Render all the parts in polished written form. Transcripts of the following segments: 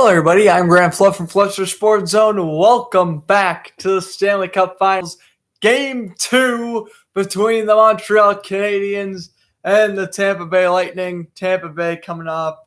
Hello, everybody. I'm Graham Fluff from Fletcher Sports Zone. Welcome back to the Stanley Cup Finals, Game 2 between the Montreal Canadiens and the Tampa Bay Lightning. Tampa Bay coming off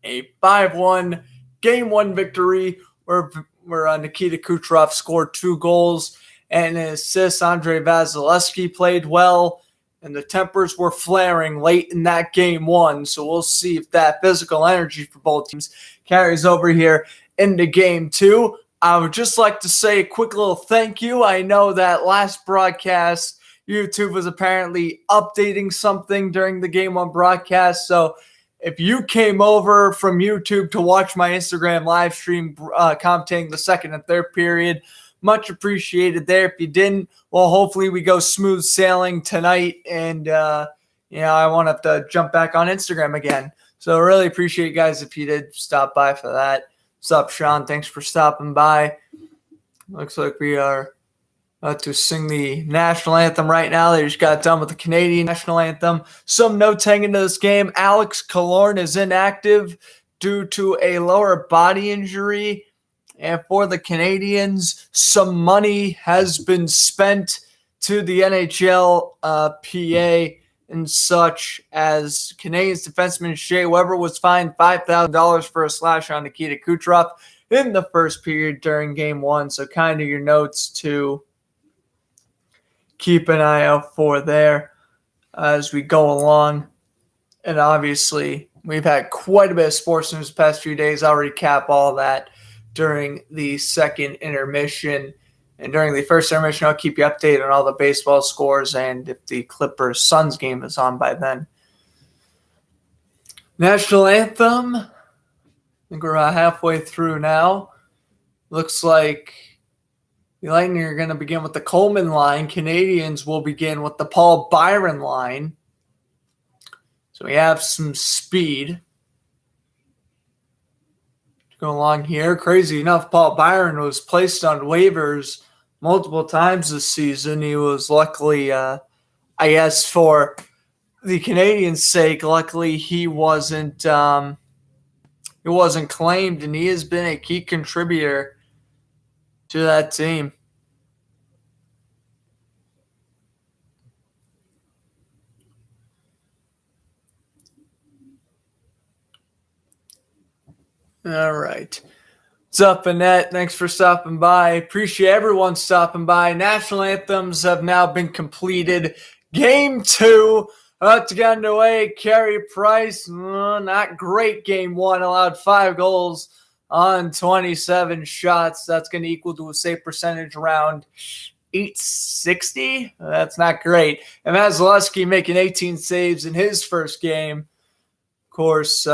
a 5-1 Game 1 victory where Nikita Kucherov scored 2 goals and an assist. Andrei Vasilevsky played well, and the tempers were flaring late in that Game 1. So we'll see if that physical energy for both teams carries over here into Game 2. I would just like to say a quick little thank you. I know that last broadcast, YouTube was apparently updating something during the Game 1 broadcast. So if you came over from YouTube to watch my Instagram live stream commentating the second and third period, much appreciated there. If you didn't, well, hopefully we go smooth sailing tonight, and I won't have to jump back on Instagram again. So I really appreciate you guys if you did stop by for that. What's up, Sean? Thanks for stopping by. Looks like we are about to sing the national anthem right now. They just got done with the Canadian national anthem. Some notes hanging into this game. Alex Killorn is inactive due to a lower body injury. And for the Canadiens, some money has been spent to the NHL PA and such, as Canadiens defenseman Shea Weber was fined $5,000 for a slash on Nikita Kucherov in the first period during Game 1. So kind of your notes to keep an eye out for there as we go along. And obviously, we've had quite a bit of sports news the past few days. I'll recap all that during the second intermission. And during the first intermission, I'll keep you updated on all the baseball scores and if the Clippers-Suns game is on by then. National anthem. I think we're halfway through now. Looks like the Lightning are going to begin with the Coleman line. Canadiens will begin with the Paul Byron line. So we have some speed. Go along here. Crazy enough, Paul Byron was placed on waivers multiple times this season. He was luckily, I guess for the Canadiens' sake, luckily he wasn't claimed, and he has been a key contributor to that team. All right. What's up, Annette? Thanks for stopping by. Appreciate everyone stopping by. National anthems have now been completed. Game 2 about to get underway. Carey Price, not great. Game 1 allowed 5 goals on 27 shots. That's going to equal to a save percentage around .860. That's not great. And Vasilevsky making 18 saves in his first game. Of course,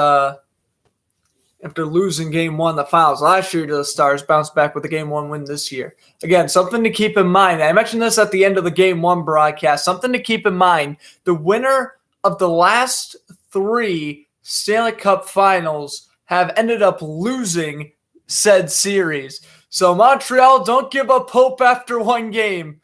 after losing Game 1 the finals last year to the Stars, bounced back with a Game 1 win this year. Again, something to keep in mind. I mentioned this at the end of the Game 1 broadcast. Something to keep in mind. The winner of the last 3 Stanley Cup finals have ended up losing said series. So Montreal, don't give up hope after one game,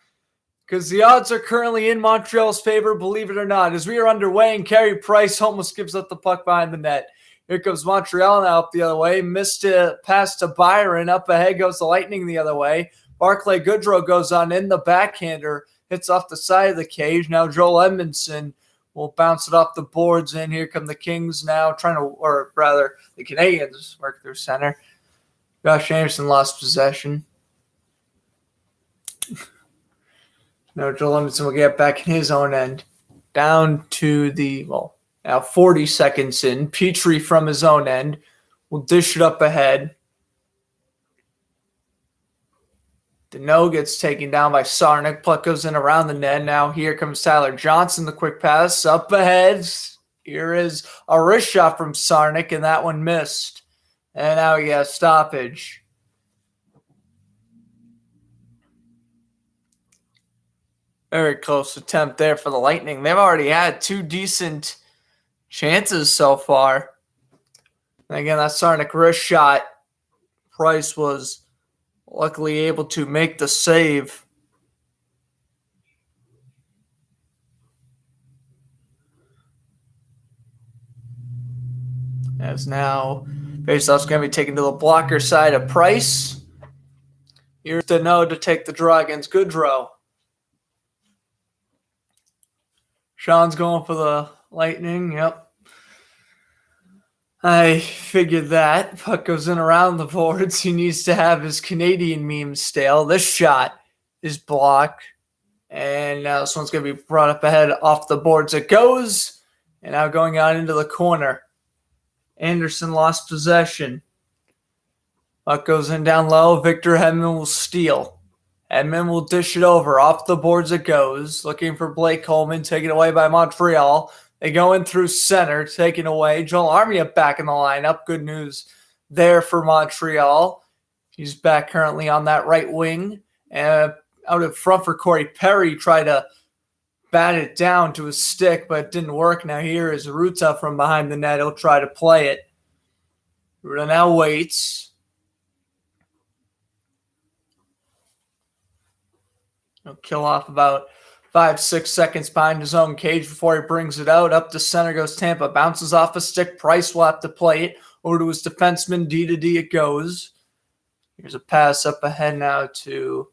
because the odds are currently in Montreal's favor, believe it or not. As we are underway, and Carey Price almost gives up the puck behind the net. Here comes Montreal now up the other way. Missed a pass to Byron. Up ahead goes the Lightning the other way. Barclay Goodrow goes on in. The backhander hits off the side of the cage. Now Joel Edmondson will bounce it off the boards. And here come the Kings now the Canadiens work through center. Josh Anderson lost possession. Now Joel Edmondson will get back in his own end. Down to the, now 40 seconds in. Petrie from his own end will dish it up ahead. Deneau gets taken down by Sarnik. Puck goes in around the net. Now here comes Tyler Johnson. The quick pass up ahead. Here is a wrist shot from Sarnik, and that one missed. And now he has stoppage. Very close attempt there for the Lightning. They've already had 2 decent chances so far. And again, that Sarnik wrist shot. Price was luckily able to make the save. As now Faceoff's going to be taken to the blocker side of Price. Here's the no to take the draw against Goodrow. Sean's going for the Lightning. Yep. I figured that. Puck goes in around the boards. He needs to have his Canadian meme stale. This shot is blocked. And now this one's going to be brought up ahead off the boards. It goes. And now going out into the corner. Anderson lost possession. Puck goes in down low. Victor Hedman will steal. Hedman will dish it over. Off the boards it goes. Looking for Blake Coleman. Taken away by Montreal. They go in through center. Taken away. Joel Armia back in the lineup. Good news there for Montreal. He's back currently on that right wing. And out in front for Corey Perry. Tried to bat it down to his stick, but it didn't work. Now here is Ruta from behind the net. He'll try to play it. Ruta now waits. He'll kill off about 5-6 seconds behind his own cage before he brings it out. Up to center goes Tampa. Bounces off a stick. Price will have to play it. Over to his defenseman. D to D it goes. Here's a pass up ahead now to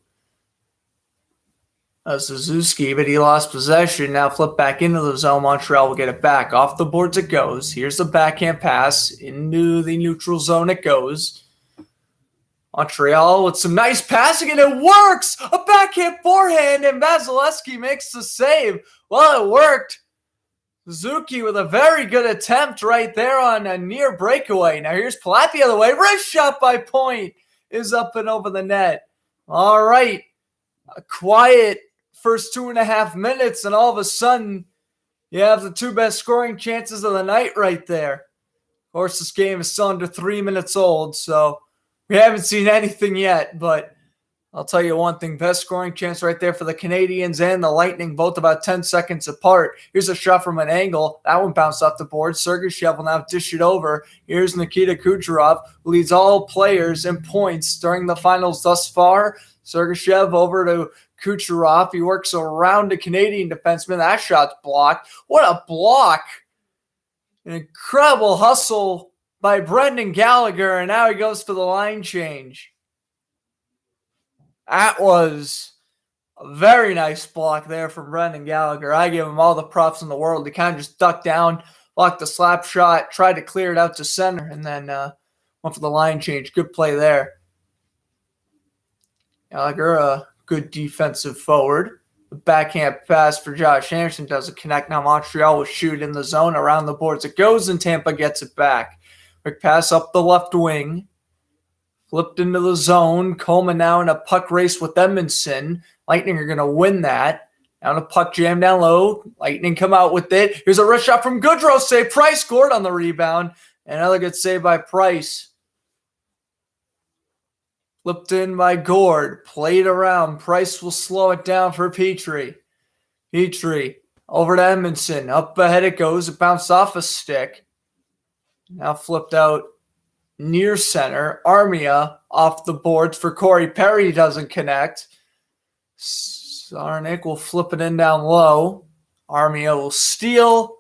Suzuki, but he lost possession. Now flip back into the zone. Montreal will get it back. Off the boards it goes. Here's the backhand pass. Into the neutral zone it goes. Montreal with some nice passing, and it works! A backhand forehand, and Vasilevsky makes the save. Well, it worked. Suzuki with a very good attempt right there on a near breakaway. Now here's Palat the other way. Wrist shot by Point is up and over the net. All right. A quiet first 2.5 minutes, and all of a sudden, you have the two best scoring chances of the night right there. Of course, this game is still under 3 minutes old, so we haven't seen anything yet, but I'll tell you one thing. Best scoring chance right there for the Canadiens and the Lightning, both about 10 seconds apart. Here's a shot from an angle. That one bounced off the board. Sergachev will now dish it over. Here's Nikita Kucherov, who leads all players in points during the finals thus far. Sergachev over to Kucherov. He works around the Canadian defenseman. That shot's blocked. What a block. An incredible hustle by Brendan Gallagher, and now he goes for the line change. That was a very nice block there from Brendan Gallagher. I give him all the props in the world. He kind of just ducked down, blocked the slap shot, tried to clear it out to center, and then went for the line change. Good play there. Gallagher, a good defensive forward. The backhand pass for Josh Anderson doesn't connect. Now Montreal will shoot in the zone around the boards. It goes, and Tampa gets it back. Quick pass up the left wing. Flipped into the zone. Coleman now in a puck race with Edmondson. Lightning are going to win that. Now a puck jam down low. Lightning come out with it. Here's a wrist shot from Goodrow. Save. Price scored on the rebound. Another good save by Price. Flipped in by Gord. Played around. Price will slow it down for Petrie. Petrie over to Edmondson. Up ahead it goes. It bounced off a stick. Now flipped out near center. Armia off the boards for Corey Perry. Doesn't connect. Sarnik will flip it in down low. Armia will steal.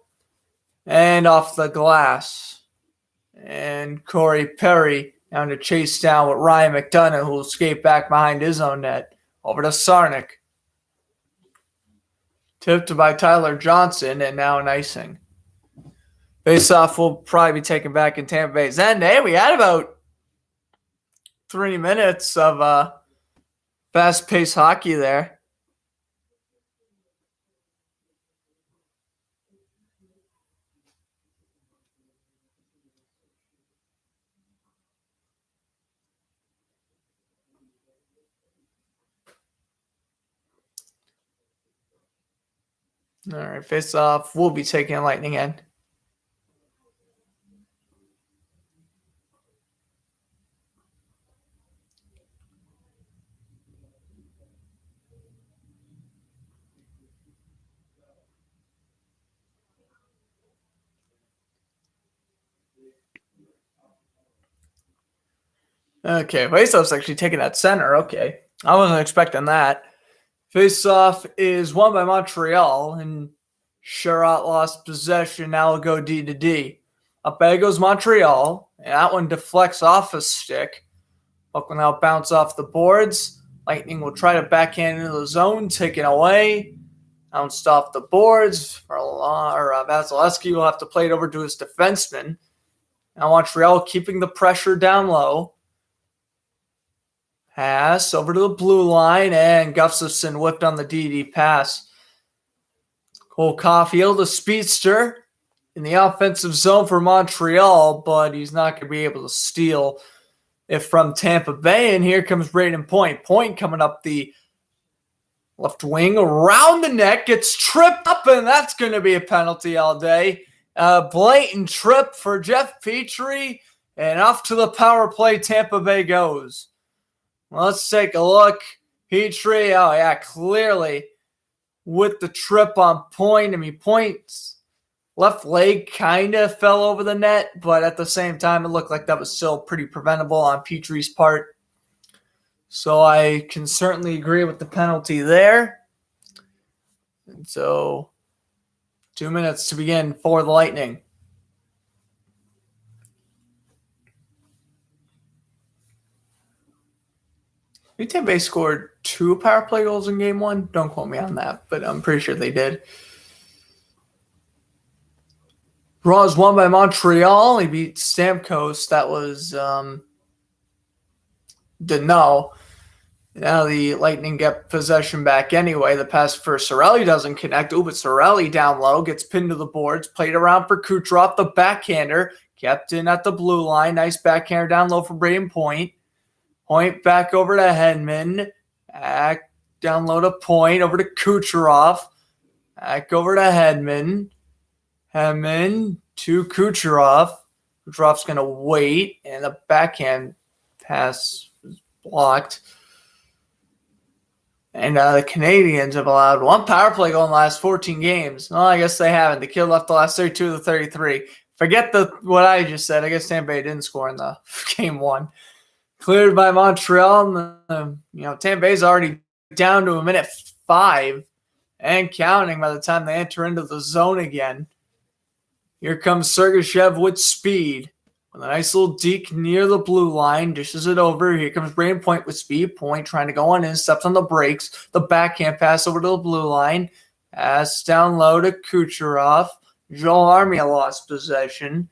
And off the glass. And Corey Perry down to chase down with Ryan McDonough, who will skate back behind his own net. Over to Sarnik. Tipped by Tyler Johnson, and now an icing. Face-off will probably be taken back in Tampa Bay's end. Hey, we had about 3 minutes of fast-paced hockey there. All right, face-off will be taking a Lightning end. Okay, face-off's actually taking that center. Okay, I wasn't expecting that. Face-off is won by Montreal, and Sherratt lost possession. Now we'll go D to D. Up ahead goes Montreal. And that one deflects off a stick. Puck will now bounce off the boards. Lightning will try to backhand into the zone, take it away. Bounced off the boards. Vasilevsky will have to play it over to his defenseman. Now Montreal keeping the pressure down low. Pass over to the blue line, and Gustafsson whipped on the DD pass. Cole Caulfield, a speedster in the offensive zone for Montreal, but he's not going to be able to steal it from Tampa Bay. And here comes Braden Point. Point coming up the left wing around the net, gets tripped up, and that's going to be a penalty all day. A blatant trip for Jeff Petrie, and off to the power play Tampa Bay goes. Let's take a look. Petrie, oh yeah, clearly with the trip on Point. I mean, Point's left leg kind of fell over the net, but at the same time, it looked like that was still pretty preventable on Petrie's part. So I can certainly agree with the penalty there. And so 2 minutes to begin for the Lightning. I think Tampa Bay scored 2 power play goals in game 1. Don't quote me on that, but I'm pretty sure they did. Raw is won by Montreal. He beat Stamkos. That was Deneau. Now the Lightning get possession back anyway. The pass for Cirelli doesn't connect. But Cirelli down low, gets pinned to the boards, played around for Kucherov, the backhander, kept in at the blue line. Nice backhander down low for Braden Point. Point back over to Hedman. Back down low to Point, over to Kucherov. Back over to Hedman. Hedman to Kucherov. Kucherov's going to wait, and the backhand pass is blocked. And the Canadiens have allowed 1 power play goal in the last 14 games. Well, I guess they haven't. The kid left the last 32 of the 33. Forget what I just said. I guess Tampa Bay didn't score in the game 1. Cleared by Montreal. Tampa Bay's already down to a minute 5 and counting by the time they enter into the zone again. Here comes Sergachev with speed. With a nice little deke near the blue line, dishes it over. Here comes Braden Point with speed. Point trying to go on in, steps on the brakes. The backhand pass over to the blue line. Pass down low to Kucherov. Joel Armia lost possession.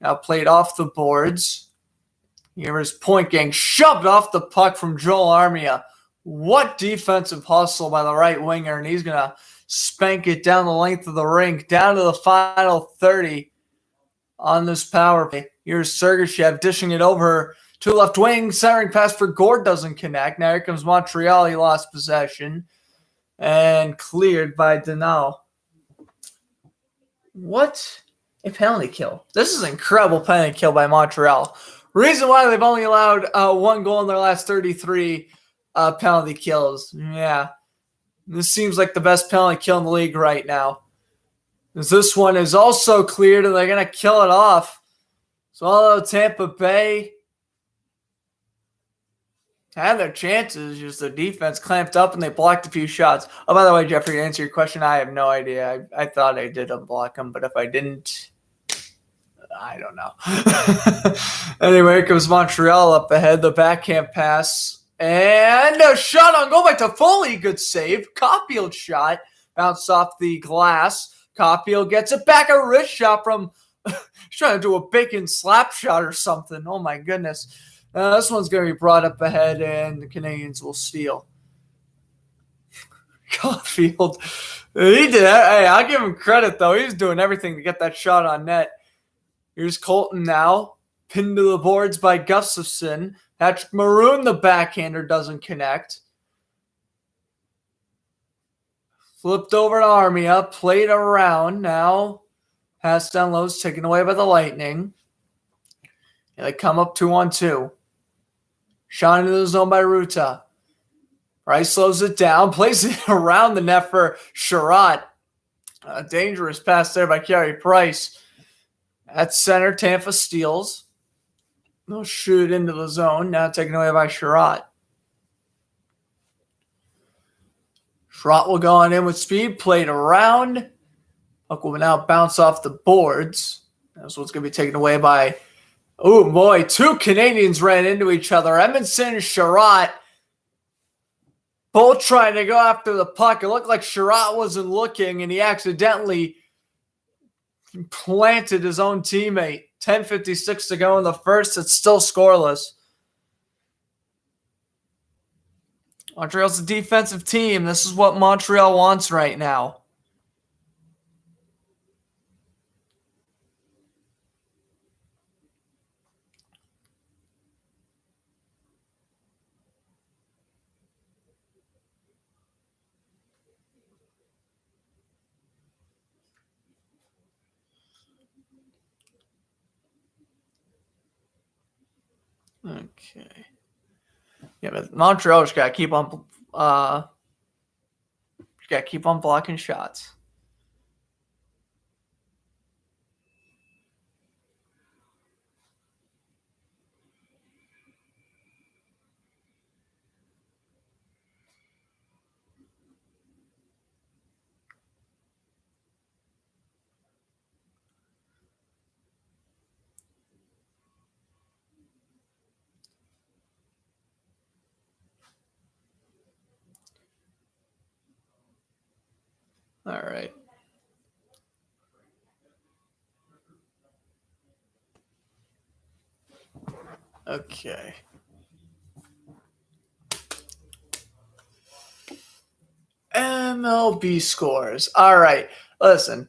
Now played off the boards. Here's Point getting shoved off the puck from Joel Armia. What defensive hustle by the right winger, and he's going to spank it down the length of the rink, down to the final 30 on this power play. Here's Sergachev dishing it over to left wing. Centering pass for Gord doesn't connect. Now here comes Montreal. He lost possession and cleared by Deneau. What a penalty kill. This is an incredible penalty kill by Montreal. Reason why they've only allowed 1 goal in their last 33 penalty kills. Yeah, this seems like the best penalty kill in the league right now. This one is also cleared, and they're going to kill it off. So although Tampa Bay had their chances, just the defense clamped up and they blocked a few shots. Oh, by the way, Jeffrey, to answer your question, I have no idea. I thought I did unblock them, but if I didn't, I don't know. Anyway, here comes Montreal up ahead. The backhand pass. And a shot on goal by Toffoli. Good save. Caulfield shot. Bounced off the glass. Caulfield gets it back. A wrist shot from... He's trying to do a bacon slap shot or something. Oh, my goodness. This one's going to be brought up ahead, and the Canadiens will steal. Caulfield. He did. Hey, I'll give him credit, though. He was doing everything to get that shot on net. Here's Colton now. Pinned to the boards by Gustafsson. Patrick Maroon, the backhander, doesn't connect. Flipped over to Armia. Played around. Now pass down low is taken away by the Lightning. And they come up 2-on-2. Shot into the zone by Ruta. Price slows it down. Plays it around the net for Sherratt. A dangerous pass there by Carey Price. At center, Tampa steals. They'll shoot into the zone. Now taken away by Sherratt. Sherratt will go on in with speed. Played around. Puck will now bounce off the boards. This one's going to be taken away by, oh boy, two Canadians ran into each other. Edmondson and Sherratt both trying to go after the puck. It looked like Sherratt wasn't looking, and he accidentally planted his own teammate. 10:56 to go in the first. It's still scoreless. Montreal's a defensive team. This is what Montreal wants right now. Okay. Yeah, but Montreal just gotta keep on blocking shots. All right. Okay. MLB scores. All right. Listen.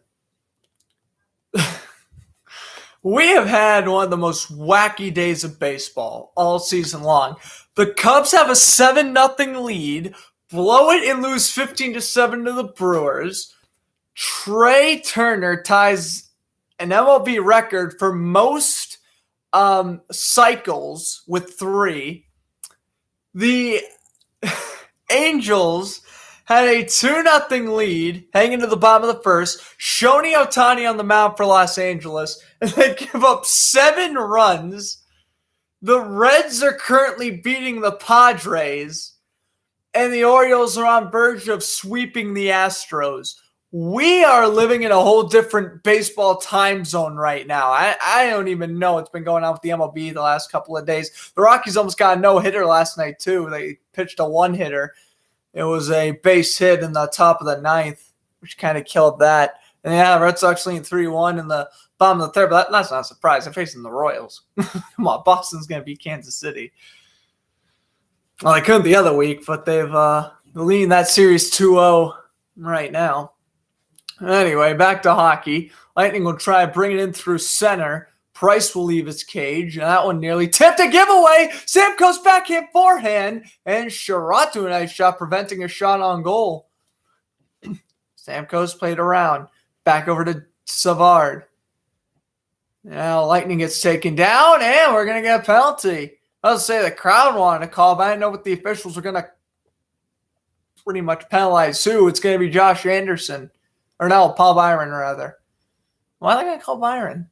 We have had one of the most wacky days of baseball all season long. The Cubs have a 7-0 lead, blow it and lose 15-7 to the Brewers. Trey Turner ties an MLB record for most cycles with 3. The Angels had a 2-0 lead heading into the bottom of the first. Shohei Ohtani on the mound for Los Angeles, and they give up 7 runs. The Reds are currently beating the Padres, and the Orioles are on verge of sweeping the Astros. We are living in a whole different baseball time zone right now. I don't even know what's been going on with the MLB the last couple of days. The Rockies almost got a no-hitter last night, too. They pitched a 1-hitter. It was a base hit in the top of the 9th, which kind of killed that. And yeah, the Red Sox lead 3-1 in the bottom of the 3rd, but that's not a surprise. They're facing the Royals. Come on, Boston's going to beat Kansas City. Well, they couldn't the other week, but they've leading that series 2-0 right now. Anyway, back to hockey. Lightning will try to bring it in through center. Price will leave his cage, and that one nearly tipped a giveaway. Stamkos backhand forehand, and Sherratt doing a nice shot, preventing a shot on goal. Stamkos played around. Back over to Savard. Now Lightning gets taken down, and we're going to get a penalty. I was going to say the crowd wanted to call, but I didn't know what the officials were going to pretty much penalize who. It's going to be Josh Anderson. Or no, Paul Byron, rather. Why are they going to call Byron?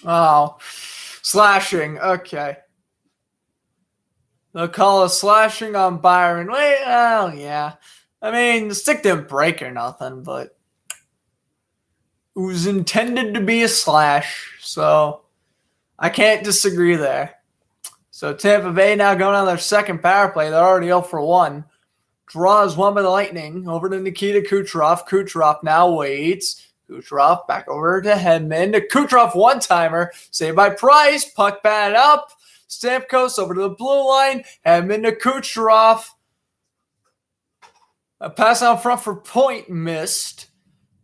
Oh, slashing. Okay. They'll call a slashing on Byron. Well, yeah. I mean, the stick didn't break or nothing, but it was intended to be a slash, so I can't disagree there. So Tampa Bay now going on their second power play. They're already 0 for 1. Draws one by the Lightning. Over to Nikita Kucherov. Kucherov now waits. Kucherov back over to Hedman. To Kucherov one-timer. Saved by Price. Puck batted up. Stamkos over to the blue line. Hedman to Kucherov. A pass out front for point missed.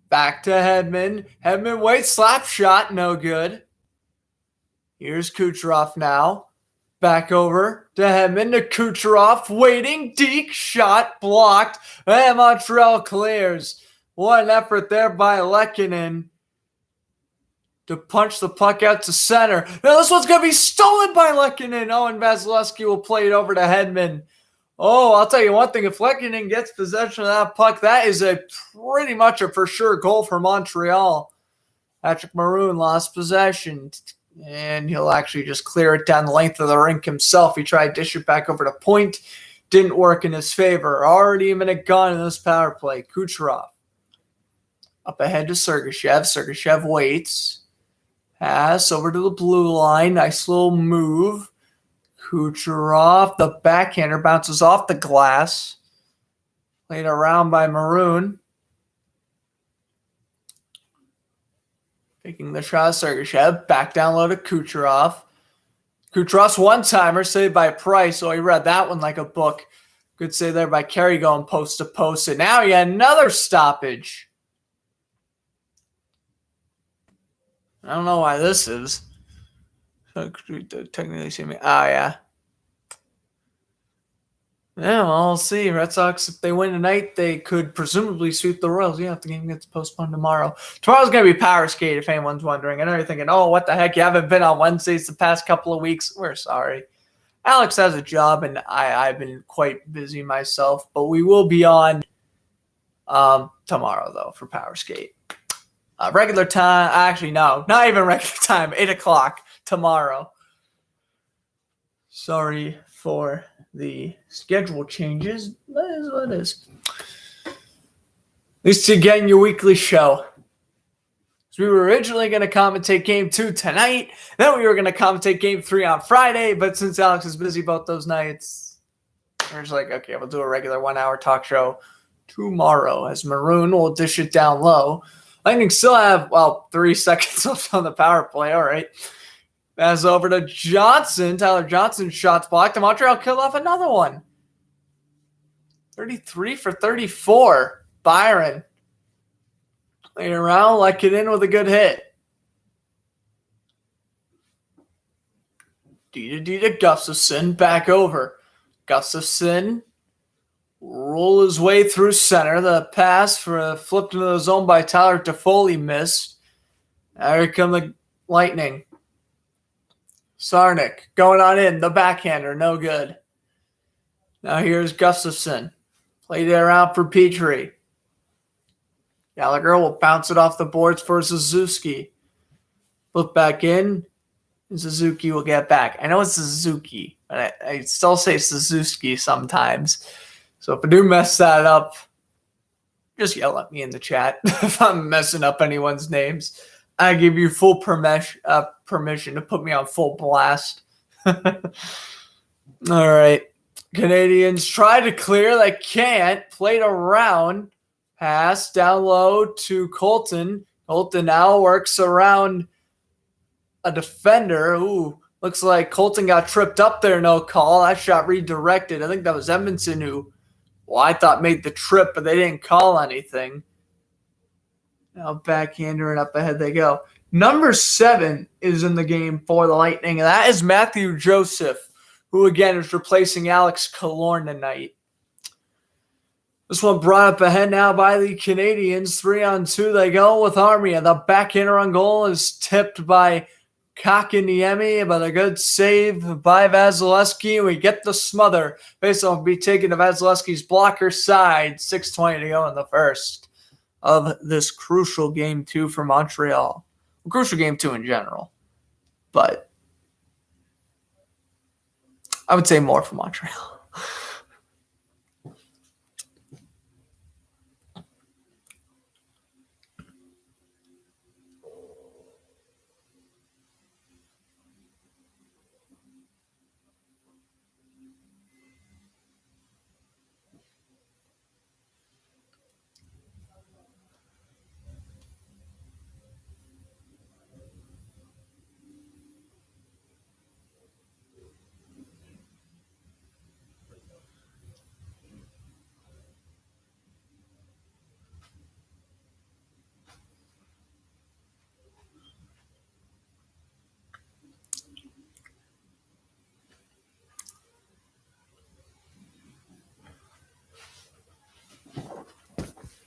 Back to Hedman. Hedman waits. Slap shot. No good. Here's Kucherov now. Back over to Hedman to Kucherov. Waiting. Deke shot. Blocked. And Montreal clears. What an effort there by Lehkonen to punch the puck out to center. Now this one's going to be stolen by Lehkonen. Oh, and Vasilevsky will play it over to Hedman. Oh, I'll tell you one thing. If Lehkonen gets possession of that puck, that is a pretty much a for sure goal for Montreal. Patrick Maroon lost possession. And he'll actually just clear it down the length of the rink himself. He tried to dish it back over to point. didn't work in his favor. Already a minute gone in this power play. Kucherov up ahead to Sergachev. Sergachev waits. Pass over to the blue line. Nice little move. Kucherov, the backhander, bounces off the glass. Played around by Maroon. Taking the shot, Sergachev. Back down low to Kucherov. Kucherov's one-timer saved by Price. So he read that one like a book. Good save there by Carey going post to post. And now he had another stoppage. I don't know why this is. Technically see me. Oh, yeah. Yeah, well, we'll see. Red Sox, if they win tonight, they could presumably sweep the Royals. Yeah, if the game gets postponed tomorrow. Tomorrow's going to be Power Skate, if anyone's wondering. I know you're thinking, oh, what the heck? You haven't been on Wednesdays the past couple of weeks. We're sorry. Alex has a job, and I've been quite busy myself. But we will be on tomorrow, though, for Power Skate. Regular time. Actually, no. Not even regular time. 8 o'clock tomorrow. Sorry for the schedule changes. That is what it is. At least you're getting your weekly show. So we were originally going to commentate Game 2 tonight. Then we were going to commentate Game 3 on Friday. But since Alex is busy both those nights, we're just like, okay, we'll do a regular 1-hour talk show tomorrow. As Maroon will dish it down low. Lightning still have, 3 seconds left on the power play. All right. Pass over to Johnson. Tyler Johnson shots blocked. And Montreal killed off another one. 33 for 34. Byron. Laying around, like it in with a good hit. D to Gustafson. Back over. Gustafson. Roll his way through center. The pass flipped into the zone by Tyler Toffoli missed. Now here come the Lightning. Sarnik going on in. The backhander, no good. Now here's Gustafson. Played it around for Petrie. Gallagher will bounce it off the boards for Suzuki. Look back in. And Suzuki will get back. I know it's Suzuki, but I still say Suzuki sometimes. So if I do mess that up, just yell at me in the chat if I'm messing up anyone's names. I give you full permission to put me on full blast. All right. Canadiens try to clear. They can't. Played around. Pass down low to Colton. Colton now works around a defender. Ooh, looks like Colton got tripped up there. No call. That shot redirected. I think that was Edmondson who, I thought made the trip, but they didn't call anything. Now backhander and up ahead they go. Number 7 is in the game for the Lightning, and that is Matthew Joseph, who again is replacing Alex Killorn tonight. This one brought up ahead now by the Canadiens. 3-on-2 they go with Army, and the backhander on goal is tipped by Kakaniemi, but a good save by Vasilevsky. We get the smother. Faceoff will be taken to Vasilevsky's blocker side. 6:20 to go in the first of this crucial Game 2 for Montreal. Well, crucial Game 2 in general, but I would say more for Montreal.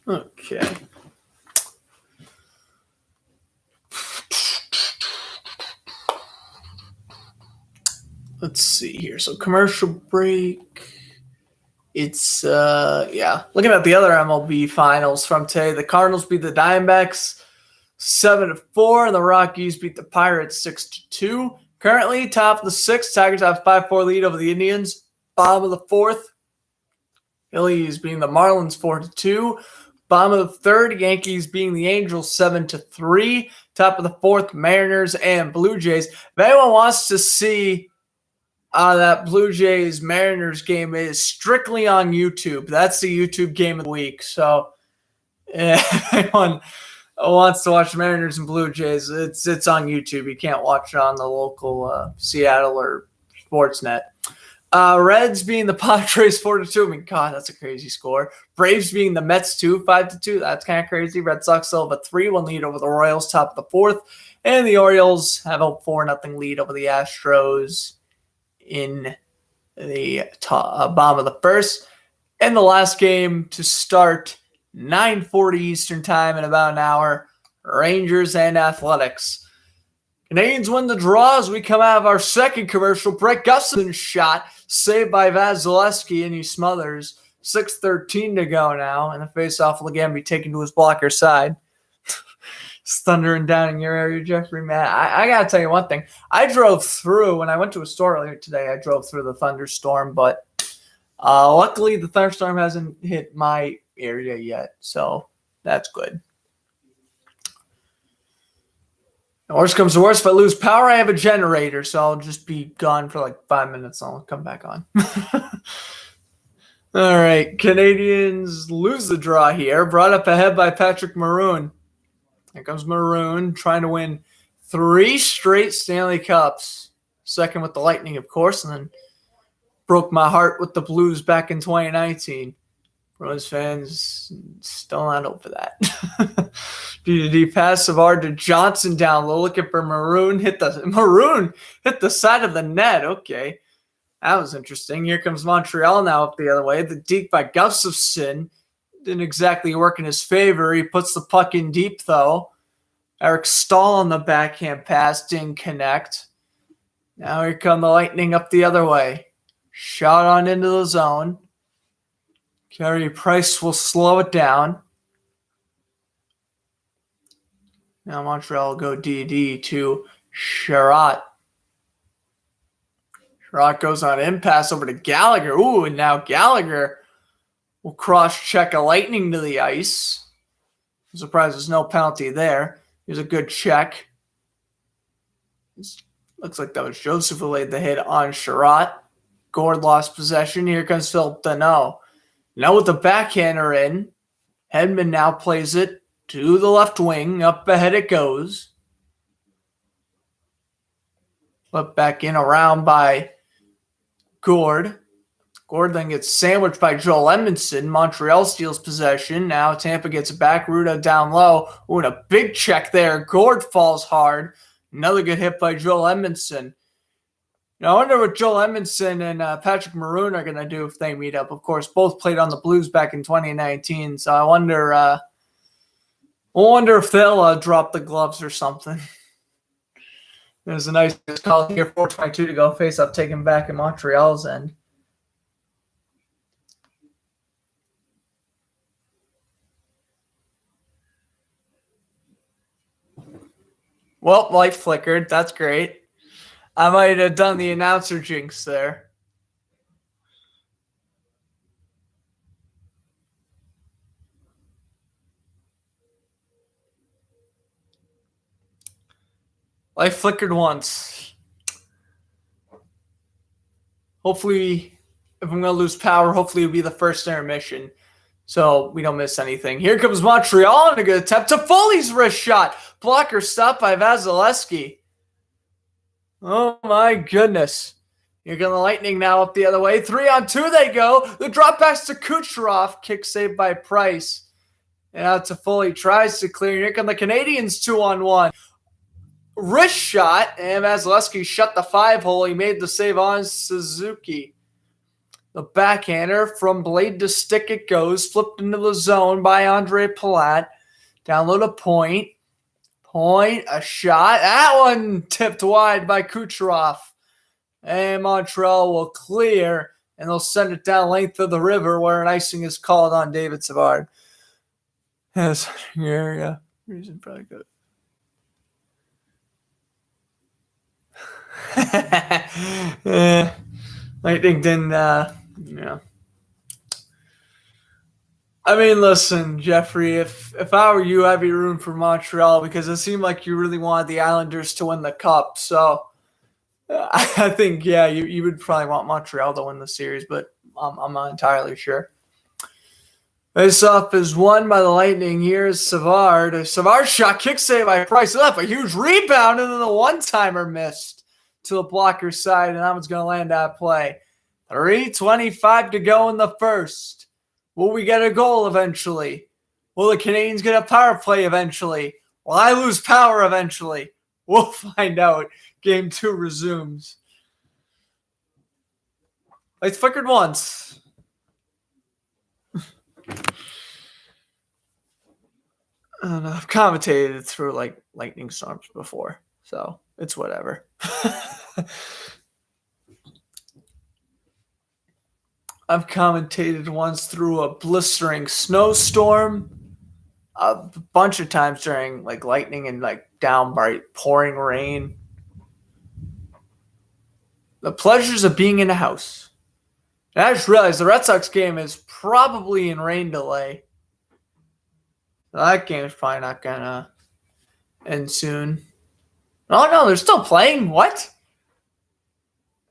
Okay. Let's see here. So commercial break. It's looking at the other MLB finals from today. The Cardinals beat the Diamondbacks 7-4, and the Rockies beat the Pirates 6-2. Currently, top of the 6th, Tigers have a 5-4 lead over the Indians. Bottom of the 4th, Phillies being the Marlins 4-2. Bottom of the third, Yankees being the Angels 7-3. Top of the fourth, Mariners and Blue Jays. If anyone wants to see that Blue Jays Mariners game, is strictly on YouTube. That's the YouTube game of the week. So if anyone wants to watch Mariners and Blue Jays, it's on YouTube. You can't watch it on the local Seattle or Sportsnet. Reds being the Padres 4-2. I mean, God, that's a crazy score. Braves being the Mets 5-2. That's kind of crazy. Red Sox still have a 3-1 lead over the Royals, top of the fourth. And the Orioles have a 4-0 lead over the Astros in the bottom of the first. And the last game to start, 9:40 Eastern time in about an hour, Rangers and Athletics. Canadiens win the draw as we come out of our second commercial break. Gustafson's shot, saved by Vasilevsky, and he smothers. 6:13 to go now, and the faceoff will again be taken to his blocker side. It's thundering down in your area, Jeffrey, man. I got to tell you one thing. I drove through, when I went to a store earlier today, I drove through the thunderstorm, but luckily the thunderstorm hasn't hit my area yet, so that's good. Worst comes to worst, if I lose power, I have a generator, so I'll just be gone for like 5 minutes. I'll come back on. All right, Canadiens lose the draw here. Brought up ahead by Patrick Maroon. Here comes Maroon trying to win 3 straight Stanley Cups. Second with the Lightning, of course, and then broke my heart with the Blues back in 2019. Bruins fans still not over that. D pass Savard to Johnson down low, looking for Maroon. Hit the side of the net. Okay, that was interesting. Here comes Montreal now up the other way. The deke by Gustafsson didn't exactly work in his favor. He puts the puck in deep though. Eric Stahl on the backhand pass didn't connect. Now here come the Lightning up the other way. Shot on into the zone. Carey Price will slow it down. Now Montreal will go DD to Sherratt. Sherratt goes on in, pass over to Gallagher. Ooh, and now Gallagher will cross-check a Lightning to the ice. I'm surprised there's no penalty there. Here's a good check. Looks like that was Joseph who laid the hit on Sherratt. Gord lost possession. Here comes Phil Deneau. Now with the backhander in, Hedman now plays it to the left wing. Up ahead it goes. Flipped back in around by Gord. Gord then gets sandwiched by Joel Edmondson. Montreal steals possession. Now Tampa gets it back. Ruda down low. Ooh, and a big check there. Gord falls hard. Another good hit by Joel Edmondson. Now, I wonder what Joel Edmondson and Patrick Maroon are going to do if they meet up. Of course, both played on the Blues back in 2019, so I wonder if they'll drop the gloves or something. There's a nice call here, 4:22 to go. Face-up taken back in Montreal's end. Well, light flickered. That's great. I might have done the announcer jinx there. Light flickered once. Hopefully, if I'm going to lose power, hopefully it'll be the first intermission so we don't miss anything. Here comes Montreal and a good attempt to Foley's wrist shot. Blocker stopped by Vasilevsky. Oh, my goodness. Here come the Lightning now up the other way. 3-on-2 they go. The drop pass to Kucherov. Kick saved by Price. And out to Foley. Tries to clear. Here come the Canadiens 2-on-1. Wrist shot. And Vasilevsky shut the 5-hole. He made the save on Suzuki. The backhander from blade to stick it goes. Flipped into the zone by Andre Palat. Down low to Point. Point, a shot. That one tipped wide by Kucherov. And Montreal will clear, and they'll send it down length of the river where an icing is called on David Savard. Yes, yeah. Reason probably good. Lightning didn't, I mean, listen, Jeffrey, if I were you, I'd be rooting for Montreal because it seemed like you really wanted the Islanders to win the cup. So I think, yeah, you would probably want Montreal to win the series, but I'm not entirely sure. Face off is won by the Lightning. Here's Savard. Savard shot, kick save by Price. Up a huge rebound, and then the one-timer missed to the blocker's side, and that one's going to land that play. 3:25 to go in the first. Will we get a goal eventually? Will the Canadiens get a power play eventually? Will I lose power eventually? We'll find out. Game 2 resumes. Lights flickered once. And I've commentated through like lightning storms before, so it's whatever. I've commentated once through a blistering snowstorm, a bunch of times during like lightning and like downright pouring rain. The pleasures of being in a house. And I just realized the Red Sox game is probably in rain delay. That game is probably not gonna end soon. Oh no, they're still playing? What?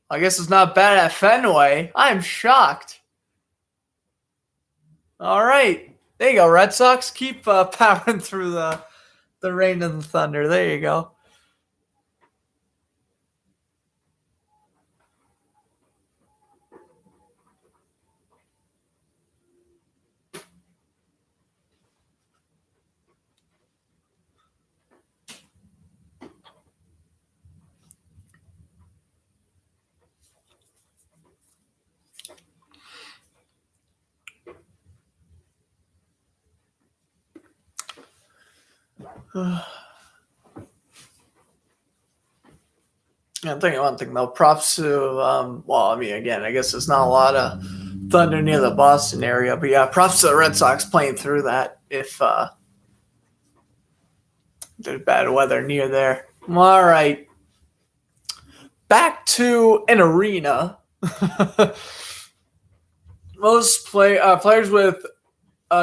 I guess it's not bad at Fenway. I'm shocked. All right. There you go, Red Sox. Keep powering through the rain and the thunder. There you go. I'm thinking one thing though. Props to well, I mean, again, I guess there's not a lot of thunder near the Boston area, but yeah, props to the Red Sox playing through that if there's bad weather near there. All right, back to an arena. Most players with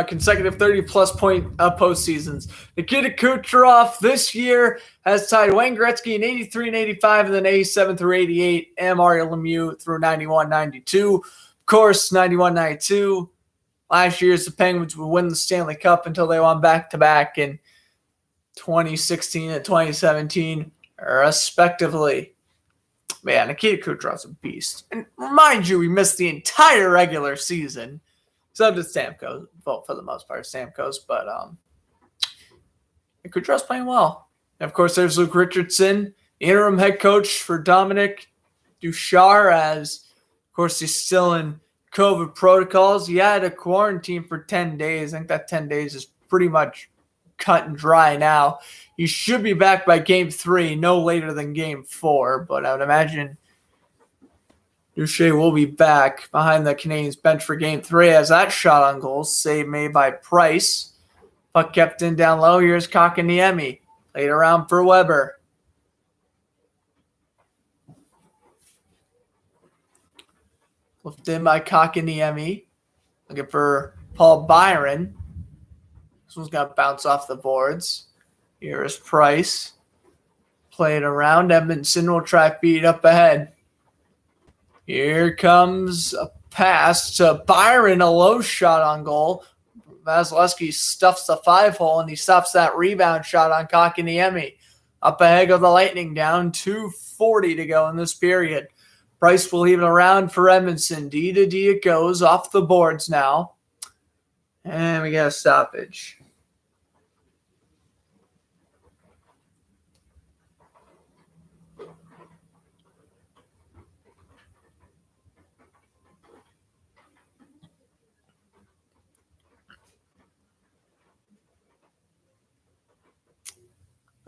consecutive 30-plus point postseasons. Nikita Kucherov this year has tied Wayne Gretzky in 83 and 85, and then 87 through 88, and Mario Lemieux through 91, 92. Of course, 91, 92. Last year's the Penguins would win the Stanley Cup until they won back-to-back in 2016 and 2017, respectively. Man, Nikita Kucherov's a beast. And mind you, we missed the entire regular season. Except it's Stamkos, well, for the most part, Stamkos, but Kucherov's playing well. And of course, there's Luke Richardson, interim head coach for Dominic Ducharme, as, of course, he's still in COVID protocols. He had a quarantine for 10 days. I think that 10 days is pretty much cut and dry now. He should be back by Game 3, no later than Game 4, but I would imagine Ducharme will be back behind the Canadiens bench for Game 3 as that shot on goal, save made by Price. Puck kept in down low. Here's Kotkaniemi. Played around for Weber. Lifted in by Kotkaniemi. Looking for Paul Byron. This one's going to bounce off the boards. Here is Price. Played around. Edmondson will try to beat up ahead. Here comes a pass to Byron, a low shot on goal. Vasilevsky stuffs the 5-hole, and he stops that rebound shot on Kotkaniemi. Up ahead of the Lightning, down 2:40 to go in this period. Price will leave it around for Edmondson. D to D it goes, off the boards now. And we got a stoppage.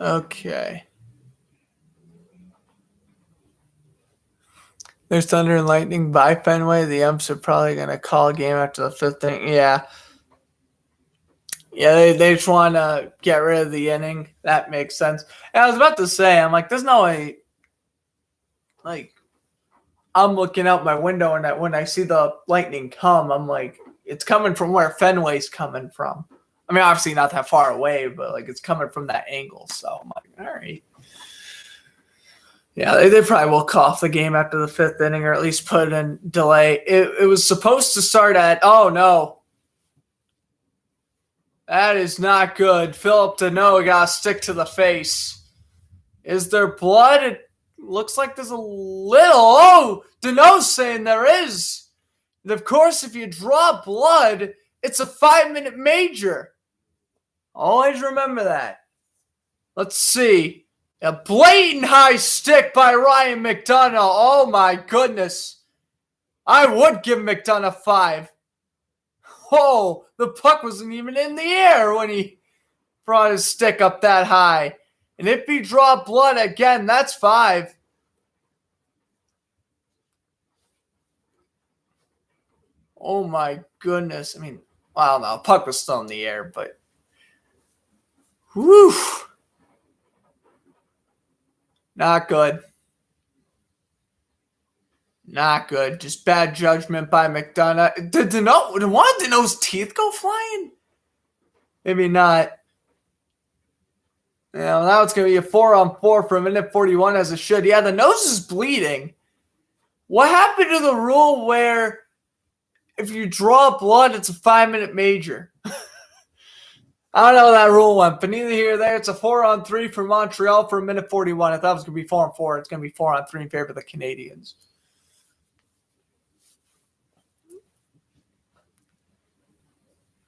Okay. There's thunder and lightning by Fenway. The umps are probably going to call a game after the 5th inning. Yeah. Yeah, they just want to get rid of the inning. That makes sense. And I was about to say, I'm like, there's no way. Like, I'm looking out my window, and when I see the lightning come, I'm like, it's coming from where Fenway's coming from. I mean, obviously not that far away, but like it's coming from that angle. So I'm like, all right. Yeah, they probably will call off the game after the 5th inning, or at least put in delay. It was supposed to start at, oh no. That is not good. Philip Deneau got a stick to the face. Is there blood? It looks like there's a little. Oh, Deneau's saying there is. And of course, if you draw blood, it's a 5-minute major. Always remember that. Let's see. A blatant high stick by Ryan McDonough. Oh my goodness. I would give McDonough 5. Oh, the puck wasn't even in the air when he brought his stick up that high. And if he draw blood again, that's 5. Oh my goodness. I mean, well, no, the puck was still in the air, but whew. Not good. Not good. Just bad judgment by McDonough. Did one of Deneau's teeth go flying? Maybe not. Yeah, well, now it's going to be a 4-on-4 for a minute 41 as it should. Yeah, the nose is bleeding. What happened to the rule where if you draw blood, it's a 5-minute major? I don't know how that rule went, but neither here nor there. It's a 4-on-3 for Montreal for a minute 41. I thought it was going to be 4-on-4. It's going to be 4-on-3 in favor of the Canadiens.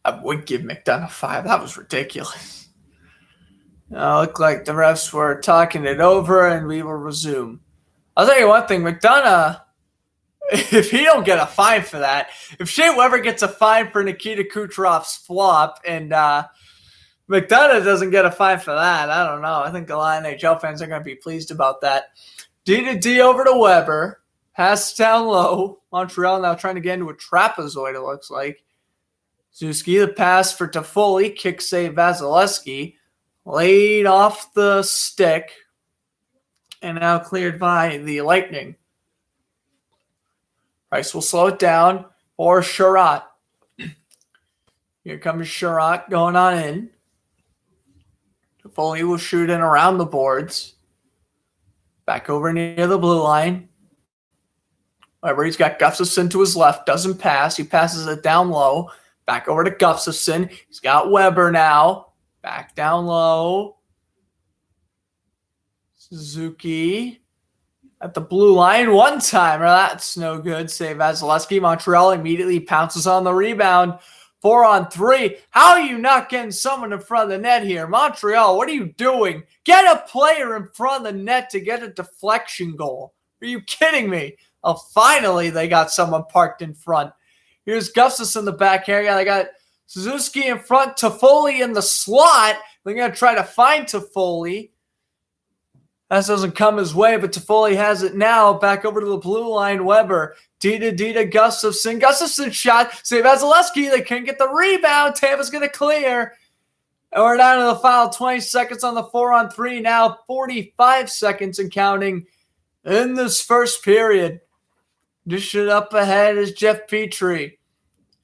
I would give McDonough 5. That was ridiculous. Looked like the refs were talking it over, and we will resume. I'll tell you one thing, McDonough, if he don't get a fine for that, if Shea Weber gets a fine for Nikita Kucherov's flop, and McDonough doesn't get a fine for that, I don't know. I think a lot of NHL fans are going to be pleased about that. D over to Weber. Pass down low. Montreal now trying to get into a trapezoid, it looks like. Suzuki, the pass for Toffoli, kick save Vasilevsky, laid off the stick, and now cleared by the Lightning. Price will slow it down for Sherratt. Here comes Sherratt going on in. Toffoli will shoot in around the boards. Back over near the blue line. However, he's got Gustafsson to his left, doesn't pass. He passes it down low. Back over to Gustafsson. He's got Weber now. Back down low. Suzuki at the blue line. One-timer. That's no good. Save Vasilevsky. Montreal immediately pounces on the rebound. 4-on-3. How are you not getting someone in front of the net here? Montreal, what are you doing? Get a player in front of the net to get a deflection goal. Are you kidding me? Oh, finally they got someone parked in front. Here's Gustafsson in the back area. They got Suzuki in front, Toffoli in the slot. They're going to try to find Toffoli. That doesn't come his way, but Toffoli has it now. Back over to the blue line, Weber. D to Gustafsson. Gustafsson shot. Save Vasilevsky. They can't get the rebound. Tampa's going to clear. And we're down to the final 20 seconds on the 4-on-3. Now 45 seconds and counting in this first period. Dish it up ahead is Jeff Petrie.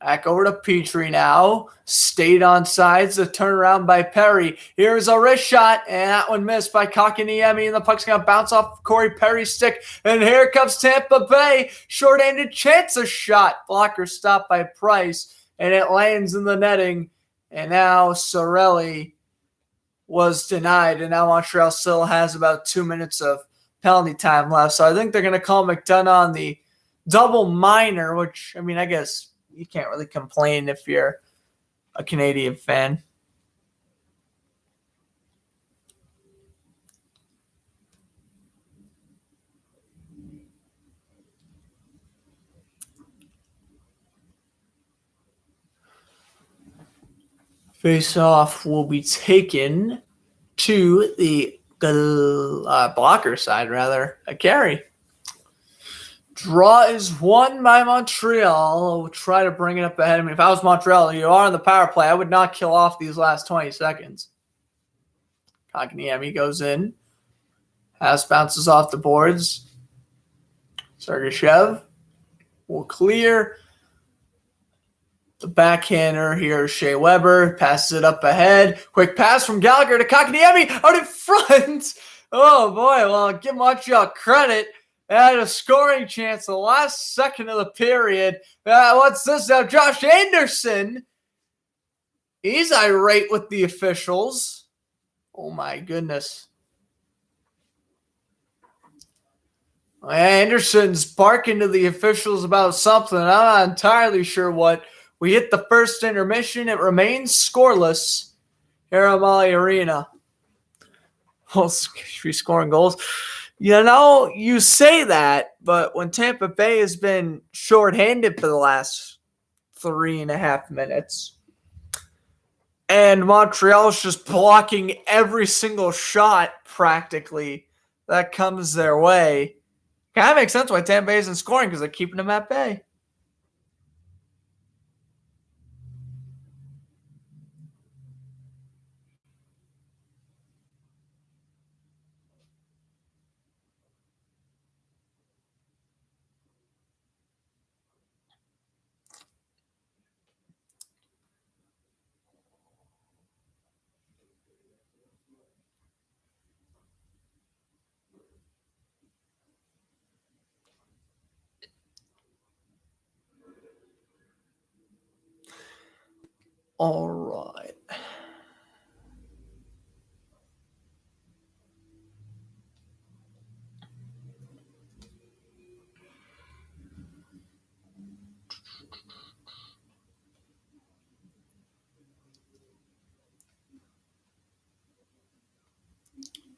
Back over to Petrie now. Stayed on sides. The turnaround by Perry. Here's a wrist shot, and that one missed by Kotkaniemi, and the puck's going to bounce off Corey Perry's stick. And here comes Tampa Bay. Short-handed chance a shot. Blocker stopped by Price, and it lands in the netting. And now Sorelli was denied, and now Montreal still has about 2 minutes of penalty time left. So I think they're going to call McDonough on the double minor, which, I mean, I guess you can't really complain if you're a Canadian fan. Face-off will be taken to the blocker side, rather, a carry. Draw is won by Montreal. We'll try to bring it up ahead. I mean, if I was Montreal, you are on the power play, I would not kill off these last 20 seconds. Kotkaniemi goes in. Pass bounces off the boards. Sergachev will clear. The backhander here, Shea Weber passes it up ahead. Quick pass from Gallagher to Kotkaniemi out in front. Oh boy, well, give Montreal credit. They had a scoring chance the last second of the period. What's this now? Josh Anderson. He's irate with the officials. Oh my goodness. Anderson's barking to the officials about something. I'm not entirely sure what. We hit the first intermission. It remains scoreless here at Amalie Arena. Well, she's scoring goals. You know, you say that, but when Tampa Bay has been shorthanded for the last 3.5 minutes, and Montreal's just blocking every single shot practically that comes their way, kind of makes sense why Tampa Bay isn't scoring because they're keeping them at bay. All right.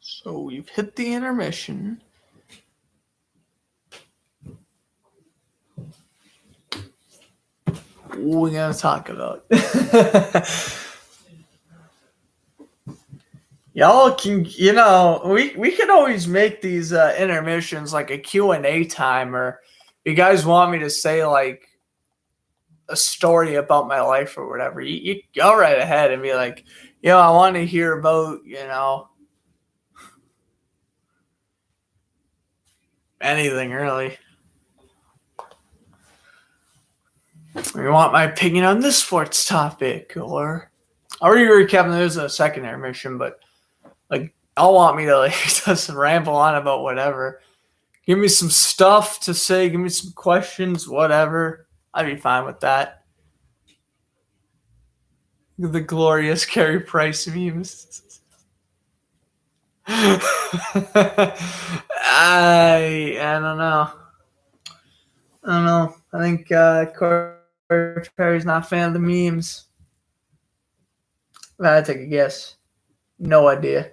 So we've hit the intermission. We're going to talk about. Y'all can, we can always make these intermissions like a Q&A time, or you guys want me to say like a story about my life or whatever, you go right ahead and be like, I want to hear about, anything really. You want my opinion on this sports topic, or I'll recap the news in a second intermission, but like, I'll want me to just ramble on about whatever. Give me some stuff to say. Give me some questions, whatever. I'd be fine with that. The glorious Carey Price memes. I don't know. I think Corey Perry's not a fan of the memes. If I had to take a guess. No idea.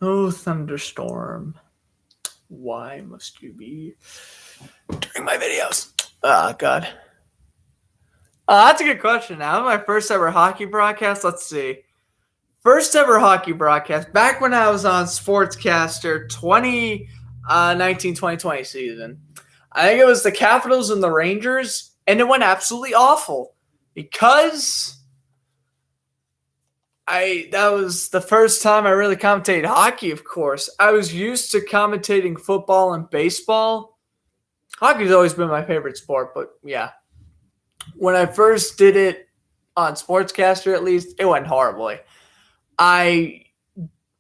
Oh, thunderstorm. Why must you be during my videos? Oh, God. That's a good question. Now, my first ever hockey broadcast. Let's see. First ever hockey broadcast. Back when I was on Sportscaster 2019-2020 season. I think it was the Capitals and the Rangers, and it went absolutely awful because that was the first time I really commentated hockey, of course. I was used to commentating football and baseball. Hockey's always been my favorite sport, but yeah. When I first did it on Sportscaster, at least, it went horribly. I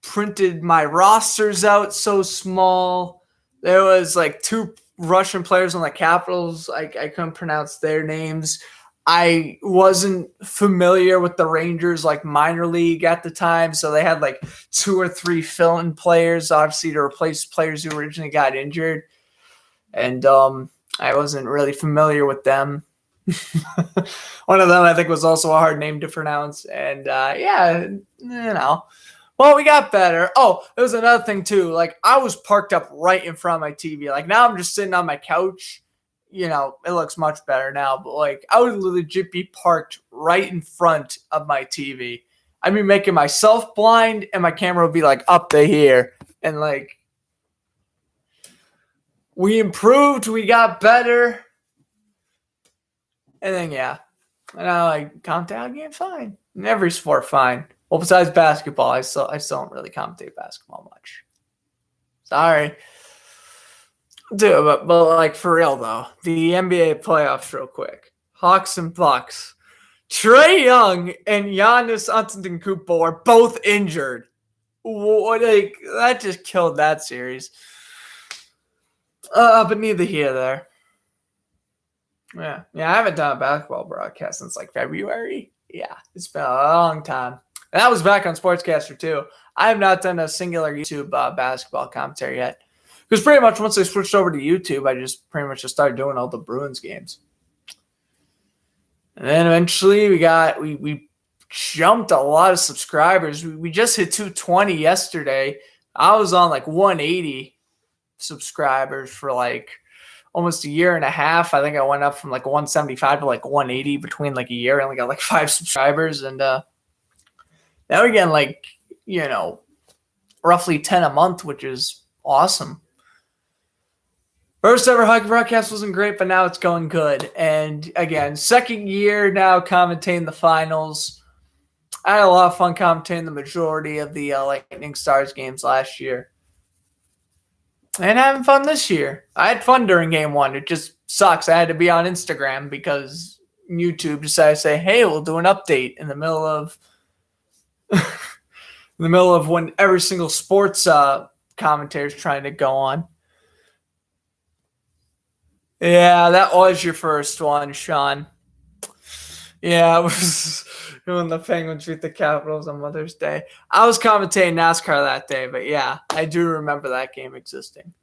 printed my rosters out so small. There was like 2 Russian players on the Capitals. I couldn't pronounce their names. I wasn't familiar with the Rangers, like minor league at the time. So they had like 2 or 3 fill-in players, obviously, to replace players who originally got injured. And I wasn't really familiar with them. One of them, I think, was also a hard name to pronounce. And well, we got better. Oh, there was another thing too. Like, I was parked up right in front of my TV. Like, now I'm just sitting on my couch. It looks much better now. But like, I would legit be parked right in front of my TV. I'd be making myself blind, and my camera would be like up to here. And like, we improved. We got better. And then, yeah. And I like commentate a game fine. In every sport fine. Well, besides basketball, I still don't really commentate basketball much. Sorry. Dude, but like for real though, the NBA playoffs real quick. Hawks and Bucks. Trae Young and Giannis Antetokounmpo are both injured. Like, that just killed that series. But neither here nor there. Yeah, I haven't done a basketball broadcast since like February. Yeah, it's been a long time. And that was back on Sportscaster too. I have not done a singular YouTube basketball commentary yet. Because pretty much once I switched over to YouTube, I just pretty much just started doing all the Bruins games. And then eventually we jumped a lot of subscribers. We just hit 220 yesterday. I was on like 180 subscribers for like almost a year and a half. I think I went up from like 175 to like 180 between like a year. I only got like 5 subscribers. And now we're getting like, roughly 10 a month, which is awesome. First ever hockey broadcast wasn't great, but now it's going good. And again, second year now commentating the finals. I had a lot of fun commentating the majority of the Lightning Stars games last year. And having fun this year. I had fun during game 1. It just sucks. I had to be on Instagram because YouTube decided to say, hey, we'll do an update in the middle of when every single sports commentator is trying to go on. Yeah, that was your first one, Sean. Yeah, it was when the Penguins beat the Capitals on Mother's Day. I was commentating NASCAR that day, but yeah, I do remember that game existing.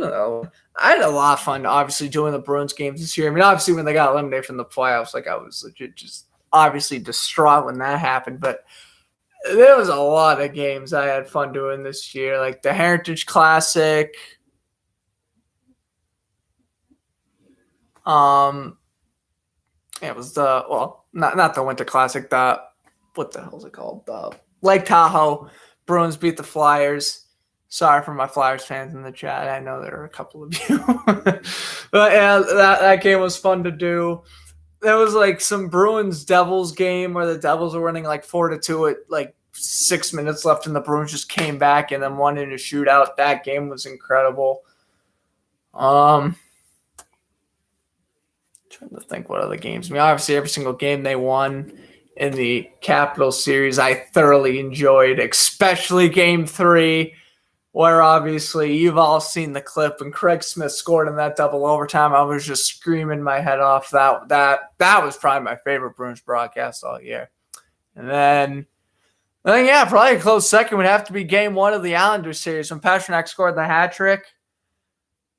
I had a lot of fun, obviously, doing the Bruins games this year. I mean, obviously, when they got eliminated from the playoffs, like I was legit just obviously distraught when that happened. But there was a lot of games I had fun doing this year, like the Heritage Classic. It was not the Winter Classic. What the hell is it called? The Lake Tahoe. Bruins beat the Flyers. Sorry for my Flyers fans in the chat. I know there are a couple of you. But yeah, that game was fun to do. There was like some Bruins Devils game where the Devils were winning like 4-2 at like 6 minutes left, and the Bruins just came back and then won in a shootout. That game was incredible. Trying to think what other games. I mean, obviously, every single game they won in the Capitals series, I thoroughly enjoyed, especially Game 3, where obviously you've all seen the clip when Craig Smith scored in that double overtime. I was just screaming my head off. That was probably my favorite Bruins broadcast all year. And then yeah, probably a close second would have to be Game 1 of the Islanders series when Pastrnak scored the hat trick.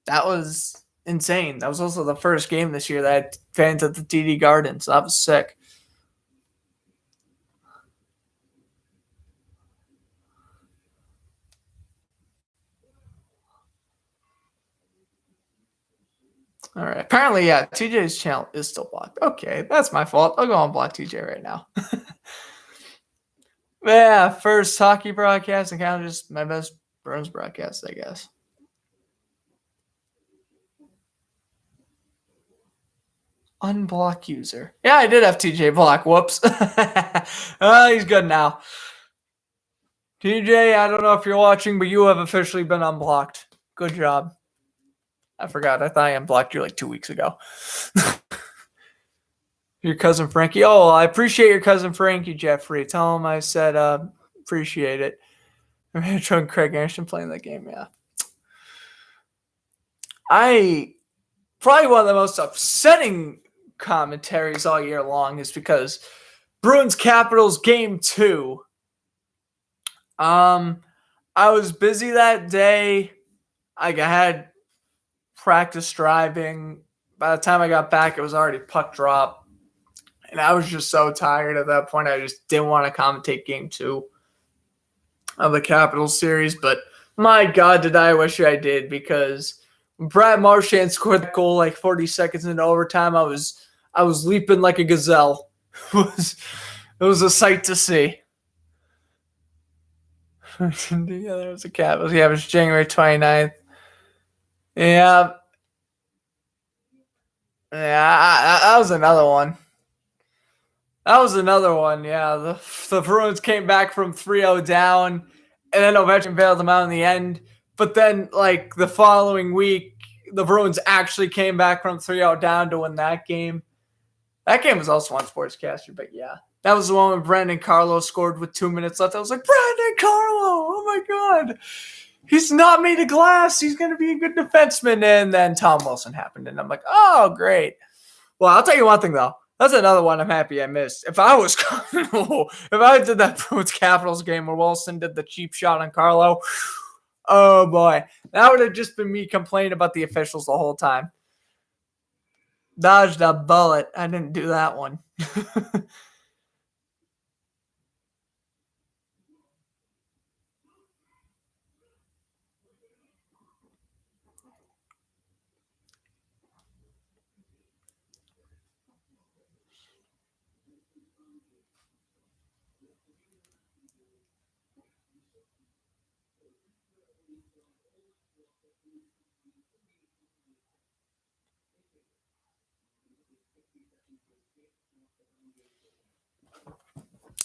That was insane. That was also the first game this year that had fans at the TD Garden, so that was sick. All right. Apparently, yeah, TJ's channel is still blocked. Okay, that's my fault. I'll go and block TJ right now. Yeah, first hockey broadcast and kind of just my best Bruins broadcast, I guess. Unblock user. Yeah, I did have TJ block. Whoops. Oh, he's good now. TJ, I don't know if you're watching, but you have officially been unblocked. Good job. I forgot. I thought I unblocked you like 2 weeks ago. Your cousin Frankie. Oh, I appreciate your cousin Frankie, Jeffrey. Tell him I said appreciate it. I'm trying Craig Anderson playing that game, yeah. Probably one of the most upsetting commentaries all year long is because Bruins Capitals Game 2. I was busy that day. I had practice driving. By the time I got back, it was already puck drop. And I was just so tired at that point. I just didn't want to commentate Game 2 of the Capitals series. But my God, did I wish I did, because when Brad Marchand scored that goal like 40 seconds into overtime, I was leaping like a gazelle. It was a sight to see. Yeah, there was a Capitals. Yeah, it was January 29th. Yeah. Yeah, that was another one. That was another one. Yeah, the Bruins came back from 3-0 down, and then Ovechkin bailed them out in the end. But then, like the following week, the Bruins actually came back from 3-0 down to win that game. That game was also on Sportscaster, but yeah. That was the one when Brandon Carlo scored with 2 minutes left. I was like, Brandon Carlo, oh my God. He's not made of glass. He's going to be a good defenseman. And then Tom Wilson happened, and I'm like, oh, great. Well, I'll tell you one thing, though. That's another one I'm happy I missed. If I did that Bruins Capitals game where Wilson did the cheap shot on Carlo, oh boy, that would have just been me complaining about the officials the whole time. Dodged a bullet. I didn't do that one.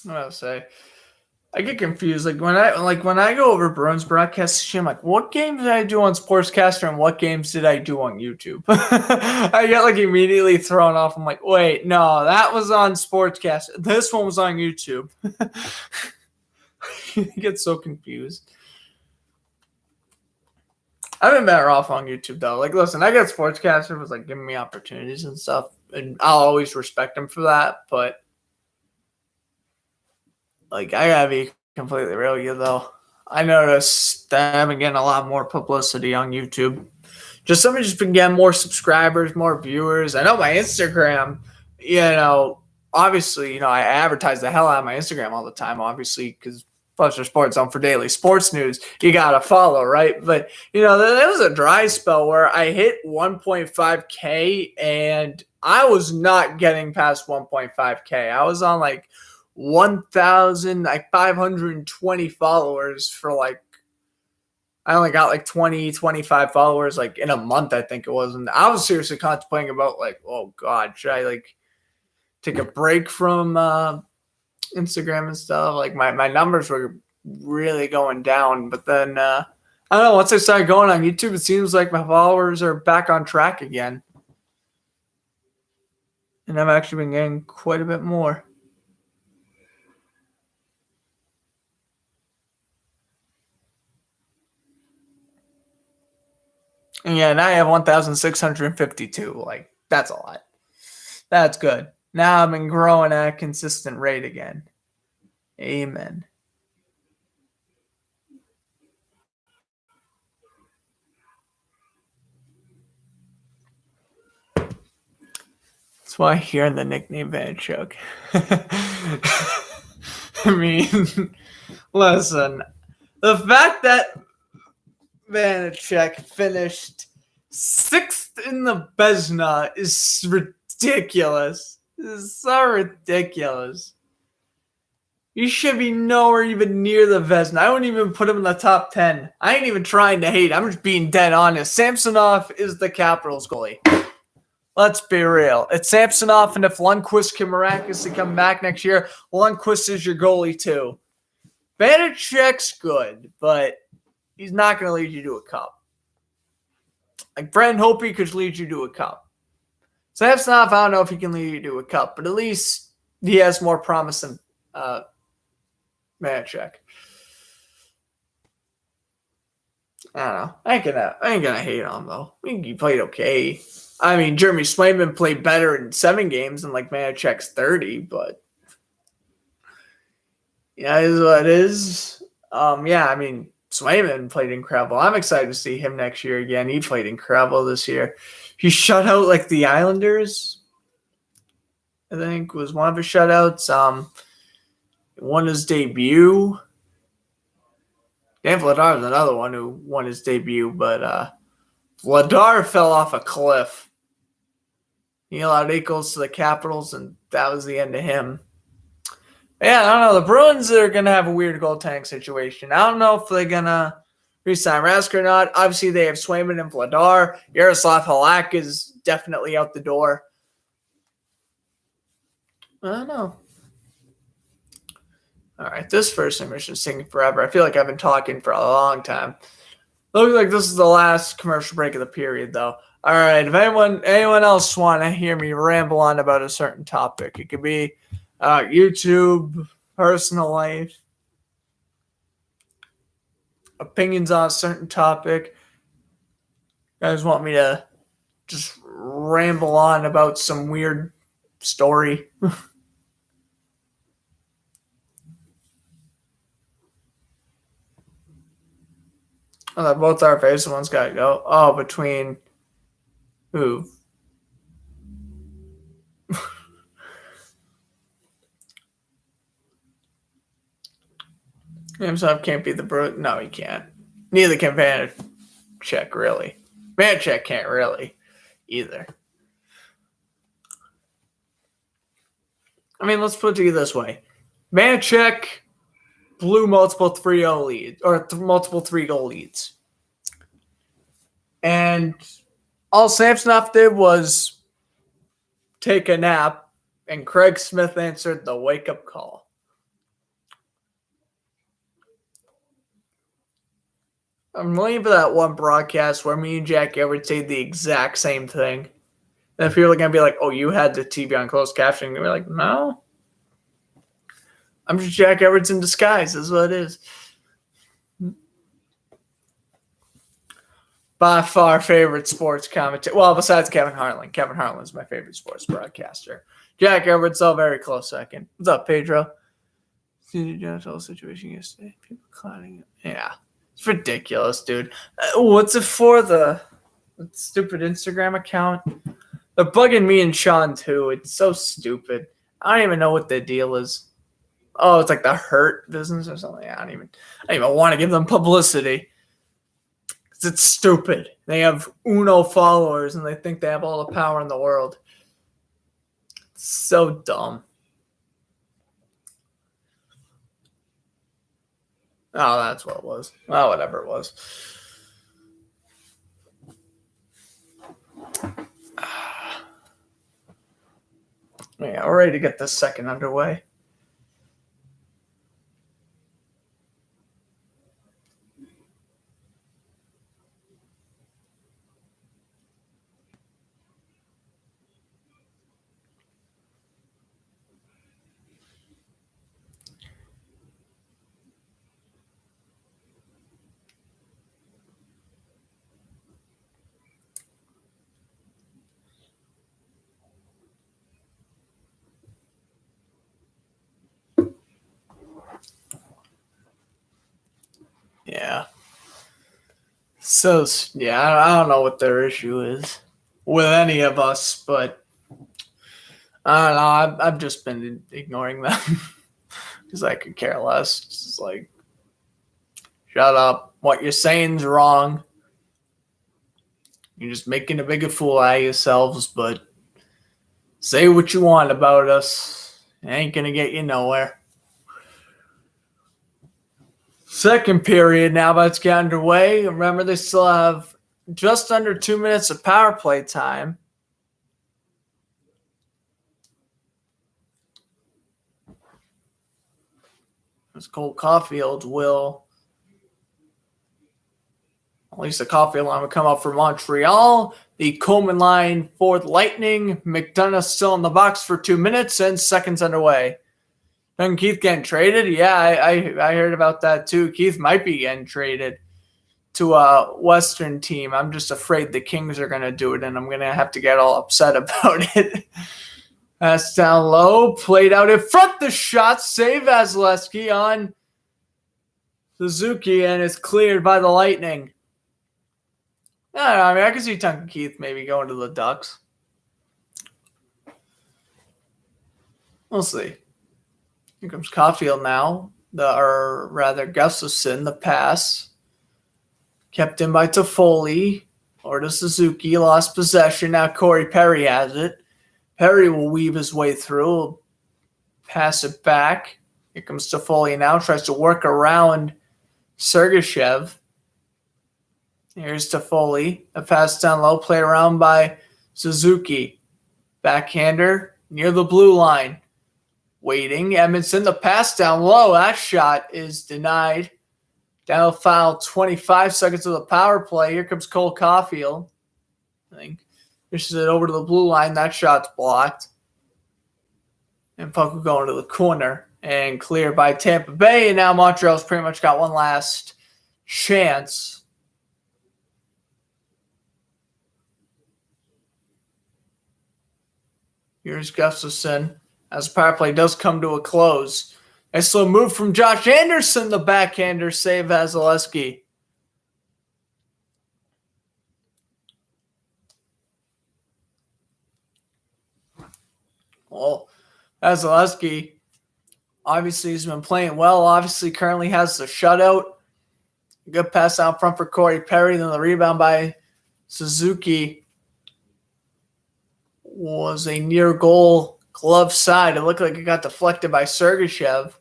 What I'll say, I get confused. Like when I go over Bruins broadcast, I'm like, what games did I do on Sportscaster and what games did I do on YouTube? I get like immediately thrown off. I'm like, wait, no, that was on Sportscaster. This one was on YouTube. I get so confused. I've been better off on YouTube though. Like, listen, I get Sportscaster was like giving me opportunities and stuff, and I'll always respect them for that, but. Like, I gotta be completely real with you, though. I noticed that I've been getting a lot more publicity on YouTube. Somebody's just been getting more subscribers, more viewers. I know my Instagram, obviously, I advertise the hell out of my Instagram all the time, obviously, because Fletcher Sports Zone for daily sports news, you gotta follow, right? But, there was a dry spell where I hit 1.5K, and I was not getting past 1.5K. I was on, 1,520 followers for I only got 20, 25 followers in a month, I think it was. And I was seriously contemplating about oh God, should I take a break from Instagram and stuff? My numbers were really going down. But then I don't know, once I started going on YouTube, it seems like my followers are back on track again. And I've actually been getting quite a bit more. Yeah, now I have 1,652. That's a lot. That's good. Now I've been growing at a consistent rate again. Amen. That's why I hear the nickname Vanchuk. I mean, listen, the fact that Vanacek finished 6th in the Vezina is ridiculous. It's so ridiculous. You should be nowhere even near the Vezina. I wouldn't even put him in the top 10. I ain't even trying to hate. I'm just being dead honest. Samsonov is the Capitals goalie. Let's be real. It's Samsonov, and if Lundqvist can miraculously come back next year, Lundqvist is your goalie too. Vanacek's good, but he's not going to lead you to a cup. Brent Hope could lead you to a cup. Samsonov, I don't know if he can lead you to a cup, but at least he has more promise than Vanacek. I don't know. I ain't gonna hate on him though. I think he played okay. I mean, Jeremy Swayman played better in 7 games than Vanacek's 30, but yeah, it is what it is. I mean, Swayman played incredible. I'm excited to see him next year again. He played incredible this year. He shut out the Islanders, I think, was one of his shutouts. Won his debut. Dan Vladar is another one who won his debut, but Vladar fell off a cliff. He allowed 8 goals to the Capitals, and that was the end of him. Yeah, I don't know. The Bruins are going to have a weird goaltending situation. I don't know if they're going to re-sign Rask or not. Obviously, they have Swayman and Vladar. Yaroslav Halak is definitely out the door. I don't know. All right, this first intermission is taking forever. I feel like I've been talking for a long time. Looks like this is the last commercial break of the period, though. All right, if anyone else want to hear me ramble on about a certain topic, it could be YouTube, personal life, opinions on a certain topic. You guys want me to just ramble on about some weird story? Both our favorite ones got to go. Oh, between who? Himself can't be the brute. No, he can't. Neither can Vanacek, really. Vanacek can't really either. I mean, let's put it this way. Vanacek blew multiple 3-0 leads, or multiple 3-goal leads. And all Samsonov did was take a nap, and Craig Smith answered the wake-up call. I'm waiting for that one broadcast where me and Jack Everett say the exact same thing. And if people are going to be like, oh, you had the TV on closed captioning, they're like, no. I'm just Jack Everett in disguise, is what it is. By far favorite sports commentator. Well, besides Kevin Harlan. Kevin Harlan is my favorite sports broadcaster. Jack Everett's a very close second. What's up, Pedro? See the whole situation yesterday. People clowning it. Yeah. It's ridiculous, dude. What's it for? The stupid Instagram account? They're bugging me and Sean, too. It's so stupid. I don't even know what the deal is. Oh, it's like the Hurt business or something. I don't even want to give them publicity. Because it's stupid. They have Uno followers, and they think they have all the power in the world. It's so dumb. Oh, that's what it was. Well, whatever it was. Yeah, we're ready to get this second underway. Yeah. So, yeah, I don't know what their issue is with any of us, but I don't know. I've just been ignoring them because I could care less. It's just like, shut up. What you're saying's wrong. You're just making a bigger fool out of yourselves, but say what you want about us. It ain't going to get you nowhere. Second period now about to get underway. Remember, they still have just under 2 minutes of power play time. As Cole Caulfield will, at least the Caulfield line will come up for Montreal. The Coleman line for the Lightning. McDonough's still in the box for 2 minutes and seconds underway. And Keith getting traded? Yeah, I heard about that too. Keith might be getting traded to a Western team. I'm just afraid the Kings are going to do it, and I'm going to have to get all upset about it. That's down low. Played out in front. The shot. Save Vasilevsky on Suzuki, and it's cleared by the Lightning. I don't know. I mean, I can see Duncan Keith maybe going to the Ducks. We'll see. Here comes Caulfield now, or rather Gustafsson, the pass. Kept in by Toffoli, or to Suzuki, lost possession. Now Corey Perry has it. Perry will weave his way through, pass it back. Here comes Toffoli now, tries to work around Sergachev. Here's Toffoli, a pass down low, played around by Suzuki. Backhander near the blue line. waiting. Edmondson, the pass down low. That shot is denied. Down foul, 25 seconds of the power play. Here comes Cole Caulfield. I think pushes it over to the blue line. That shot's blocked. And puck will go into the corner and cleared by Tampa Bay. And now Montreal's pretty much got one last chance. Here's Gustafsson as the power play does come to a close. Nice little move from Josh Anderson, the backhander save Vasilevsky. Well, Vasilevsky obviously has been playing well. Obviously currently has the shutout. Good pass out front for Corey Perry. Then the rebound by Suzuki was a near goal glove side. It looked like it got deflected by Sergachev.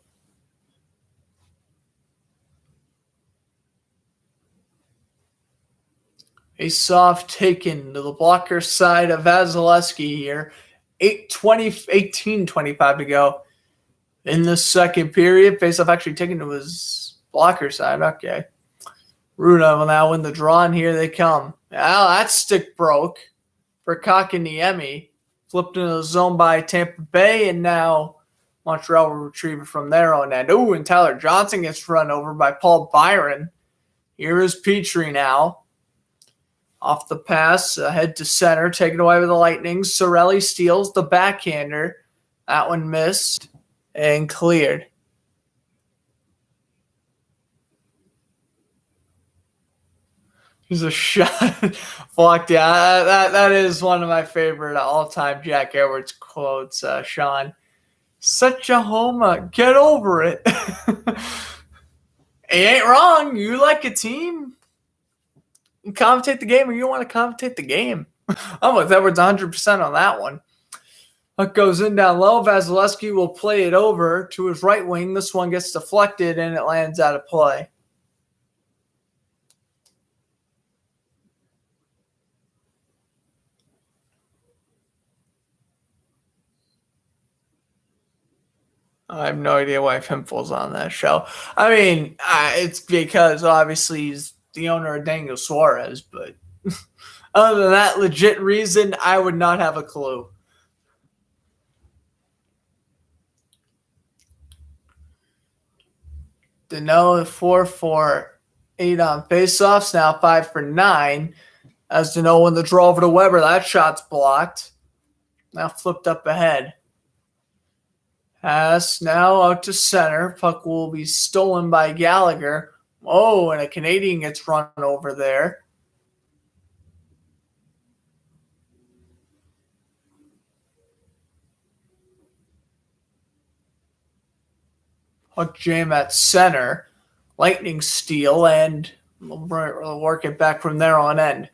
A soft taken to the blocker side of Vasilevsky here. 18:25 to go in the second period. Faceoff actually taken to his blocker side. Okay. Runa will now win the draw, and here they come. Now that stick broke for Kakaniemi. Flipped into the zone by Tampa Bay, and now Montreal will retrieve it from their own end. Ooh, and Tyler Johnson gets run over by Paul Byron. Here is Petrie now. Off the pass, head to center, taken away with the Lightning. Sorelli steals the backhander. That one missed and cleared. There's a shot blocked. Yeah, that is one of my favorite all-time Jack Edwards quotes, Sean. Such a homer. Get over it. He ain't wrong. You like a team. You commentate the game or you want to commentate the game. I'm with Edwards 100% on that one. Puck goes in down low. Vasilevsky will play it over to his right wing. This one gets deflected and it lands out of play. I have no idea why Pimple's on that show. I mean, it's because obviously he's the owner of Daniel Suarez, but other than that legit reason, I would not have a clue. Dano 4 for 8 on faceoffs, now 5 for 9. As Dano win the draw over to Weber, that shot's blocked. Now flipped up ahead. Pass now out to center. Puck will be stolen by Gallagher. Oh, and a Canadian gets run over there. Puck jam at center. Lightning steal, and we'll work it back from there on end.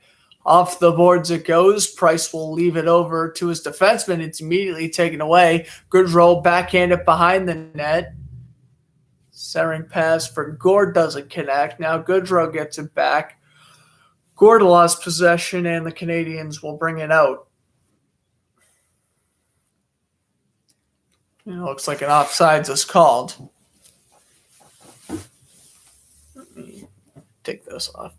Off the boards it goes. Price will leave it over to his defenseman. It's immediately taken away. Goodrow backhanded behind the net. Centering pass for Gord doesn't connect. Now Goodrow gets it back. Gord lost possession, and the Canadiens will bring it out. It looks like an offsides is called. Let me take this off.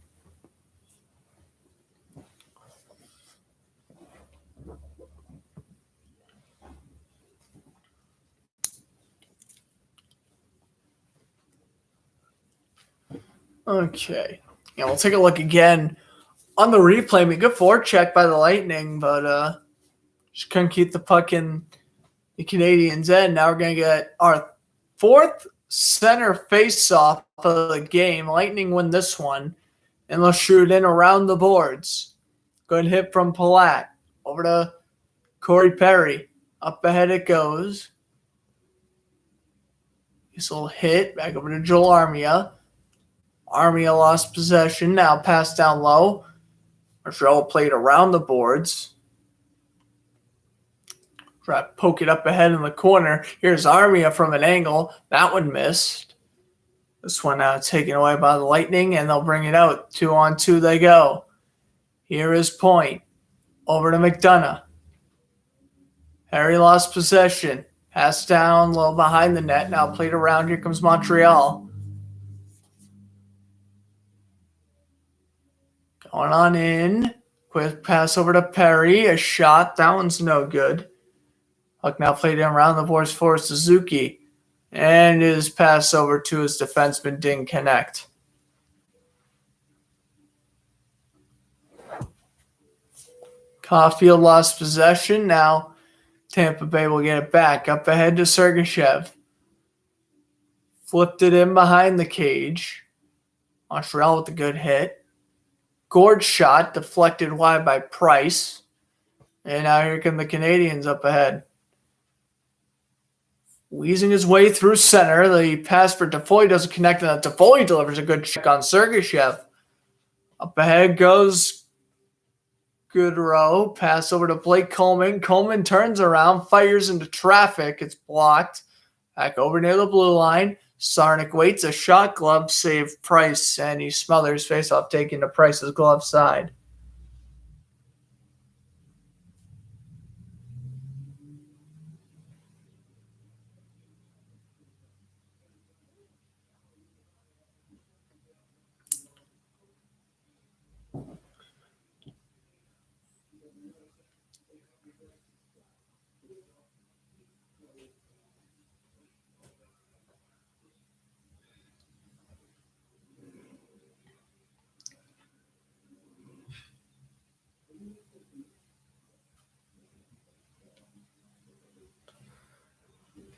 Okay. Yeah, we'll take a look again on the replay. I mean, good forecheck by the Lightning, but just couldn't keep the puck in the Canadiens' end. Now we're going to get our fourth center face-off of the game. Lightning win this one, and they'll shoot in around the boards. Good hit from Palat. Over to Corey Perry. Up ahead it goes. This little hit. Back over to Joel Armia. Armia lost possession. Now pass down low. Montreal played around the boards. Try to poke it up ahead in the corner. Here's Armia from an angle. That one missed. This one now taken away by the Lightning, and they'll bring it out. 2-on-2 they go. Here is Point. Over to McDonough. Harry lost possession. Pass down, a little behind the net. Now played around. Here comes Montreal. Going on in. Quick pass over to Perry. A shot. That one's no good. Puck now played in around the boards for Suzuki. And his pass over to his defenseman didn't connect. Caulfield lost possession. Now Tampa Bay will get it back. Up ahead to Sergachev. Flipped it in behind the cage. Montreal with a good hit. Gord shot deflected wide by Price. And now here come the Canadiens up ahead. Wheezing his way through center. The pass for Toffoli doesn't connect, and Toffoli delivers a good check on Sergachev. Up ahead goes Goodrow. Pass over to Blake Coleman. Coleman turns around, fires into traffic. It's blocked. Back over near the blue line. Sarnik waits. A shot glove save Price, and he smothers faceoff taken to Price's glove side.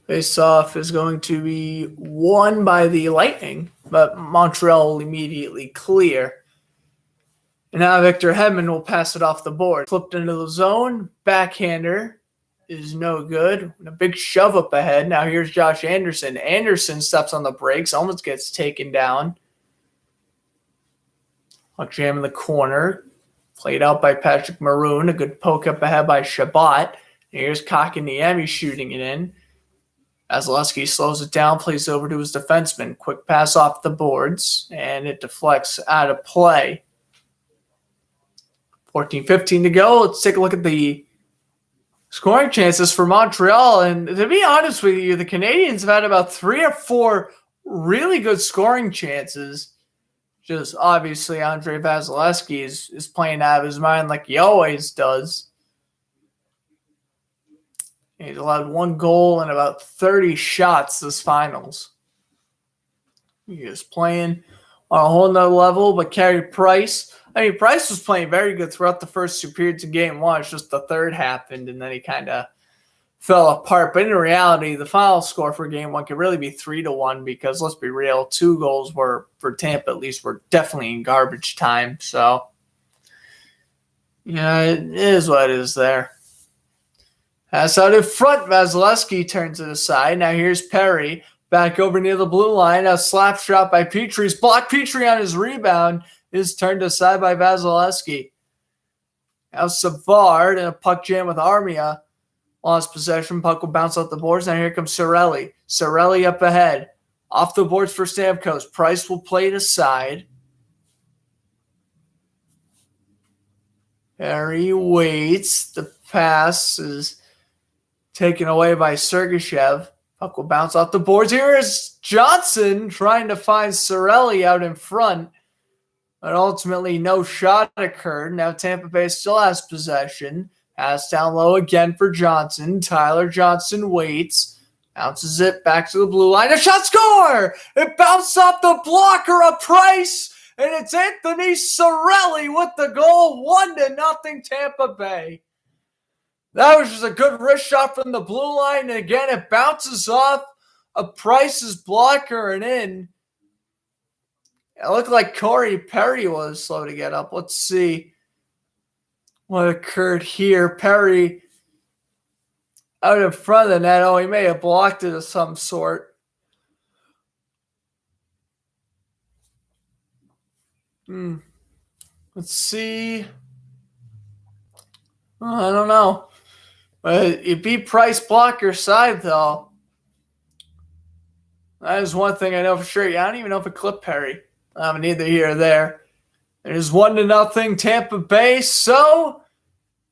Face-off is going to be won by the Lightning, but Montreal will immediately clear. And now Victor Hedman will pass it off the board. Flipped into the zone. Backhander is no good. And a big shove up ahead. Now here's Josh Anderson. Anderson steps on the brakes, almost gets taken down. Puck jam in the corner. Played out by Patrick Maroon. A good poke up ahead by Shabbat. And here's Kakaniemi shooting it in. Vasilevsky slows it down, plays over to his defenseman. Quick pass off the boards, and it deflects out of play. 14:15 to go. Let's take a look at the scoring chances for Montreal. And to be honest with you, the Canadiens have had about 3 or 4 really good scoring chances. Just obviously Andre Vasilevsky is playing out of his mind like he always does. He's allowed 1 goal and about 30 shots this finals. He is playing on a whole nother level, but Carey Price. Price was playing very good throughout the first 2 periods of game 1. It's just the third happened, and then he kind of fell apart. But in reality, the final score for game 1 could really be 3-1 because, let's be real, 2 goals were, for Tampa at least, were definitely in garbage time. So, it is what it is there. Pass out in front. Vasilevsky turns it aside. Now here's Perry. Back over near the blue line. A slap shot by Petry's blocked. Petry on his rebound is turned aside by Vasilevsky. Now Savard and a puck jam with Armia. Lost possession. Puck will bounce off the boards. Now here comes Cirelli. Cirelli up ahead. Off the boards for Stamkos. Price will play it aside. Perry waits. The pass is taken away by Sergachev. Puck will bounce off the boards. Here is Johnson trying to find Cirelli out in front. But ultimately, no shot occurred. Now Tampa Bay still has possession. Pass down low again for Johnson. Tyler Johnson waits. Bounces it back to the blue line. A shot, score! It bounced off the blocker of Price. And it's Anthony Cirelli with the goal. 1-0 Tampa Bay. That was just a good wrist shot from the blue line. And again, it bounces off a Price's blocker and in. It looked like Corey Perry was slow to get up. Let's see what occurred here. Perry out in front of the net. Oh, he may have blocked it of some sort. Let's see. Oh, I don't know. But you beat Price blocker side, though. That is one thing I know for sure. I don't even know if it clipped Perry. Neither here or there. It is 1-0 Tampa Bay. So,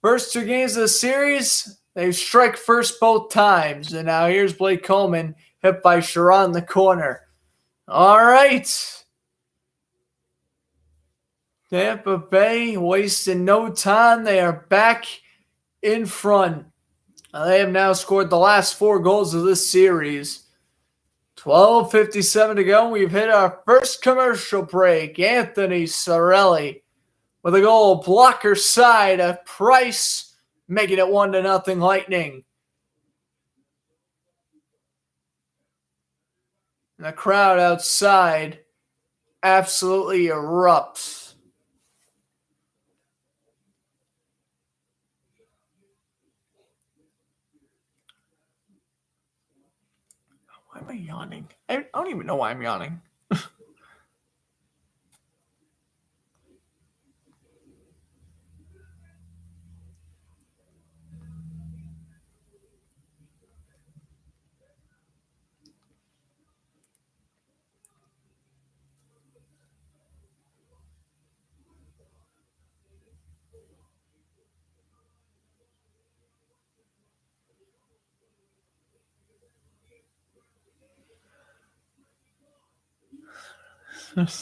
first 2 games of the series, They strike first both times, and now here's Blake Coleman hit by Sherrod in the corner. All right. Tampa Bay wasting no time. They are back in front. They have now scored the last 4 goals of this series. 12:57 to go. We've hit our first commercial break. Anthony Cirelli with a goal blocker side of Price, making it 1-0 Lightning. And the crowd outside absolutely erupts. Why am I yawning? I don't even know why I'm yawning.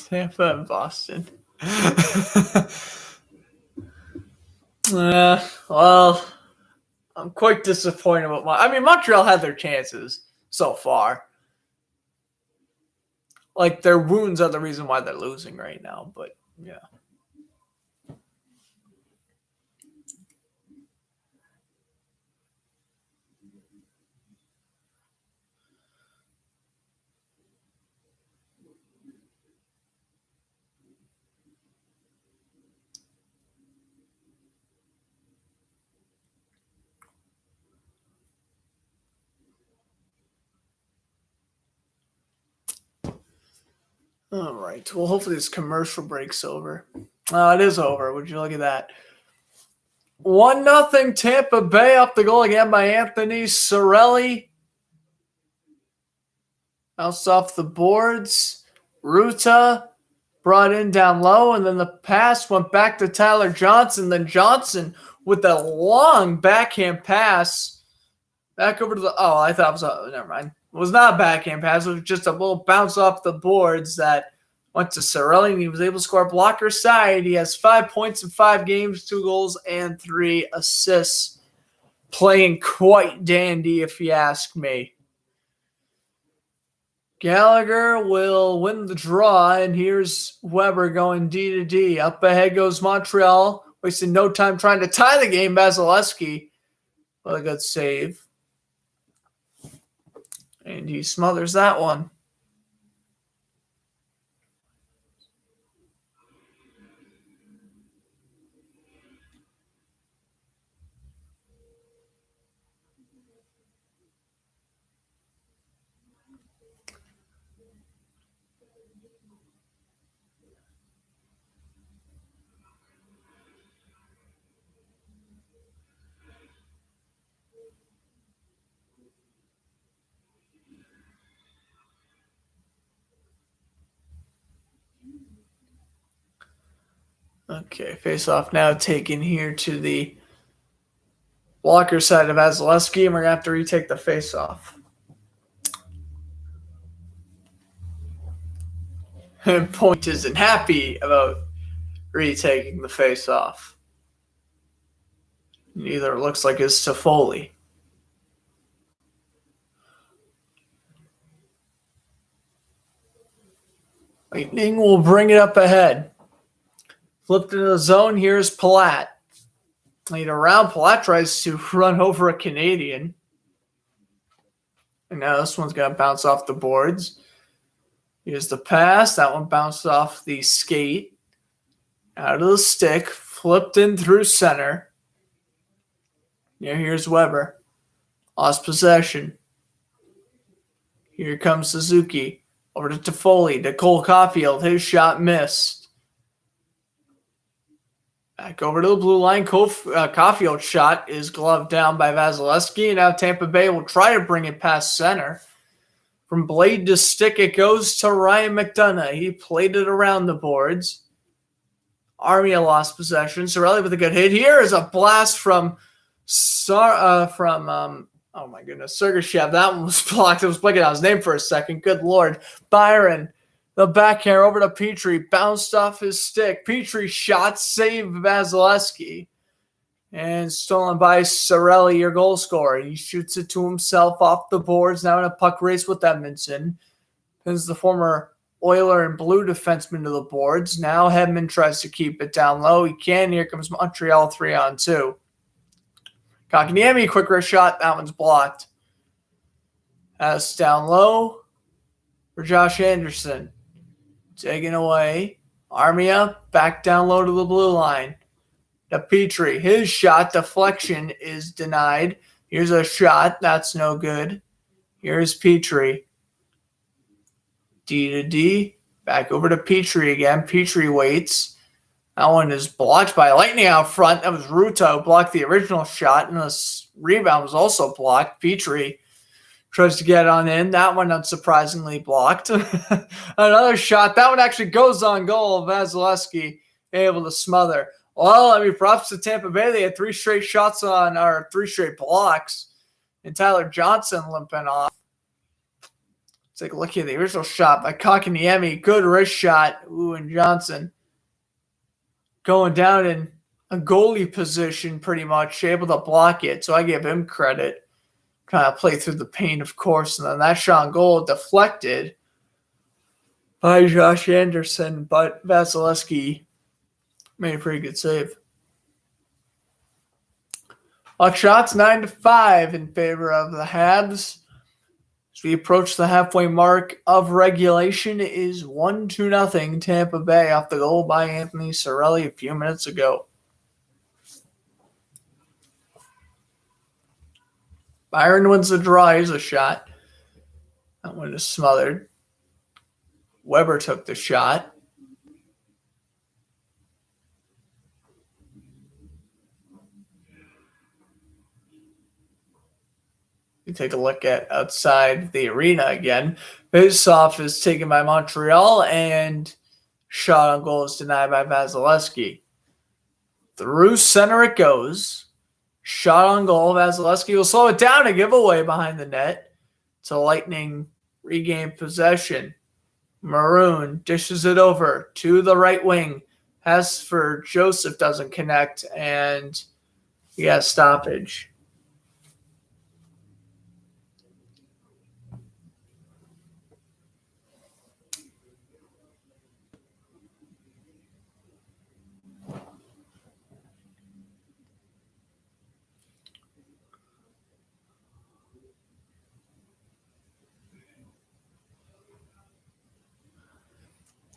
Tampa and Boston. Well, I'm quite disappointed with Montreal had their chances so far. Like, their wounds are the reason why they're losing right now, but yeah. All right. Well, hopefully this commercial break's over. It is over. Would you look at that? 1-0 Tampa Bay off the goal again by Anthony Cirelli. Bounced off the boards. Ruta brought in down low, and then the pass went back to Tyler Johnson. Then Johnson with a long backhand pass back over to the. Oh, I thought it was. Never mind. It was not a backhand pass. It was just a little bounce off the boards that went to Cirelli, and he was able to score blocker side. He has 5 points in 5 games, 2 goals, and 3 assists. Playing quite dandy, if you ask me. Gallagher will win the draw, and here's Weber going D to D. Up ahead goes Montreal, wasting no time trying to tie the game. Vasilevsky with a good save. And he smothers that one. Okay, face-off now taken here to the blocker side of Vasilevsky, and we're going to have to retake the face-off. And Point isn't happy about retaking the face-off. Neither it looks like it's Toffoli. Lightning will bring it up ahead. Flipped into the zone. Here's Palat. Lead around. Palat tries to run over a Canadian. And now this one's going to bounce off the boards. Here's the pass. That one bounced off the skate. Out of the stick. Flipped in through center. Here's Weber. Lost possession. Here comes Suzuki. Over to Toffoli. To Cole Caulfield. His shot missed. Back over to the blue line. Caulfield's shot is gloved down by Vasilevsky. And now Tampa Bay will try to bring it past center. From blade to stick, it goes to Ryan McDonough. He played it around the boards. Armia lost possession. Cirelli with a good hit. Here is a blast from Oh my goodness, Sergachev. That one was blocked. I was blanking out his name for a second. Good Lord. Byron, the backhand over to Petrie. Bounced off his stick. Petrie shot, saved Vasilevsky. And stolen by Cirelli, your goal scorer. He shoots it to himself off the boards. Now in a puck race with Edmondson. Pins the former Oiler and Blue defenseman to the boards. Now Hedman tries to keep it down low. He can. Here comes Montreal 3-on-2. Kotkaniemi, quick wrist shot. That one's blocked. That's down low for Josh Anderson. Taken away. Armia back down low to the blue line. To Petrie. His shot deflection is denied. Here's a shot. That's no good. Here's Petrie. D to D. Back over to Petrie again. Petrie waits. That one is blocked by Lightning out front. That was Ruto blocked the original shot, and the rebound was also blocked. Petrie tries to get on in. That one unsurprisingly blocked. Another shot. That one actually goes on goal. Vasilevsky able to smother. Well, I mean, props to Tampa Bay. They had 3 straight shots on, or 3 straight blocks, and Tyler Johnson limping off. Let's take a look at the original shot by Kotkaniemi. Good wrist shot. Ooh, and Johnson going down in a goalie position pretty much, able to block it. So I give him credit. Kind of play through the pain, of course. And then that shot on goal deflected by Josh Anderson. But Vasilevsky made a pretty good save. Puck shots 9-5 in favor of the Habs. As we approach the halfway mark of regulation, it is 1-0 Tampa Bay off the goal by Anthony Cirelli a few minutes ago. Byron wins the draw. Here's a shot. That one is smothered. Weber took the shot. You take a look at outside the arena again. Faceoff is taken by Montreal, and shot on goal is denied by Vasilevsky. Through center it goes. Shot on goal. Vasilevsky will slow it down and give away behind the net. So Lightning regain possession. Maroon dishes it over to the right wing. Pass for Joseph doesn't connect, and you got stoppage.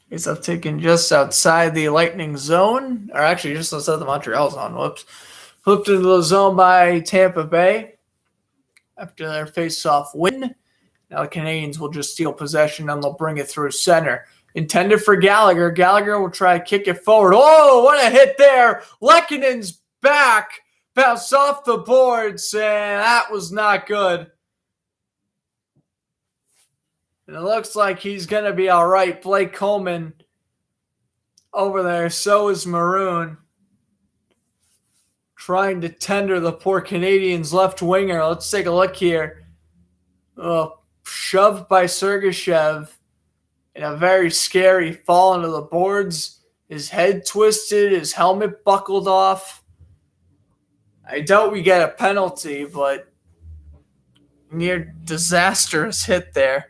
He's up taken just outside the Lightning zone, or actually just outside the Montreal zone. Whoops. Flipped into the zone by Tampa Bay after their face-off win. Now the Canadiens will just steal possession and they'll bring it through center. Intended for Gallagher. Gallagher will try to kick it forward. Oh, what a hit there. Lekkonen's back. Bounced off the boards, and that was not good. And it looks like he's going to be all right. Blake Coleman over there. So is Maroon. Trying to tender the poor Canadiens left winger. Let's take a look here. Shoved by Sergachev. In a very scary fall into the boards. His head twisted. His helmet buckled off. I doubt we get a penalty, but near disastrous hit there.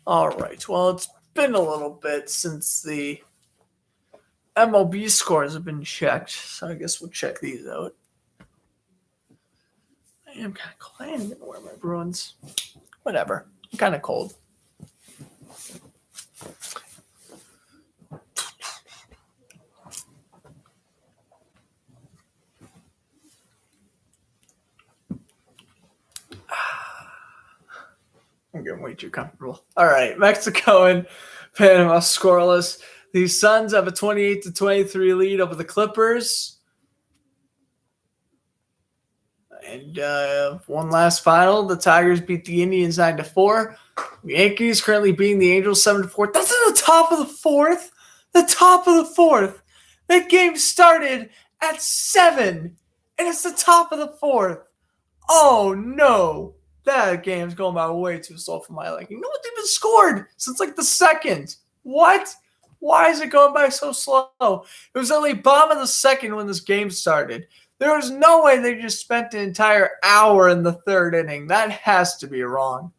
All right. Well, it's been a little bit since the MLB scores have been checked, so I guess we'll check these out. I am kind of cold. I am going to wear my Bruins. Whatever. I'm kind of cold. I'm getting way too comfortable. All right, Mexico and Panama scoreless. The Suns have a 28-23 lead over the Clippers. And one last final. The Tigers beat the Indians 9-4. The Yankees currently beating the Angels 7-4. That's at the top of the fourth. The top of the fourth. That game started at 7, and it's the top of the fourth. Oh, no. That game's going by way too slow for my liking. No one's even scored since like the second. What? Why is it going by so slow? It was only bottom of the second when this game started. There was no way they just spent an entire hour in the third inning. That has to be wrong.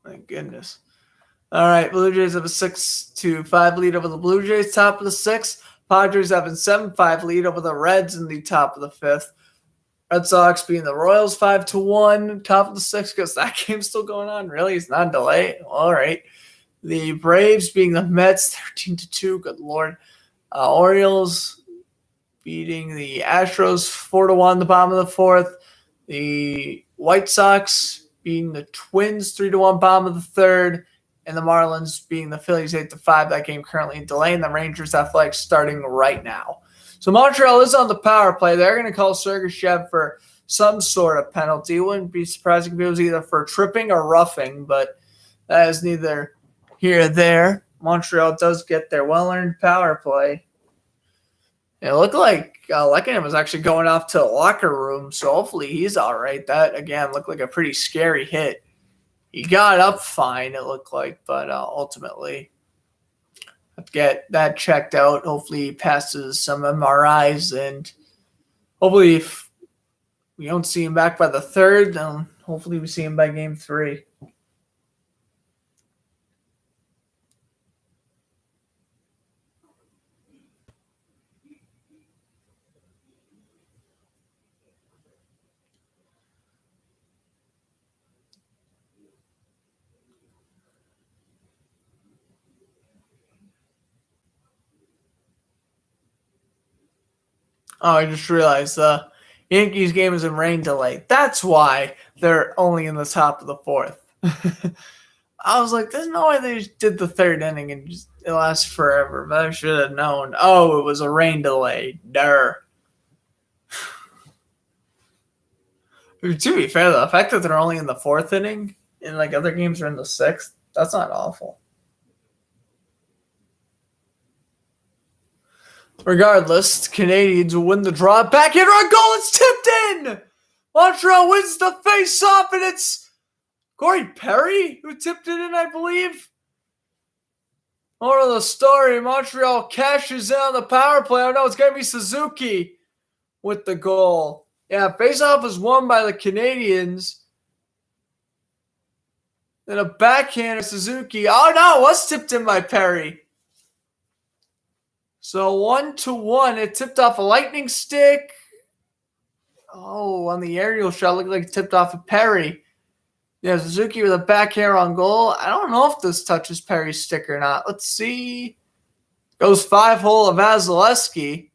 My goodness. All right, Blue Jays have a 6-5 lead over the Blue Jays, top of the sixth. Padres have a 7-5 lead over the Reds in the top of the fifth. Red Sox beating the Royals 5-1, top of the sixth, because that game's still going on. Really? It's not a delay? All right. The Braves beating the Mets 13-2. Good Lord. Orioles beating the Astros 4-1, the bottom of the fourth. The White Sox beating the Twins 3-1, bottom of the third. And the Marlins beating the Phillies 8-5. That game currently in delay. And the Rangers Athletics starting right now. So Montreal is on the power play. They're going to call Sergachev for some sort of penalty. Wouldn't be surprising if it was either for tripping or roughing, but that is neither here or there. Montreal does get their well-earned power play. It looked like Lekanen was actually going off to the locker room, so hopefully he's all right. That, again, looked like a pretty scary hit. He got up fine, it looked like, but ultimately have to get that checked out. Hopefully he passes some MRIs, and hopefully if we don't see him back by the third, then hopefully we see him by game 3. Oh, I just realized the Yankees game is in rain delay. That's why they're only in the top of the fourth. I was like, there's no way they just did the third inning and just it lasts forever. But I should have known. Oh, it was a rain delay. Durr. To be fair, though, the fact that they're only in the fourth inning and like other games are in the sixth, that's not awful. Regardless, Canadiens will win the draw. Backhander on goal. It's tipped in. Montreal wins the face-off, and it's Corey Perry who tipped it in, I believe. More of the story, Montreal cashes in on the power play. Oh, no, it's going to be Suzuki with the goal. Yeah, face-off was won by the Canadiens. Then a backhander, Suzuki. Oh, no, it was tipped in by Perry. So 1-1, it tipped off a lightning stick. Oh, on the aerial shot, looked like it tipped off of Perry. Yeah, Suzuki with a backhand on goal. I don't know if this touches Perry's stick or not. Let's see. Goes 5-hole of Vasilevsky.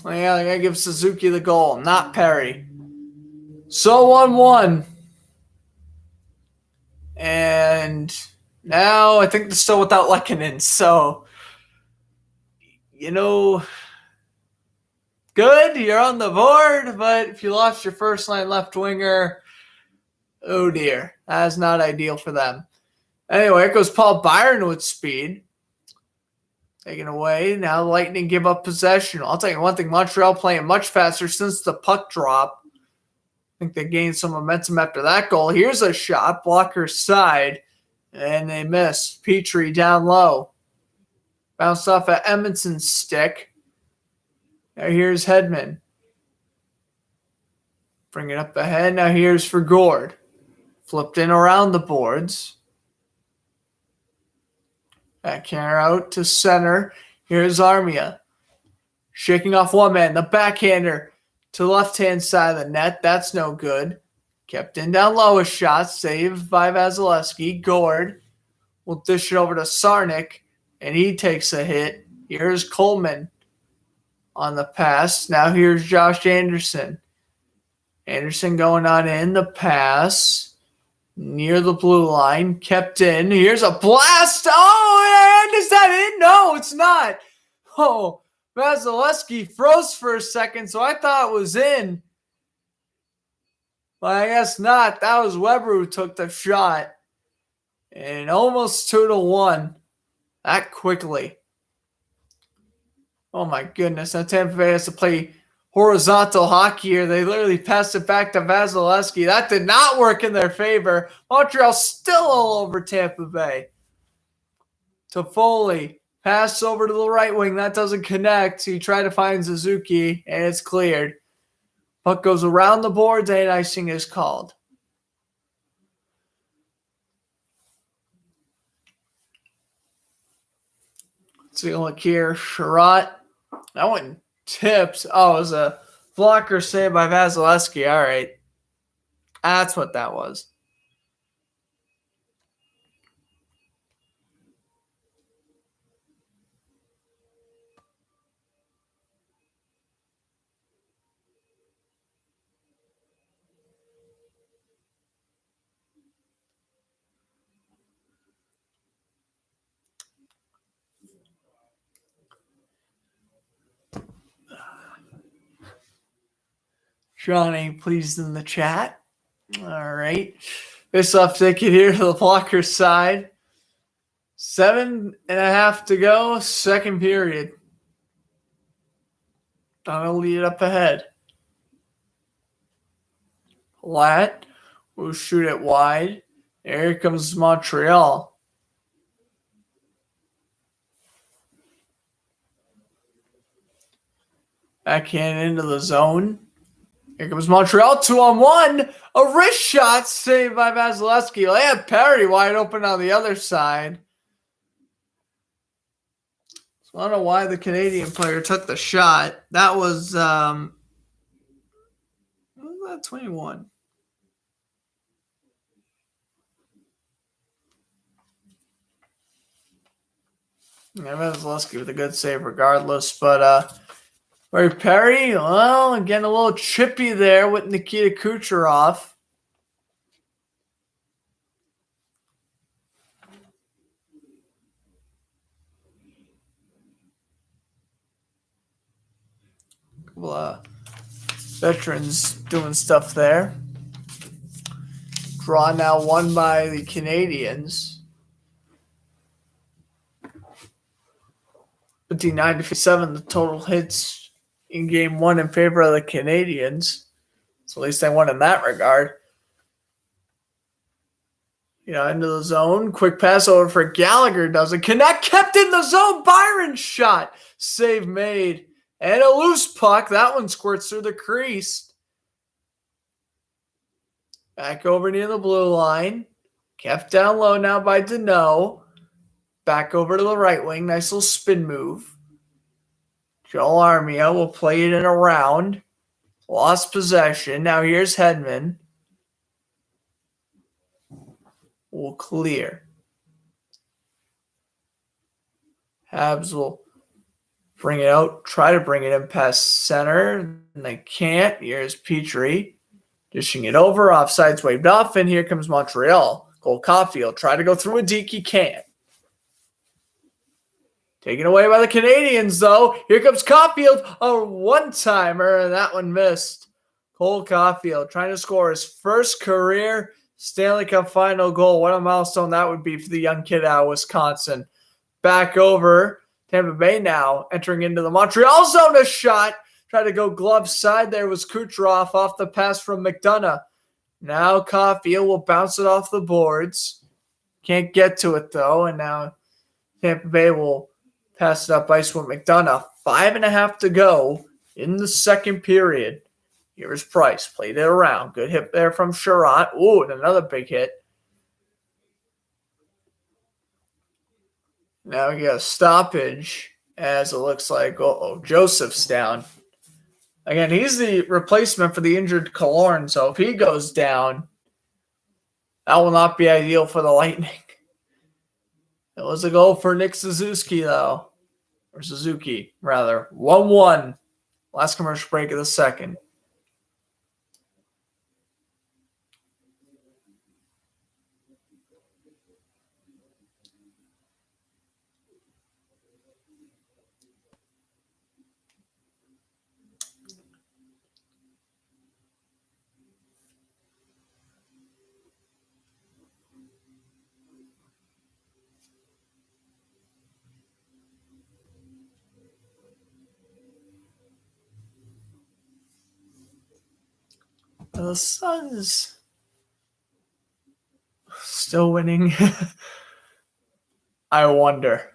Yeah, I gotta give Suzuki the goal, not Perry. So 1-1. And now I think they're still without Lekanen. So, good, you're on the board, but if you lost your first line left winger, oh dear, that's not ideal for them. Anyway, it goes Paul Byron with speed. Taken away. Now the Lightning give up possession. I'll tell you one thing, Montreal playing much faster since the puck drop. I think they gained some momentum after that goal. Here's a shot, blocker side, and they miss. Petrie down low. Bounced off at Edmondson's stick. Now here's Hedman. Bring it up ahead. Now here's for Gord. Flipped in around the boards. Backhander out to center. Here's Armia. Shaking off one man. The backhander to the left-hand side of the net. That's no good. Kept in down low a shot. Saved by Vasilevsky. Gord will dish it over to Sarnik, and he takes a hit. Here's Coleman on the pass. Now here's Josh Anderson. Anderson going on in the pass. Near the blue line. Kept in. Here's a blast. Oh, and is that in? No, it's not. Oh, Vasilevsky froze for a second, so I thought it was in. But I guess not. That was Weber who took the shot. And almost 2-1. That quickly. Oh my goodness. Now Tampa Bay has to play horizontal hockey here. They literally passed it back to Vasilevsky. That did not work in their favor. Montreal still all over Tampa Bay. Toffoli. Pass over to the right wing. That doesn't connect. He tried to find Suzuki, and it's cleared. Puck goes around the boards, and icing is called. Let's take a look here. Sherratt. That one tips. Oh, it was a blocker saved by Vasilevsky. All right. That's what that was. Johnny, pleased in the chat. All right. Face-off ticket here to the blocker side. 7.5 to go. Second period. Gonna lead it up ahead. Platt will shoot it wide. Here comes Montreal. Backhand into the zone. Here comes Montreal, 2-on-1. A wrist shot saved by Vasilevsky. They had Perry wide open on the other side. So I don't know why the Canadian player took the shot. That was, what was that, 21? Yeah, Vasilevsky with a good save regardless. But, Perry, well, again, a little chippy there with Nikita Kucherov. Veterans doing stuff there. Draw now won by the Canadiens. 59-57, the total hits in game one in favor of the Canadiens. So at least they won in that regard. Into the zone. Quick pass over for Gallagher. Doesn't connect. Kept in the zone. Byron shot. Save made. And a loose puck. That one squirts through the crease. Back over near the blue line. Kept down low now by Deneau. Back over to the right wing. Nice little spin move. Joel Armia will play it in around. Lost possession. Now here's Hedman. Will clear. Habs will bring it out. Try to bring it in past center. And they can't. Here's Petrie. Dishing it over. Offsides waved off. And here comes Montreal. Cole Caulfield. Try to go through a deke. He can't. Taken away by the Canadiens, though. Here comes Caulfield. A one-timer, and that one missed. Cole Caulfield trying to score his first career Stanley Cup final goal. What a milestone that would be for the young kid out of Wisconsin. Back over. Tampa Bay now entering into the Montreal zone. A shot. Tried to go glove side. There was Kucherov off the pass from McDonough. Now Caulfield will bounce it off the boards. Can't get to it, though. And now Tampa Bay will pass it up ice with McDonough. 5.5 to go in the second period. Here's Price. Played it around. Good hit there from Sherratt. Ooh, and another big hit. Now we got a stoppage as it looks like, Joseph's down. Again, he's the replacement for the injured Killorn, so if he goes down, that will not be ideal for the Lightning. It was a goal for Nick Suzuki, though. Or Suzuki, rather. 1-1. Last commercial break of the second. the Suns still winning? I wonder.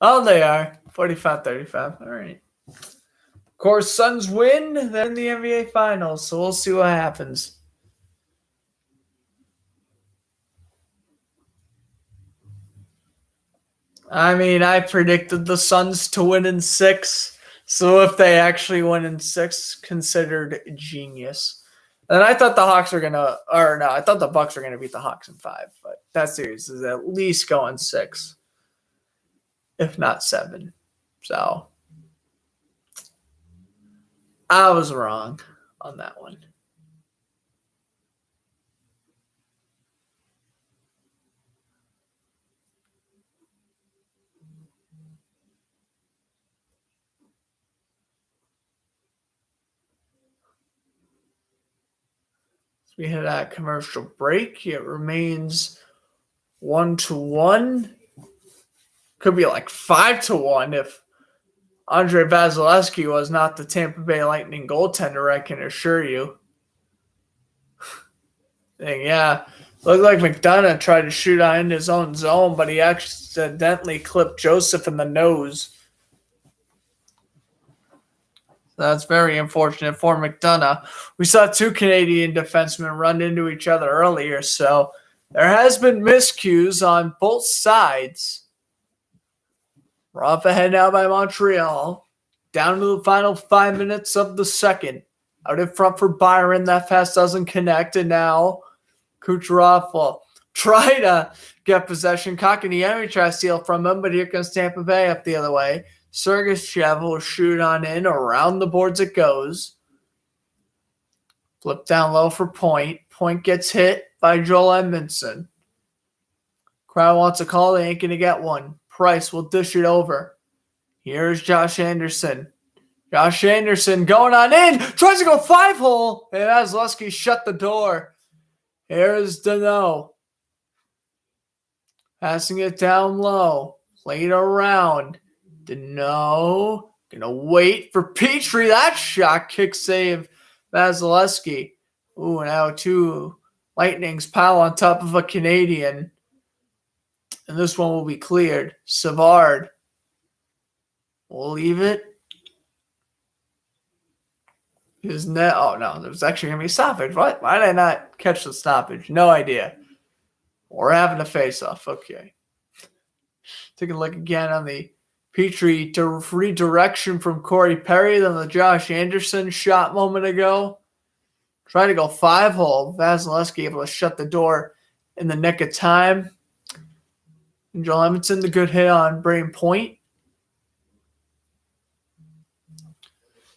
Oh, they are. 45-35. All right. Of course, Suns win. They're in the NBA Finals, so we'll see what happens. I mean, I predicted the Suns to win in 6, so if they actually win in 6, considered genius. And I thought the Hawks were gonna, or no, I thought the Bucks were gonna beat the Hawks in 5, but that series is at least going 6, if not 7. So I was wrong on that one. We hit a commercial break. It remains 1-1. Could be like 5-1 if Andre Vasilevsky was not the Tampa Bay Lightning goaltender, I can assure you. Yeah, looked like McDonough tried to shoot in his own zone, but he accidentally clipped Joseph in the nose. That's very unfortunate for McDonough. We saw 2 Canadian defensemen run into each other earlier, so there has been miscues on both sides. We're up ahead now by Montreal. Down to the final 5 minutes of the second. Out in front for Byron. That pass doesn't connect, and now Kucherov will try to get possession. Kotkaniemi tries to steal from him, but here comes Tampa Bay up the other way. Sergachev will shoot on in. Around the boards it goes. Flip down low for Point. Point gets hit by Joel Edmondson. Crowd wants a call. They ain't going to get one. Price will dish it over. Here's Josh Anderson. Josh Anderson going on in. Tries to go 5-hole. And Vasilevsky shut the door. Here's Danault. Passing it down low. Played around. Danault. Gonna wait for Petrie. That shot kick save. Vasilevsky. Ooh, now 2 Lightnings pile on top of a Canadian. And this one will be cleared. Savard. We'll leave it. His net. Oh, no. There's actually going to be a stoppage. What? Why did I not catch the stoppage? No idea. We're having a face-off. Okay. Take a look again on the Petrie redirection from Corey Perry. Then the Josh Anderson shot moment ago. Trying to go 5-hole. Vasilevsky able to shut the door in the nick of time. And Joel Edmondson, the good hit on Brain Point.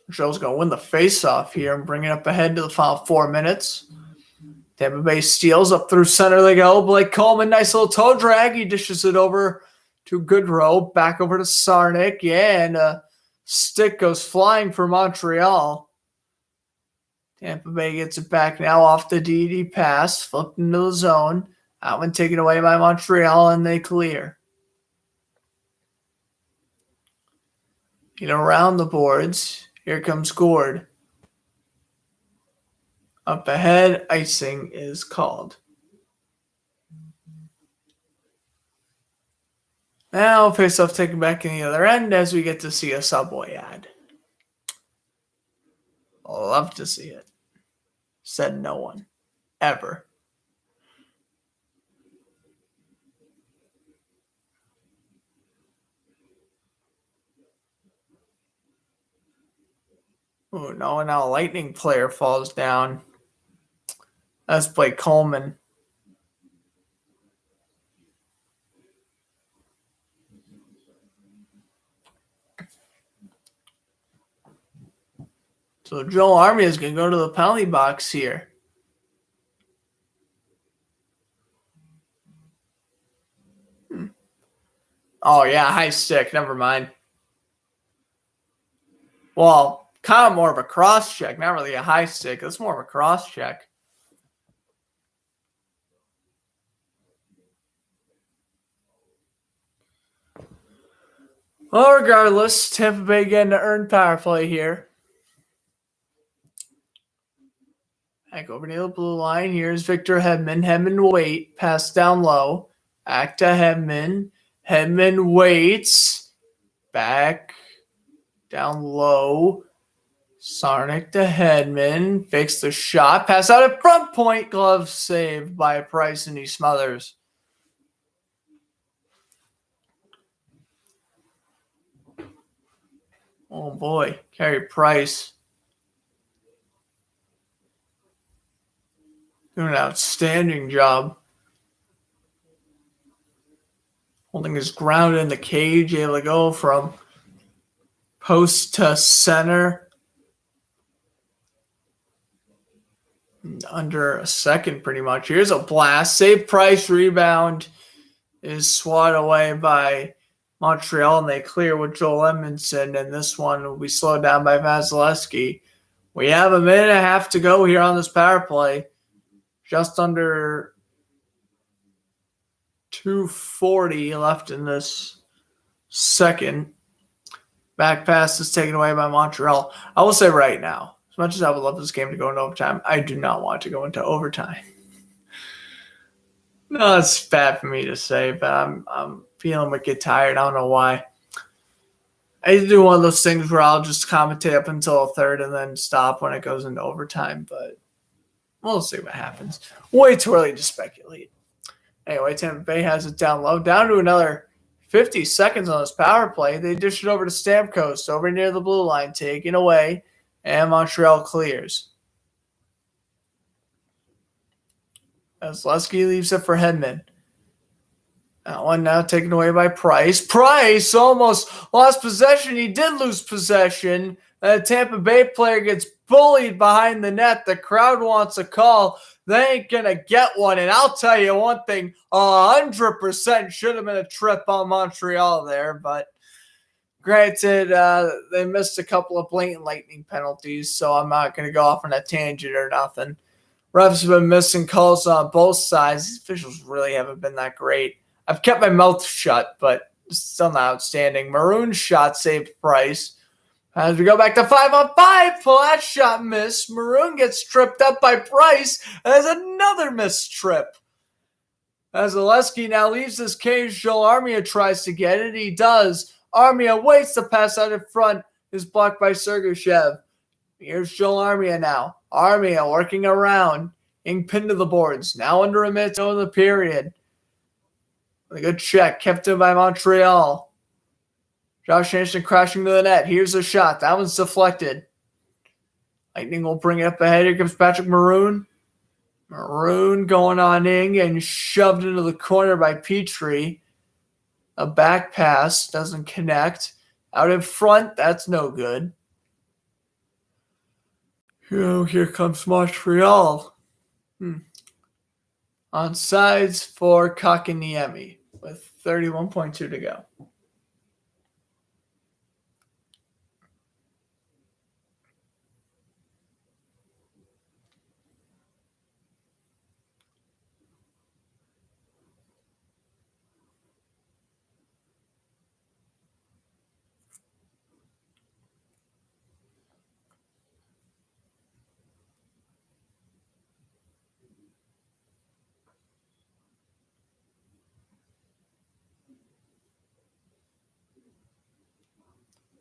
Joel's going to win the face-off here and bring it up ahead to the final 4 minutes. Tampa Bay steals up through center they go. Blake Coleman, nice little toe drag. He dishes it over to Goodrow. Back over to Sarnik. Yeah, and a stick goes flying for Montreal. Tampa Bay gets it back now off the DD pass. Flipped into the zone. That one taken away by Montreal, and they clear. Around the boards. Here comes Gord. Up ahead, icing is called. Now, face-off taken back in the other end as we get to see a Subway ad. Love to see it. Said no one. Ever. Oh, no, and now a Lightning player falls down. That's Blake Coleman. So Joel Armia is going to go to the penalty box here. Oh, yeah, high stick. Never mind. Well, kind of more of a cross check, not really a high stick. It's more of a cross check. Well, regardless, Tampa Bay getting to earn power play here. Back over near the blue line. Here's Victor Hedman. Hedman will wait. Pass down low. Back to Hedman. Hedman waits. Back down low. Sarnik to Hedman. Fakes the shot. Pass out at front point. Glove saved by Price, and he smothers. Oh boy. Carey Price doing an outstanding job holding his ground in the cage, able to go from post to center under a second pretty much. Here's a blast. Save Price. Rebound is swatted away by Montreal, and they clear with Joel Edmondson, and this one will be slowed down by Vasilevsky. We have a minute and a half to go here on this power play. Just under 2:40 left in this second. Back pass is taken away by Montreal. I will say right now, as much as I would love this game to go into overtime, I do not want to go into overtime. No, it's bad for me to say, but I'm feeling like get tired. I don't know why. I used to do one of those things where I'll just commentate up until a third and then stop when it goes into overtime, but we'll see what happens. Way too early to speculate. Anyway, Tampa Bay has it down low. Down to another 50 seconds on this power play. They dish it over to Stamkos, over near the blue line, taken away, and Montreal clears. Vasilevsky leaves it for Hedman. That one now taken away by Price. Price almost lost possession. He did lose possession. The Tampa Bay player gets bullied behind the net. The crowd wants a call. They ain't going to get one. And I'll tell you one thing, 100% should have been a trip on Montreal there. But granted, they missed a couple of blatant lightning penalties, so I'm not going to go off on a tangent or nothing. Refs have been missing calls on both sides. These officials really haven't been that great. I've kept my mouth shut, but still not outstanding. Maroon's shot saved Price. As we go back to 5-on-5, flash shot miss. Maroon gets tripped up by Price. And there's another missed trip. As Zaleski now leaves his cage, Joel Armia tries to get it. He does. Armia waits to pass out in front. Is blocked by Sergachev. Here's Joel Armia now. Armia working around. Being pinned to the boards. Now under a minute to go in the period. A good check kept in by Montreal. Josh Anderson crashing to the net. Here's a shot. That one's deflected. Lightning will bring it up ahead. Here comes Patrick Maroon. Maroon going on in and shoved into the corner by Petrie. A back pass. Doesn't connect. Out in front. That's no good. Here comes Montreal. On sides for Kakaniemi with 31.2 to go.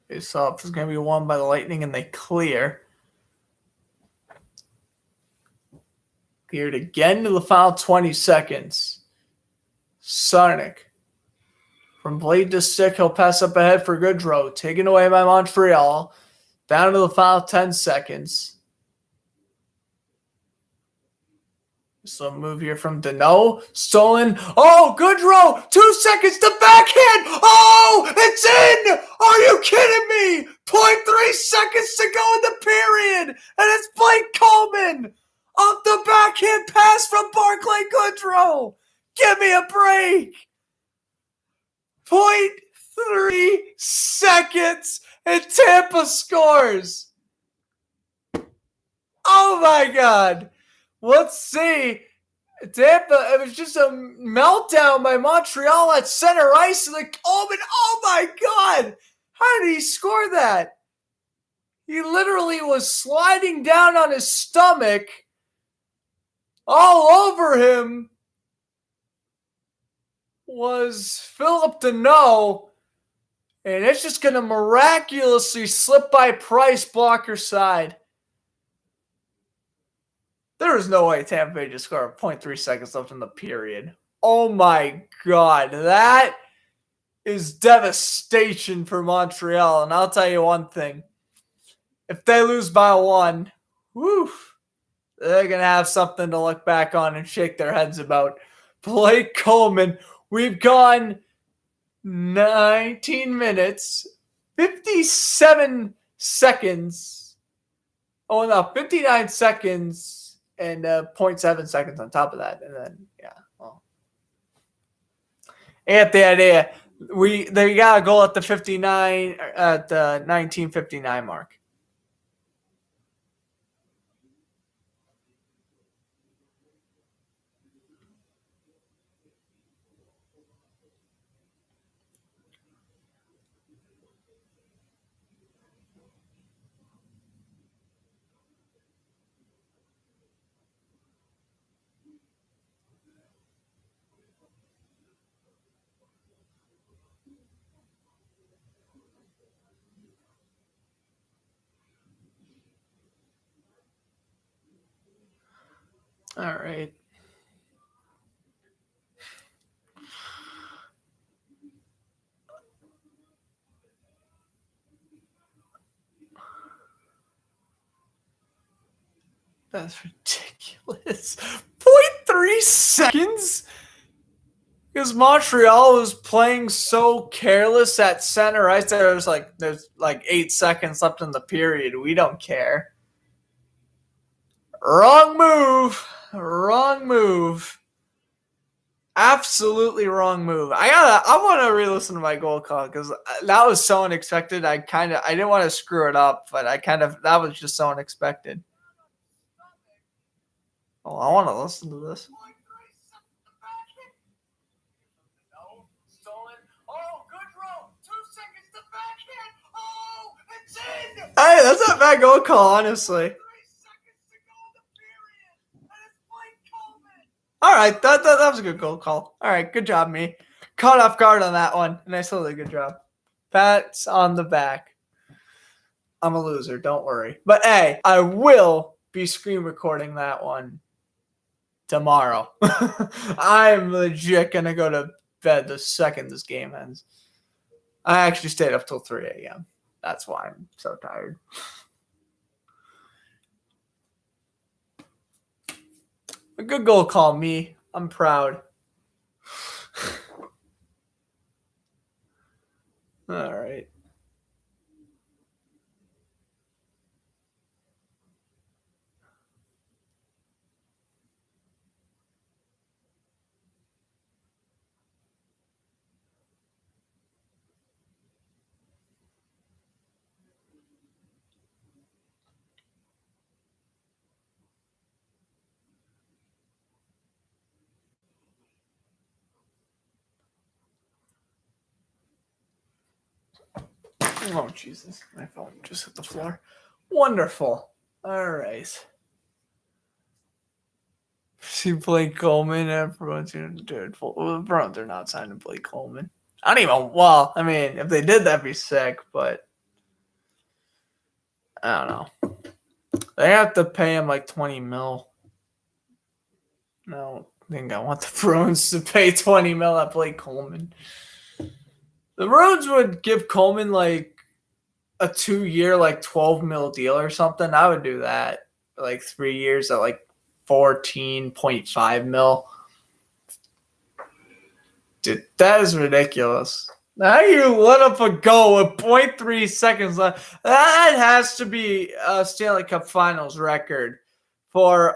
Face-off is going to be won by the Lightning, and they clear. Cleared again to the final 20 seconds. Sarnik. From blade to stick, he'll pass up ahead for Goodrow. Taken away by Montreal. Down to the final 10 seconds. So move here from Deneau. Stolen. Oh, Goodrow. 2 seconds to backhand. Oh, it's in. Are you kidding me? 0.3 seconds to go in the period. And it's Blake Coleman. Off the backhand pass from Barclay Goodrow. Give me a break. 0.3 seconds and Tampa scores. Oh, my God. Let's see. Tampa, it was just a meltdown by Montreal at center ice. And Coleman, oh my God. How did he score that? He literally was sliding down on his stomach all over him was Philip Deneau. And it's just going to miraculously slip by Price blocker side. There is no way Tampa Bay just scored 0.3 seconds left in the period. Oh my God. That is devastation for Montreal. And I'll tell you one thing. If they lose by one, they're going to have something to look back on and shake their heads about. Blake Coleman, we've gone 19 minutes, 57 seconds. Oh, no, 59 seconds and 0.7 seconds on top of that. And then, at the idea, they got a goal at the 1959 mark. All right. That's ridiculous. 0.3 seconds? Because Montreal was playing so careless at center ice that there's like 8 seconds left in the period. We don't care. Wrong move. Absolutely wrong move. I want to re-listen to my goal call because that was so unexpected. I didn't want to screw it up, but that was just so unexpected. Oh, I want to listen to this. Hey, that's not a bad goal call, honestly. All right, that was a good goal call. All right, good job, me. Caught off guard on that one. Nice little good job. Pats on the back. I'm a loser, don't worry. But hey, I will be screen recording that one tomorrow. I'm legit going to go to bed the second this game ends. I actually stayed up till 3 a.m. That's why I'm so tired. A good goal call, me. I'm proud. All right. Oh, Jesus. My phone just hit the floor. Wonderful. All right. See Blake Coleman and Bruins are doing the Bruins are not signing Blake Coleman. I don't even. Well, I mean, if they did, that'd be sick. But I don't know. They have to pay him like $20 million. No, I think I want the Bruins to pay $20 million at Blake Coleman. The Bruins would give Coleman like a 2-year, like $12 million deal or something. I would do that. Like 3 years at like $14.5 million. Dude, that is ridiculous. How you let up a goal with 0.3 seconds left? That has to be a Stanley Cup Finals record for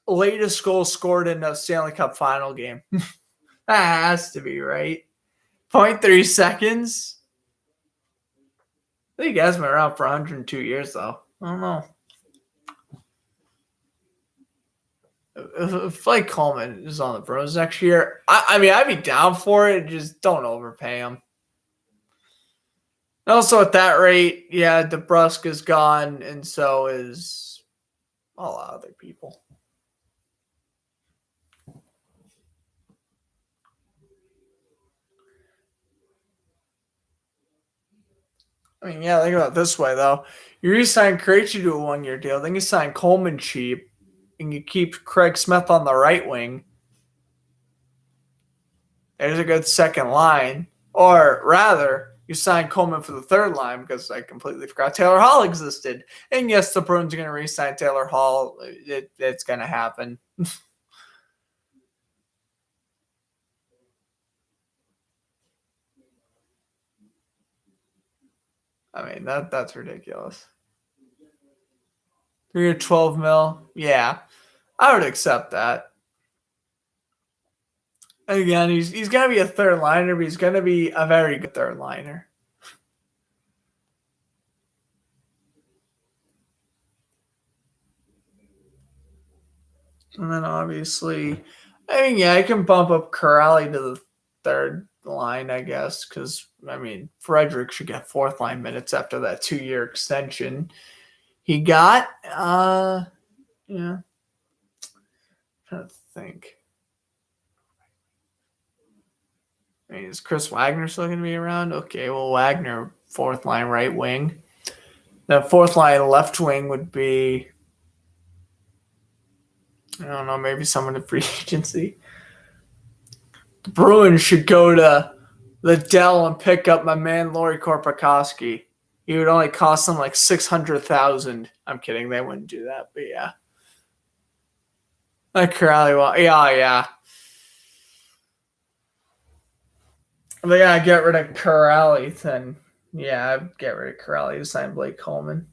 latest goal scored in a Stanley Cup Final game. That has to be, right? 0.3 seconds? I think he has been around for 102 years, though. I don't know. If Blake Coleman is on the Bruins next year, I mean, I'd be down for it. Just don't overpay him. And also, at that rate, yeah, DeBrusque is gone, and so is a lot of other people. I mean, yeah, think about it this way, though. You re-sign Krejci to a one-year deal, then you sign Coleman cheap, and you keep Craig Smith on the right wing. There's a good second line. Or rather, you sign Coleman for the third line because I completely forgot Taylor Hall existed. And yes, the Bruins are going to re-sign Taylor Hall. It's going to happen. I mean, that's ridiculous. 3 12 mil? Yeah, I would accept that. Again, he's going to be a third liner, but he's going to be a very good third liner. And then obviously, I mean, yeah, I can bump up Corrali to the third line, I guess, because, I mean, Frederick should get fourth line minutes after that 2-year extension he got. Yeah, I'm trying to think. I mean, is Chris Wagner still going to be around? Okay, well, Wagner, fourth line right wing. The fourth line left wing would be, I don't know, maybe someone in free agency. The Bruins should go to the Dell and pick up my man Lori Korpikoski. He would only cost them like $600,000. I'm kidding, they wouldn't do that, but yeah. Like Corrali, yeah. If they gotta get rid of Corrali, then yeah, I'd get rid of Corrali to sign Blake Coleman.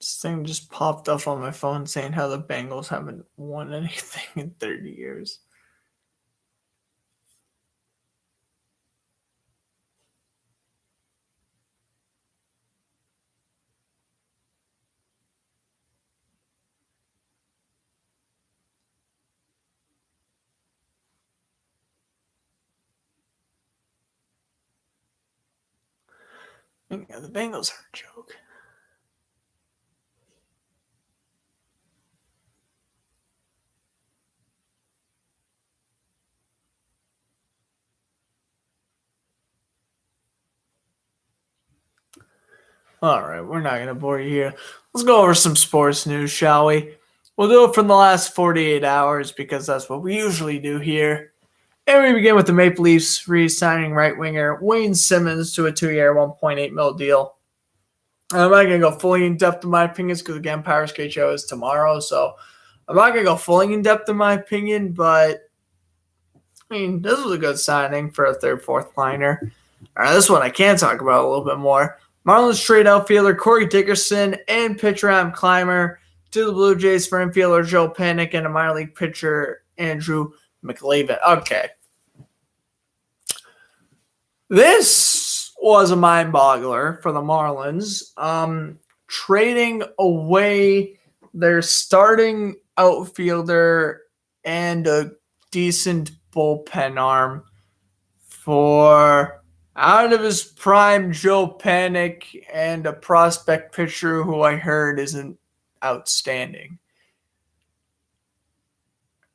This thing just popped up on my phone saying how the Bengals haven't won anything in 30 years. Yeah, the Bengals are a joke. All right, we're not going to bore you here. Let's go over some sports news, shall we? We'll do it from the last 48 hours because that's what we usually do here. And we begin with the Maple Leafs re-signing right winger Wayne Simmons to a 2-year, $1.8 million deal. I'm not going to go fully in depth in my opinions because, again, Power Skate Show is tomorrow. So I'm not going to go fully in depth in my opinion, but I mean, this was a good signing for a third, fourth liner. All right, this one I can talk about a little bit more. Marlins trade outfielder Corey Dickerson and pitcher Adam Clymer to the Blue Jays for infielder Joe Panik and a minor league pitcher Andrew McLavin. Okay. This was a mind boggler for the Marlins. Trading away their starting outfielder and a decent bullpen arm for out of his prime Joe Panik and a prospect pitcher who I heard isn't outstanding.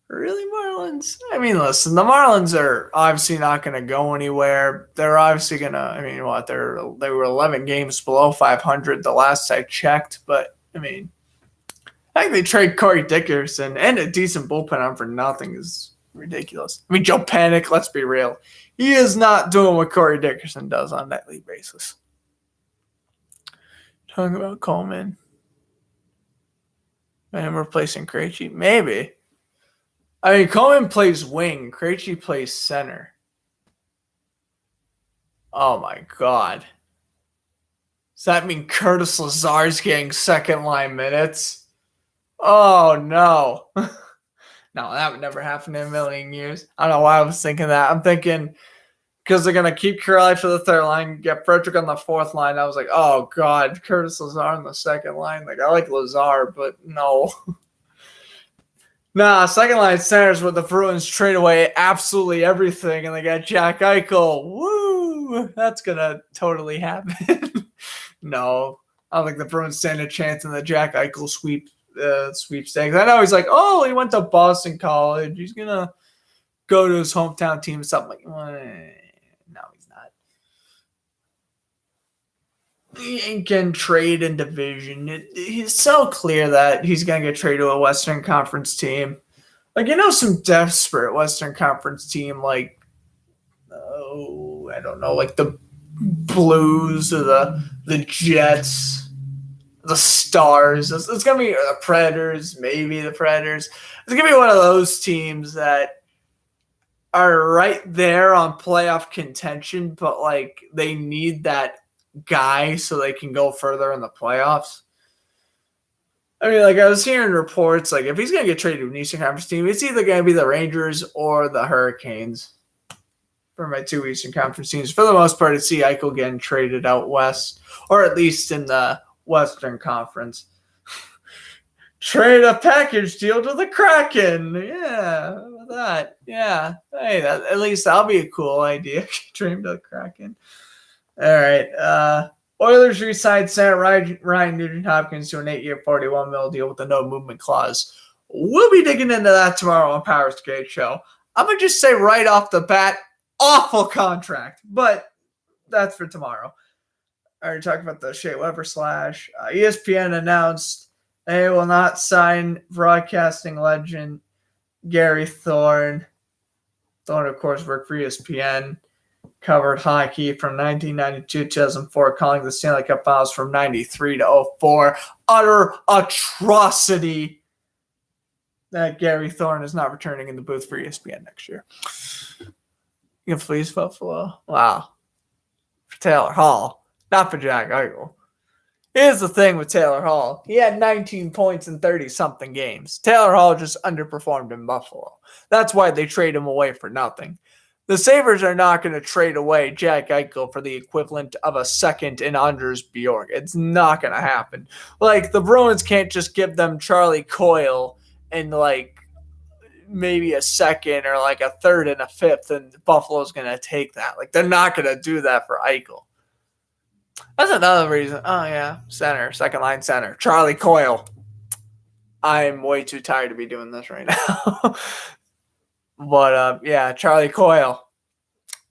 Really, Marlins? I mean, listen, the Marlins are obviously not going to go anywhere. They're obviously going to, I mean, what, they were 11 games below 500 the last I checked, but, I mean, I think they trade Corey Dickerson and a decent bullpen arm for nothing is ridiculous. I mean, Joe Panik, let's be real. He is not doing what Corey Dickerson does on a nightly basis. Talking about Coleman. And replacing Krejci? Maybe. I mean, Coleman plays wing. Krejci plays center. Oh my God. Does that mean Curtis Lazar's getting second line minutes? Oh no. No, that would never happen in a million years. I don't know why I was thinking that. I'm thinking because they're going to keep Kirill for the third line, get Frederick on the fourth line. I was like, oh, God, Curtis Lazar on the second line. Like, I like Lazar, but no. Nah, second line centers where the Bruins trade away absolutely everything, and they got Jack Eichel. Woo! That's going to totally happen. No, I don't think the Bruins stand a chance in the Jack Eichel sweepstakes. I know he's like, oh, he went to Boston College. He's going to go to his hometown team or something. Like, no, he's not. He ain't getting trade in division. He's so clear that he's going to get traded to a Western Conference team. Like, some desperate Western Conference team like, I don't know, like the Blues or the Jets, the Stars. It's going to be the Predators, maybe the Predators. It's going to be one of those teams that are right there on playoff contention, but like they need that guy so they can go further in the playoffs. I mean, like I was hearing reports, like if he's going to get traded to an Eastern Conference team, it's either going to be the Rangers or the Hurricanes for my two Eastern Conference teams. For the most part, I see Eichel getting traded out west, or at least in the Western Conference. Trade a package deal to the Kraken. Yeah, how about that? Yeah. Hey, at least that'll be a cool idea. Trade him to the Kraken. All right. Oilers re-signed center Ryan Nugent-Hopkins to an 8-year, $41 million deal with a no movement clause. We'll be digging into that tomorrow on Powers Gate Show. I'm going to just say right off the bat, awful contract, but that's for tomorrow. I already talked about the Shea Weber / ESPN announced they will not sign broadcasting legend Gary Thorne. Thorne, of course, worked for ESPN, covered hockey from 1992 to 2004, calling the Stanley Cup Finals from 93 to 04. Utter atrocity that Gary Thorne is not returning in the booth for ESPN next year. You can fleece Buffalo. Wow. For Taylor Hall, not for Jack Eichel. Here's the thing with Taylor Hall. He had 19 points in 30-something games. Taylor Hall just underperformed in Buffalo. That's why they trade him away for nothing. The Sabres are not going to trade away Jack Eichel for the equivalent of a second in Anders Bjork. It's not going to happen. Like, the Bruins can't just give them Charlie Coyle and, like, maybe a second or, like, a third and a fifth, and Buffalo's going to take that. Like, they're not going to do that for Eichel. That's another reason. Oh, yeah. Center. Second line center. Charlie Coyle. I'm way too tired to be doing this right now. But, yeah, Charlie Coyle.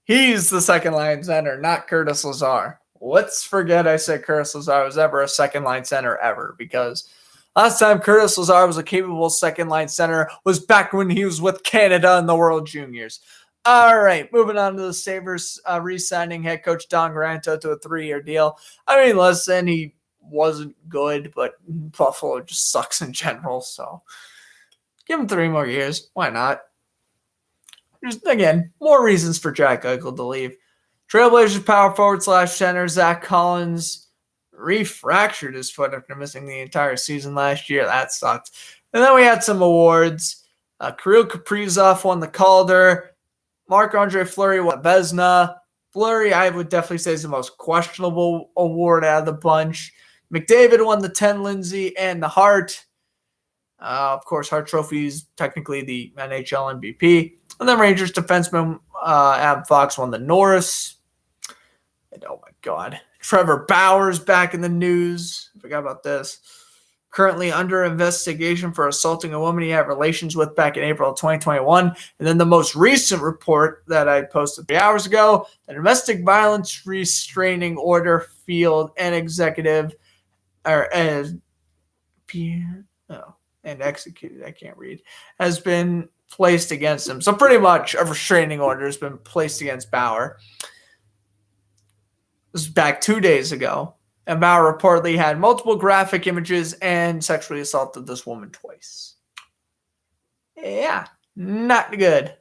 He's the second line center, not Curtis Lazar. Let's forget I said Curtis Lazar was ever a second line center ever, because last time Curtis Lazar was a capable second line center was back when he was with Canada in the World Juniors. All right, moving on to the Sabres re-signing head coach Don Granto to a 3-year deal. I mean, listen, he wasn't good, but Buffalo just sucks in general, so give him 3 more years. Why not? Just, again, more reasons for Jack Eichel to leave. Trailblazers power forward / center Zach Collins refractured his foot after missing the entire season last year. That sucked. And then we had some awards. Kirill Kaprizov won the Calder. Marc-Andre Fleury won the Vezina. Fleury, I would definitely say, is the most questionable award out of the bunch. McDavid won the 10 Lindsay and the Hart. Of course, Hart Trophy is technically the NHL MVP. And then Rangers defenseman Adam Fox won the Norris. And oh my God, Trevor Bauer's back in the news. I forgot about this. Currently under investigation for assaulting a woman he had relations with back in April of 2021. And then the most recent report that I posted 3 hours ago, the domestic violence restraining order field and executive and executed, I can't read, has been placed against him. So pretty much a restraining order has been placed against Bauer. This was back 2 days ago. And Bauer reportedly had multiple graphic images and sexually assaulted this woman twice. Yeah, not good.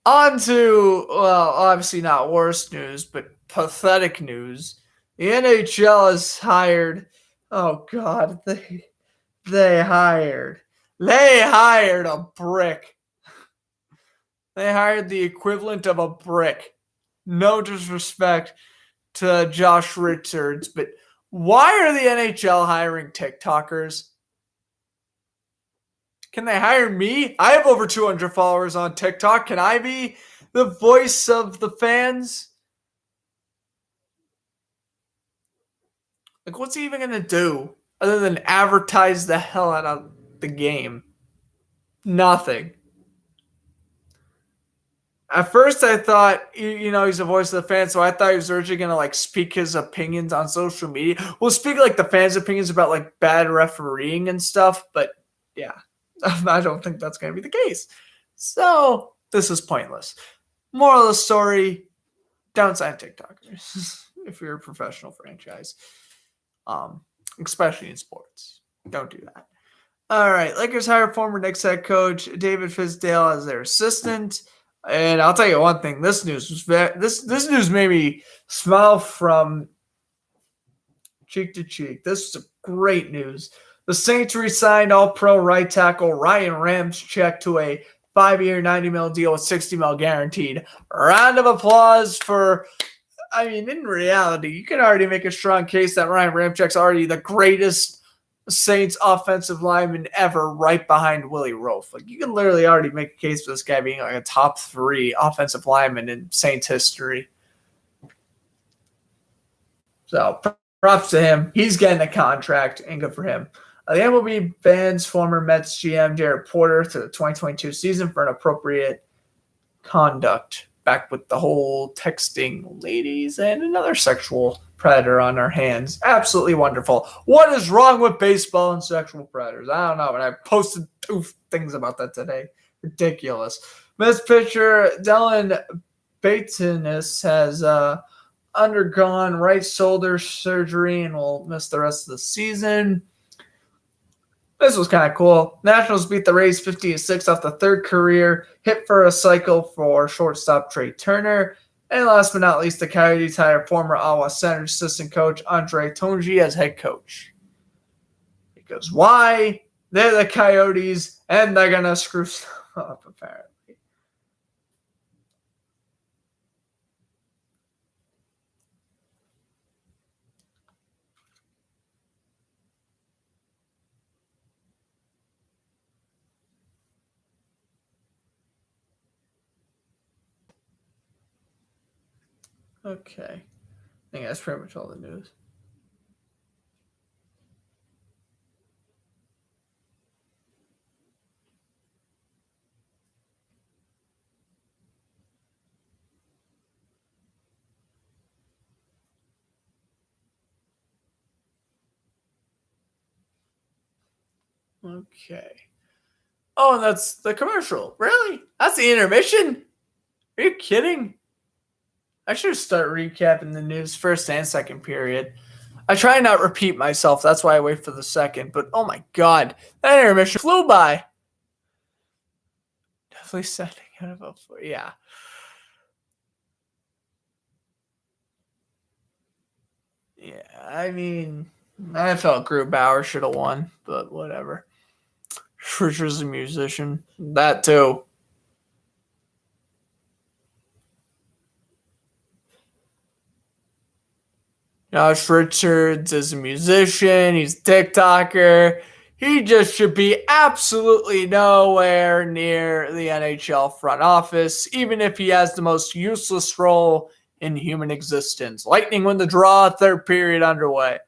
On to, well, obviously not worst news, but pathetic news. The NHL has hired, oh God, they hired, they hired a brick. They hired the equivalent of a brick. No disrespect to Josh Richards, but why are the NHL hiring TikTokers? Can they hire me? I have over 200 followers on TikTok. Can I be the voice of the fans? Like, what's he even going to do other than advertise the hell out of the game? Nothing. At first, I thought, he's the voice of the fans, so I thought he was originally going to, like, speak his opinions on social media. We'll speak, like, the fans' opinions about, like, bad refereeing and stuff, but, yeah, I don't think that's going to be the case. So, this is pointless. Moral of the story, don't sign TikTokers if you're a professional franchise, especially in sports. Don't do that. All right, Lakers hire former Knicks head coach David Fizdale as their assistant. And I'll tell you one thing: this news was this news made me smile from cheek to cheek. This is great news. The Saints re-signed All-Pro right tackle Ryan Ramczyk to a 5-year, $90 million deal with $60 million guaranteed. Round of applause for. I mean, in reality, you can already make a strong case that Ryan Ramczyk's already the greatest Saints offensive lineman ever, right behind Willie Roaf. Like, you can literally already make a case for this guy being like a top 3 offensive lineman in Saints history. So props to him. He's getting a contract, and good for him. The MLB bans former Mets GM Jared Porter to the 2022 season for inappropriate conduct. Back with the whole texting ladies and another sexual predator on our hands. Absolutely wonderful. What is wrong with baseball and sexual predators? I don't know, but I posted 2 things about that today. Ridiculous. Mets pitcher Dylan Batenis has undergone right shoulder surgery and will miss the rest of the season. This was kind of cool. Nationals beat the Rays 50-6 off the third career hit for a cycle for shortstop Trey Turner. And last but not least, the Coyotes hired former Ottawa Senators assistant coach Andre Tonji as head coach. Because why? They're the Coyotes, and they're going to screw stuff up, apparently. Okay. I think that's pretty much all the news. Okay. Oh, and that's the commercial. Really? That's the intermission? Are you kidding? I should start recapping the news first and second period. I try not repeat myself. That's why I wait for the second. But oh my God, that intermission flew by. Definitely setting out of a yeah. Yeah, I mean, I felt Grubauer should have won, but whatever. Fischer's a musician. That too. Josh Richards is a musician. He's a TikToker. He just should be absolutely nowhere near the NHL front office, even if he has the most useless role in human existence. Lightning win the draw, third period underway.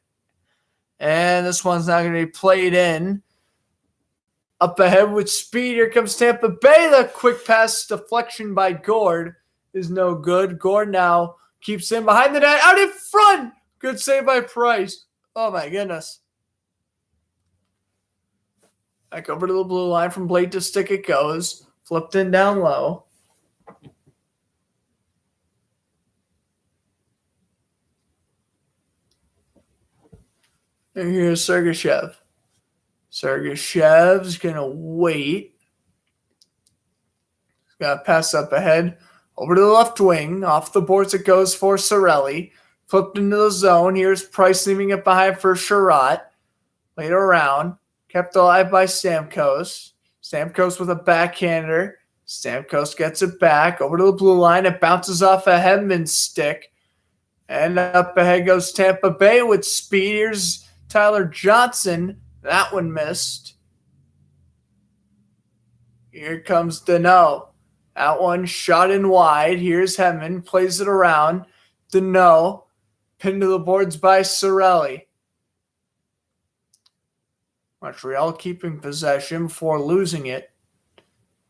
And this one's not going to be played in. Up ahead with speed, here comes Tampa Bay. The quick pass deflection by Gord is no good. Gord now keeps him behind the net, out in front. Good save by Price. Oh, my goodness. Back over to the blue line from blade to stick it goes. Flipped in down low. And here's Sergachev. Sergachev's going to wait. Got to pass up ahead. Over to the left wing. Off the boards it goes for Cirelli. Flipped into the zone. Here's Price leaving it behind for Sherratt. Played around. Kept alive by Stamkos. Stamkos with a backhander. Stamkos gets it back. Over to the blue line. It bounces off a Hedman's stick. And up ahead goes Tampa Bay with speed. Here's Tyler Johnson. That one missed. Here comes Danault. That one shot in wide. Here's Hedman. Plays it around. Danault. Pinned to the boards by Cirelli. Montreal keeping possession before losing it.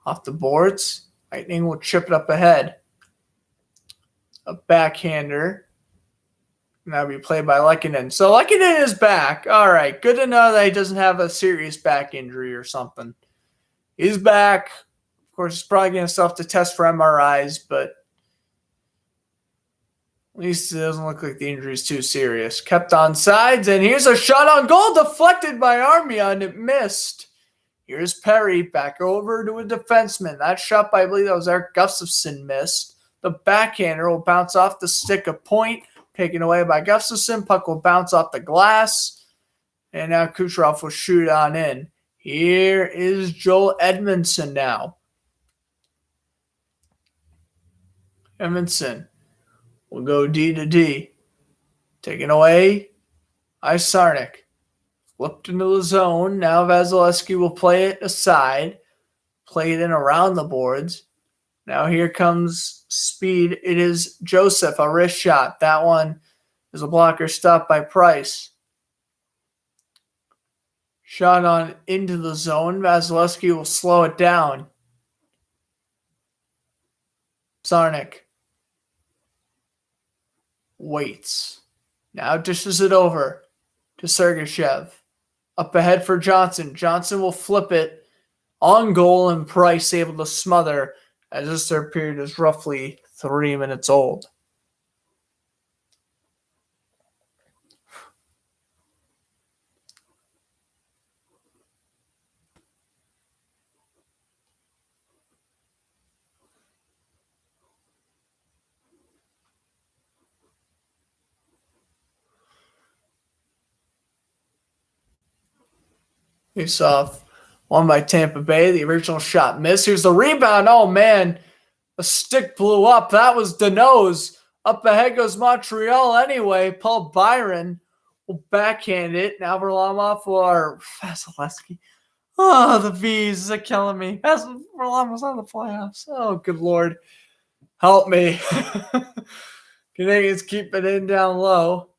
Off the boards. Lightning will chip it up ahead. A backhander. Now be played by Lehkonen. So Lehkonen is back. All right. Good to know that he doesn't have a serious back injury or something. He's back. Of course, he's probably going to still have to test for MRIs, but at least it doesn't look like the injury is too serious. Kept on sides, and here's a shot on goal deflected by Armia, and it missed. Here's Perry back over to a defenseman. That shot by, I believe that was Eric Gustafsson, missed. The backhander will bounce off the stick of point, taken away by Gustafsson. Puck will bounce off the glass, and now Kucherov will shoot on in. Here is Joel Edmondson now. Edmondson will go D to D. Taken away by Sarnik. Flipped into the zone. Now Vasilevsky will play it aside. Play it in around the boards. Now here comes speed. It is Joseph, a wrist shot. That one is a blocker stopped by Price. Shot on into the zone. Vasilevsky will slow it down. Sarnik waits. Now dishes it over to Sergachev. Up ahead for Johnson. Johnson will flip it on goal, and Price able to smother as this third period is roughly 3 minutes old. Face off. Won by Tampa Bay. The original shot missed. Here's the rebound. Oh, man. The stick blew up. That was Danault's. Up ahead goes Montreal anyway. Paul Byron will backhand it. Now Varlamov or Vasilevsky. Oh, the V's are killing me. Varlamov's on the playoffs. Oh, good Lord. Help me. Canadiens keep it in down low.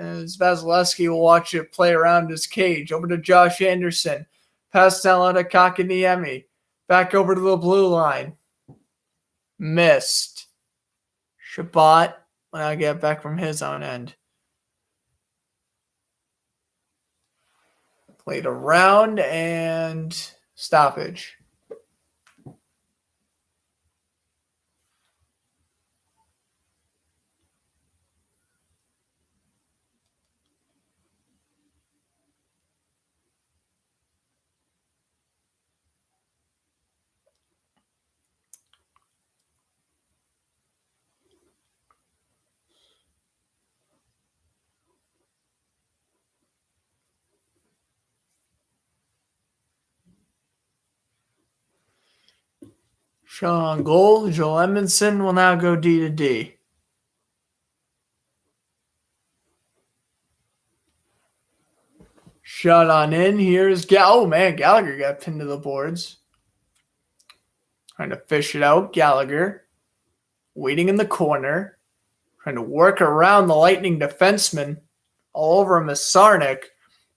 As Vasilevsky will watch it play around his cage. Over to Josh Anderson. Pass down low to Kakaniemi. Back over to the blue line. Missed. Shabbat will now get back from his own end. Played around and stoppage. Shot on goal. Joel Edmondson will now go D to D. Shot on in. Here's Gallagher got pinned to the boards. Trying to fish it out. Gallagher waiting in the corner. Trying to work around the Lightning defenseman. All over him is Sarnik.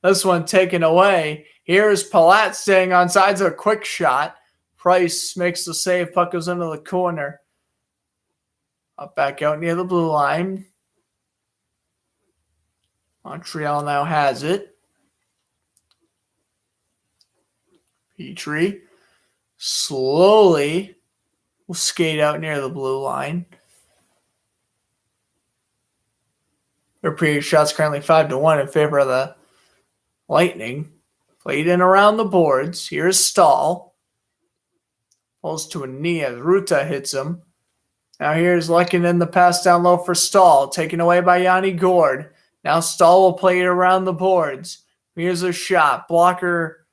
This one taken away. Here's Palat staying on sides of a quick shot. Price makes the save. Puck goes into the corner. Up back out near the blue line. Montreal now has it. Petrie slowly will skate out near the blue line. Their period shots currently 5-1 in favor of the Lightning. Played in around the boards. Here's Stahl. Pulls to a knee as Ruta hits him. Now here's Lehkonen, the pass down low for Stahl, taken away by Yanni Gourde. Now Stahl will play it around the boards. Here's a shot. Blocker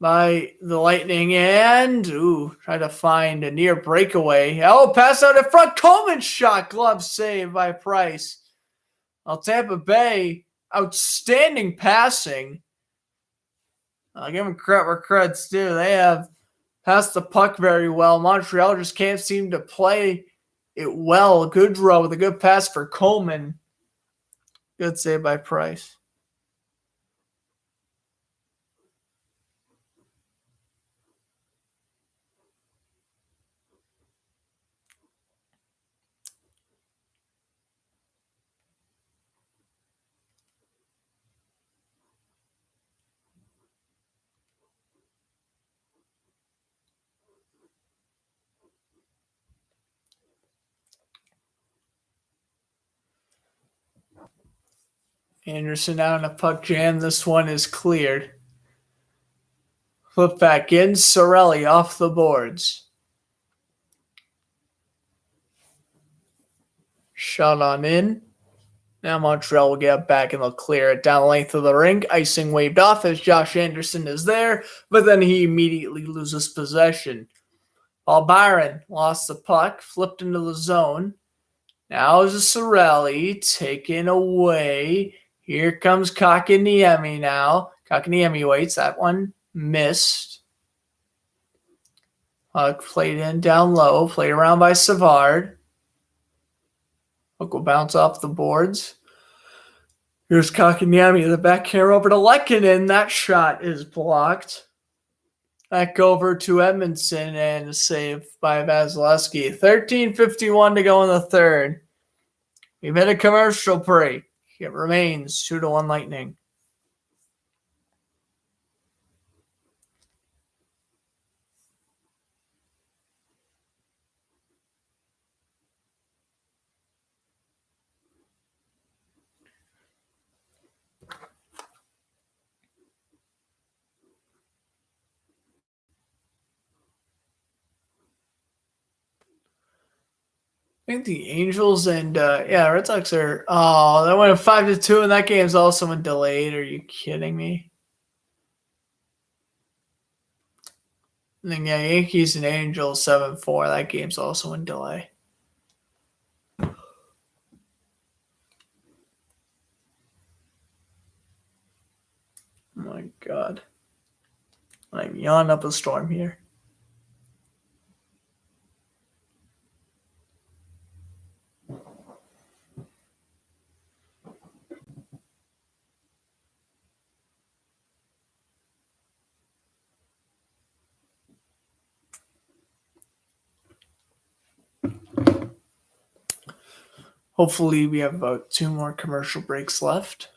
by the Lightning and, try to find a near breakaway. Oh, pass out in front. Coleman's shot. Glove save by Price. Well, Tampa Bay, outstanding passing. I'll give them credit where credit's due. They have passed the puck very well. Montreal just can't seem to play it well. Goodrow with a good pass for Coleman. Good save by Price. Anderson out in a puck jam. This one is cleared. Flip back in. Cirelli off the boards. Shot on in. Now Montreal will get back and they'll clear it down the length of the rink. Icing waved off as Josh Anderson is there, but then he immediately loses possession. Paul Byron lost the puck, flipped into the zone. Now is a Cirelli taken away. Here comes Kakaniemi now. Kakaniemi waits. That one missed. Puck played in down low. Played around by Savard. Puck will bounce off the boards. Here's Kakaniemi. The backhand over to Lehkonen. That shot is blocked. Back over to Edmondson and a save by Vasilevsky. 13:51 to go in the third. We've hit a commercial break. It remains 2-1 Lightning. I think the Angels and Red Sox are. Oh, that went 5-2, and that game's also been delayed. Are you kidding me? And then Yankees and Angels 7-4. That game's also in delay. Oh my God, I'm yawning up a storm here. Hopefully, we have about 2 more commercial breaks left.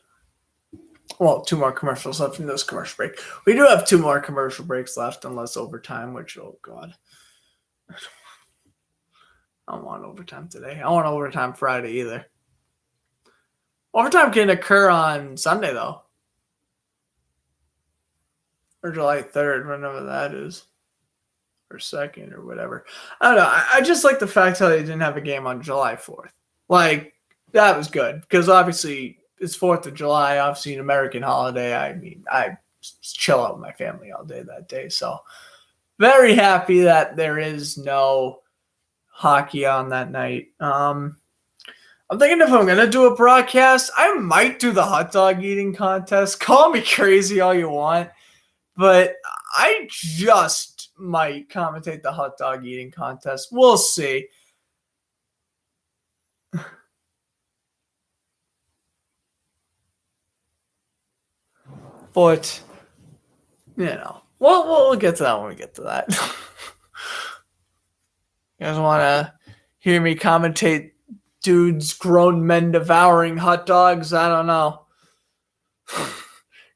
Well, 2 more commercials left in this commercial break. We do have 2 more commercial breaks left, unless overtime, which, oh God. I don't want overtime today. I don't want overtime Friday either. Overtime can occur on Sunday, though. Or July 3rd, whenever that is. Or 2nd, or whatever. I don't know. I just like the fact how they didn't have a game on July 4th. Like, that was good. Because obviously, it's 4th of July. Obviously, an American holiday. I mean, I chill out with my family all day that day. So, very happy that there is no hockey on that night. I'm thinking if I'm going to do a broadcast, I might do the hot dog eating contest. Call me crazy all you want. But I just might commentate the hot dog eating contest. We'll see. But, we'll get to that when we get to that. You guys want to hear me commentate dudes, grown men devouring hot dogs? I don't know.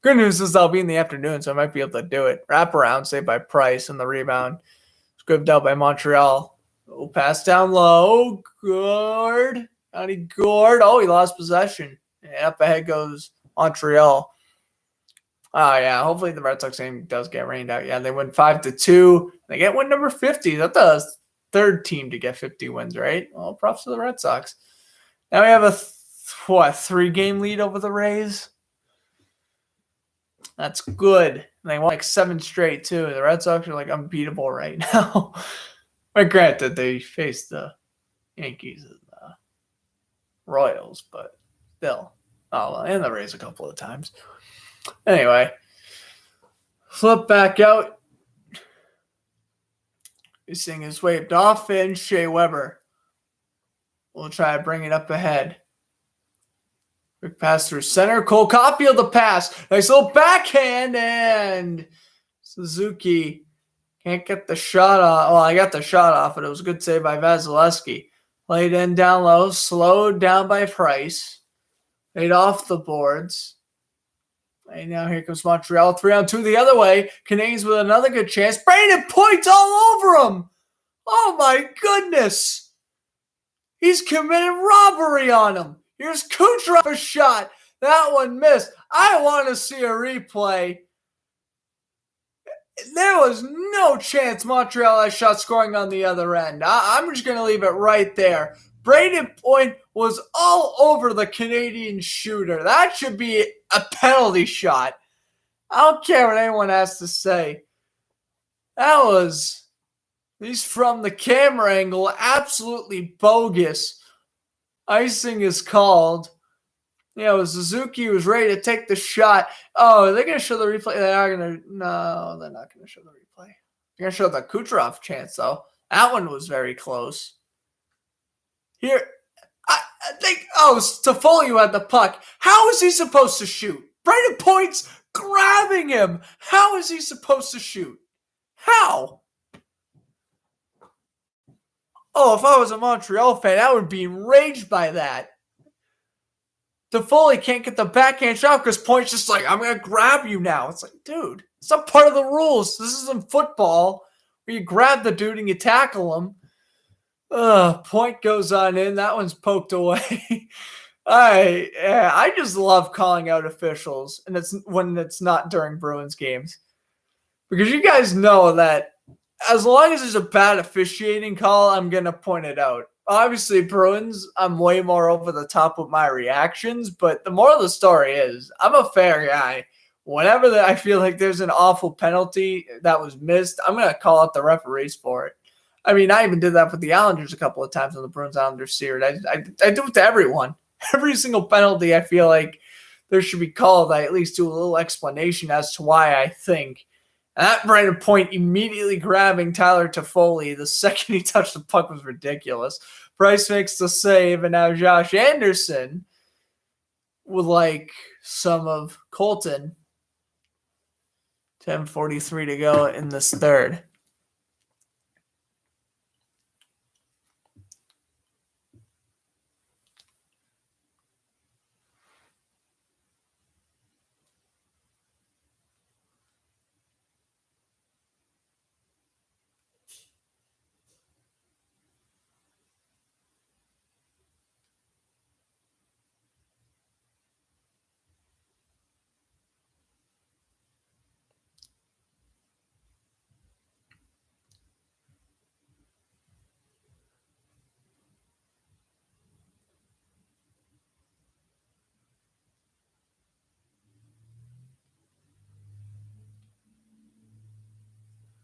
Good news is I'll be in the afternoon, so I might be able to do it. Wraparound, saved by Price, and the rebound. Scribbed out by Montreal. Oh, pass down low. Gourde. Johnny Gourde. Oh, he lost possession. And up ahead goes Montreal. Oh, yeah. Hopefully the Red Sox game does get rained out. Yeah, they win 5-2. They get win number 50. That's the third team to get 50 wins, right? Well, props to the Red Sox. Now we have a 3-game lead over the Rays. That's good. They won like 7 straight, too. The Red Sox are like unbeatable right now. But granted, they faced the Yankees and the Royals, but still. Oh, well, and the Rays a couple of times. Anyway, flip back out. This thing is waved off, and Shea Weber will try to bring it up ahead. Quick pass through center. Cole Caulfield the pass. Nice little backhand, and Suzuki can't get the shot off. Well, I got the shot off, but it was a good save by Vasilevsky. Played in down low, slowed down by Price. Made off the boards. And now here comes Montreal. 3-on-2 the other way. Canadiens with another good chance. Brandon Point's all over him. Oh, my goodness. He's committed robbery on him. Here's Kucherov a shot. That one missed. I want to see a replay. There was no chance Montreal had shot scoring on the other end. I'm just going to leave it right there. Brayden Point was all over the Canadian shooter. That should be a penalty shot. I don't care what anyone has to say. That was, at least from the camera angle, absolutely bogus. Icing is called. Suzuki was ready to take the shot. Oh, are they going to show the replay? No, they're not going to show the replay. They're going to show the Kucherov chance, though. That one was very close. Here, I think, Toffoli who had the puck. How is he supposed to shoot? Brayden Point's grabbing him. How is he supposed to shoot? How? Oh, if I was a Montreal fan, I would be enraged by that. Toffoli can't get the backhand shot because Point's just like, I'm going to grab you now. It's like, dude, it's not part of the rules. This isn't football where you grab the dude and you tackle him. Point goes on in. That one's poked away. I just love calling out officials, and it's when it's not during Bruins games. Because you guys know that as long as there's a bad officiating call, I'm going to point it out. Obviously, Bruins, I'm way more over the top with my reactions, but the moral of the story is I'm a fair guy. Whenever I feel like there's an awful penalty that was missed, I'm going to call out the referees for it. I mean, I even did that with the Islanders a couple of times on the Bruins-Islanders series. I do it to everyone. Every single penalty, I feel like there should be called. I at least do a little explanation as to why I think. And that Brayden Point immediately grabbing Tyler Toffoli the second he touched the puck was ridiculous. Price makes the save, and now Josh Anderson would like some of Colton. 10:43 to go in this third.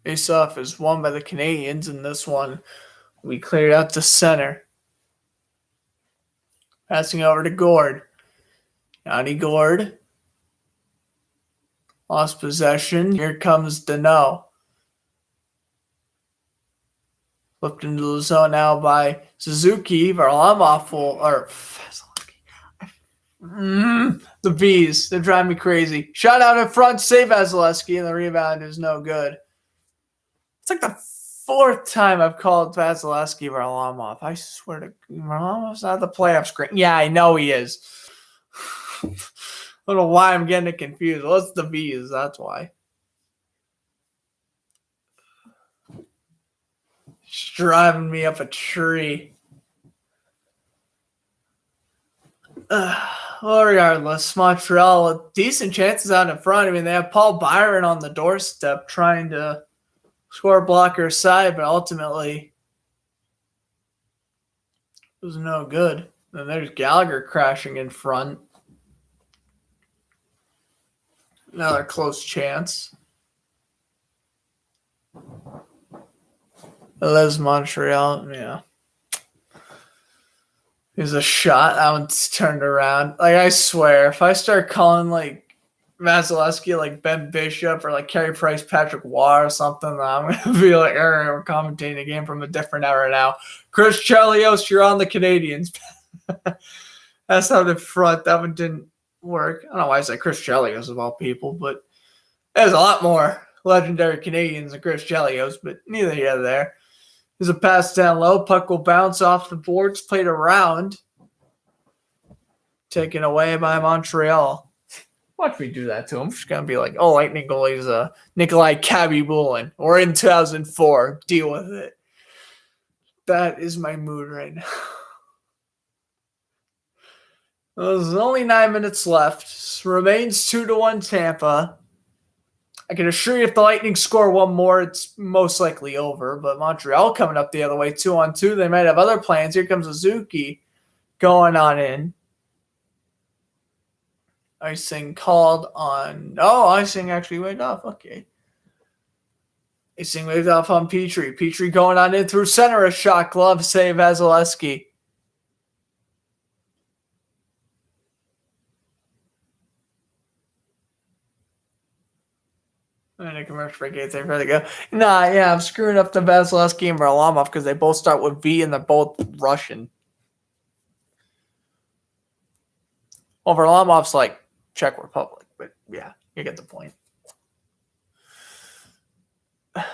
Face-off is won by the Canadiens, and this one we cleared out to center. Passing over to Gord. Yanni Gord. Lost possession. Here comes Danault. Flipped into the zone now by Suzuki. Varlamov the Bees. They're driving me crazy. Shot out in front. Save Vasilevsky, and the rebound is no good. It's like the fourth time I've called Vasilevsky Varlamov. I swear to Varlamov's not the playoff screen. Yeah, I know he is. I don't know why I'm getting it confused. Well, it's the Bees. That's why. It's driving me up a tree. Well, regardless, Montreal, decent chances out in front. I mean, they have Paul Byron on the doorstep trying to score blocker side, but ultimately it was no good. And there's Gallagher crashing in front. Another close chance. Les Montreal, yeah. There's a shot. That one's turned around. Like, I swear, if I start calling, like, Vasilevsky, like, Ben Bishop, or, like, Carey Price, Patrick Waugh, or something, I'm going to be like, all right, we're commentating a game from a different era now. Chris Chelios, you're on the Canadiens. That's how the front. That one didn't work. I don't know why I said Chris Chelios of all people, but there's a lot more legendary Canadians than Chris Chelios, but neither here nor there. There's a pass down low. Puck will bounce off the boards, played around. Taken away by Montreal. Watch me do that to him. I'm just going to be like, oh, Lightning goalie's Nikolai Khabibulin. We're in 2004. Deal with it. That is my mood right now. There's only 9 minutes left. Remains 2-1 Tampa. I can assure you if the Lightning score one more, it's most likely over. But Montreal coming up the other way, 2-2. They might have other plans. Here comes Suzuki going on in. Icing called on... Oh, icing actually waved off. Okay. Icing waved off on Petrie. Petrie going on in through center. A shot glove save Vasilevsky. And a commercial break 8 there. There they go. I'm screwing up the Vasilevsky and Varlamov because they both start with V and they're both Russian. Well, Varlamov's like Czech Republic, but yeah, you get the point. They're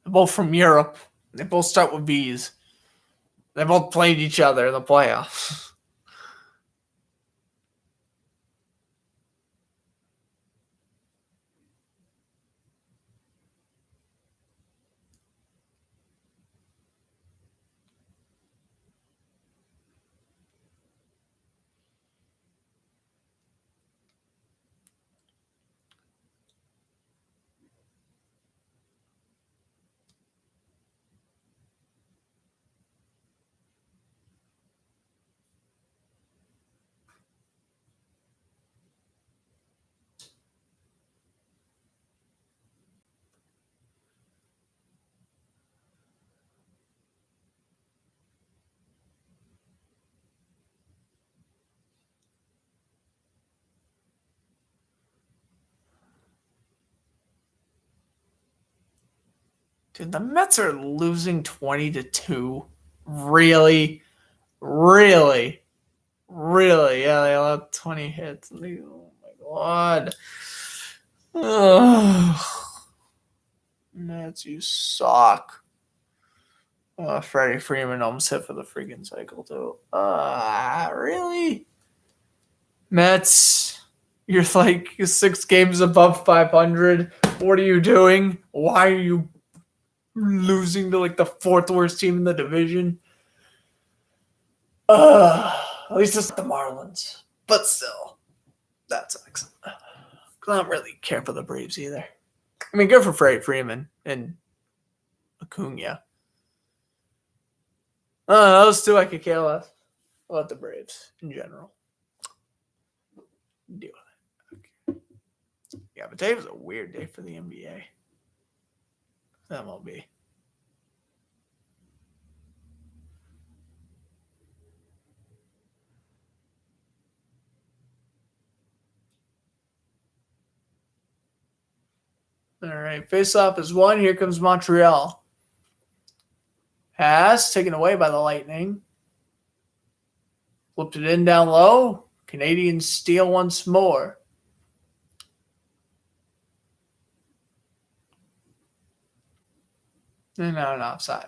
both from Europe. They both start with V's. They both played each other in the playoffs. Dude, the Mets are losing 20-2. Really? Really? Really? Yeah, they allowed 20 hits. Oh my god. Ugh. Mets, you suck. Freddie Freeman almost hit for the freaking cycle, too. Really? Mets, you're like 6 games above 500. What are you doing? Why are you losing to like the 4th worst team in the division? At least it's not the Marlins. But still, that sucks. I don't really care for the Braves either. I mean, good for Freddie Freeman and Acuna. Those two I could care less about the Braves in general. Deal with it. Okay. Yeah, but today was a weird day for the NBA. MLB. All right, face-off is 1. Here comes Montreal. Pass taken away by the Lightning. Flipped it in down low. Canadiens steal once more. And now an offside.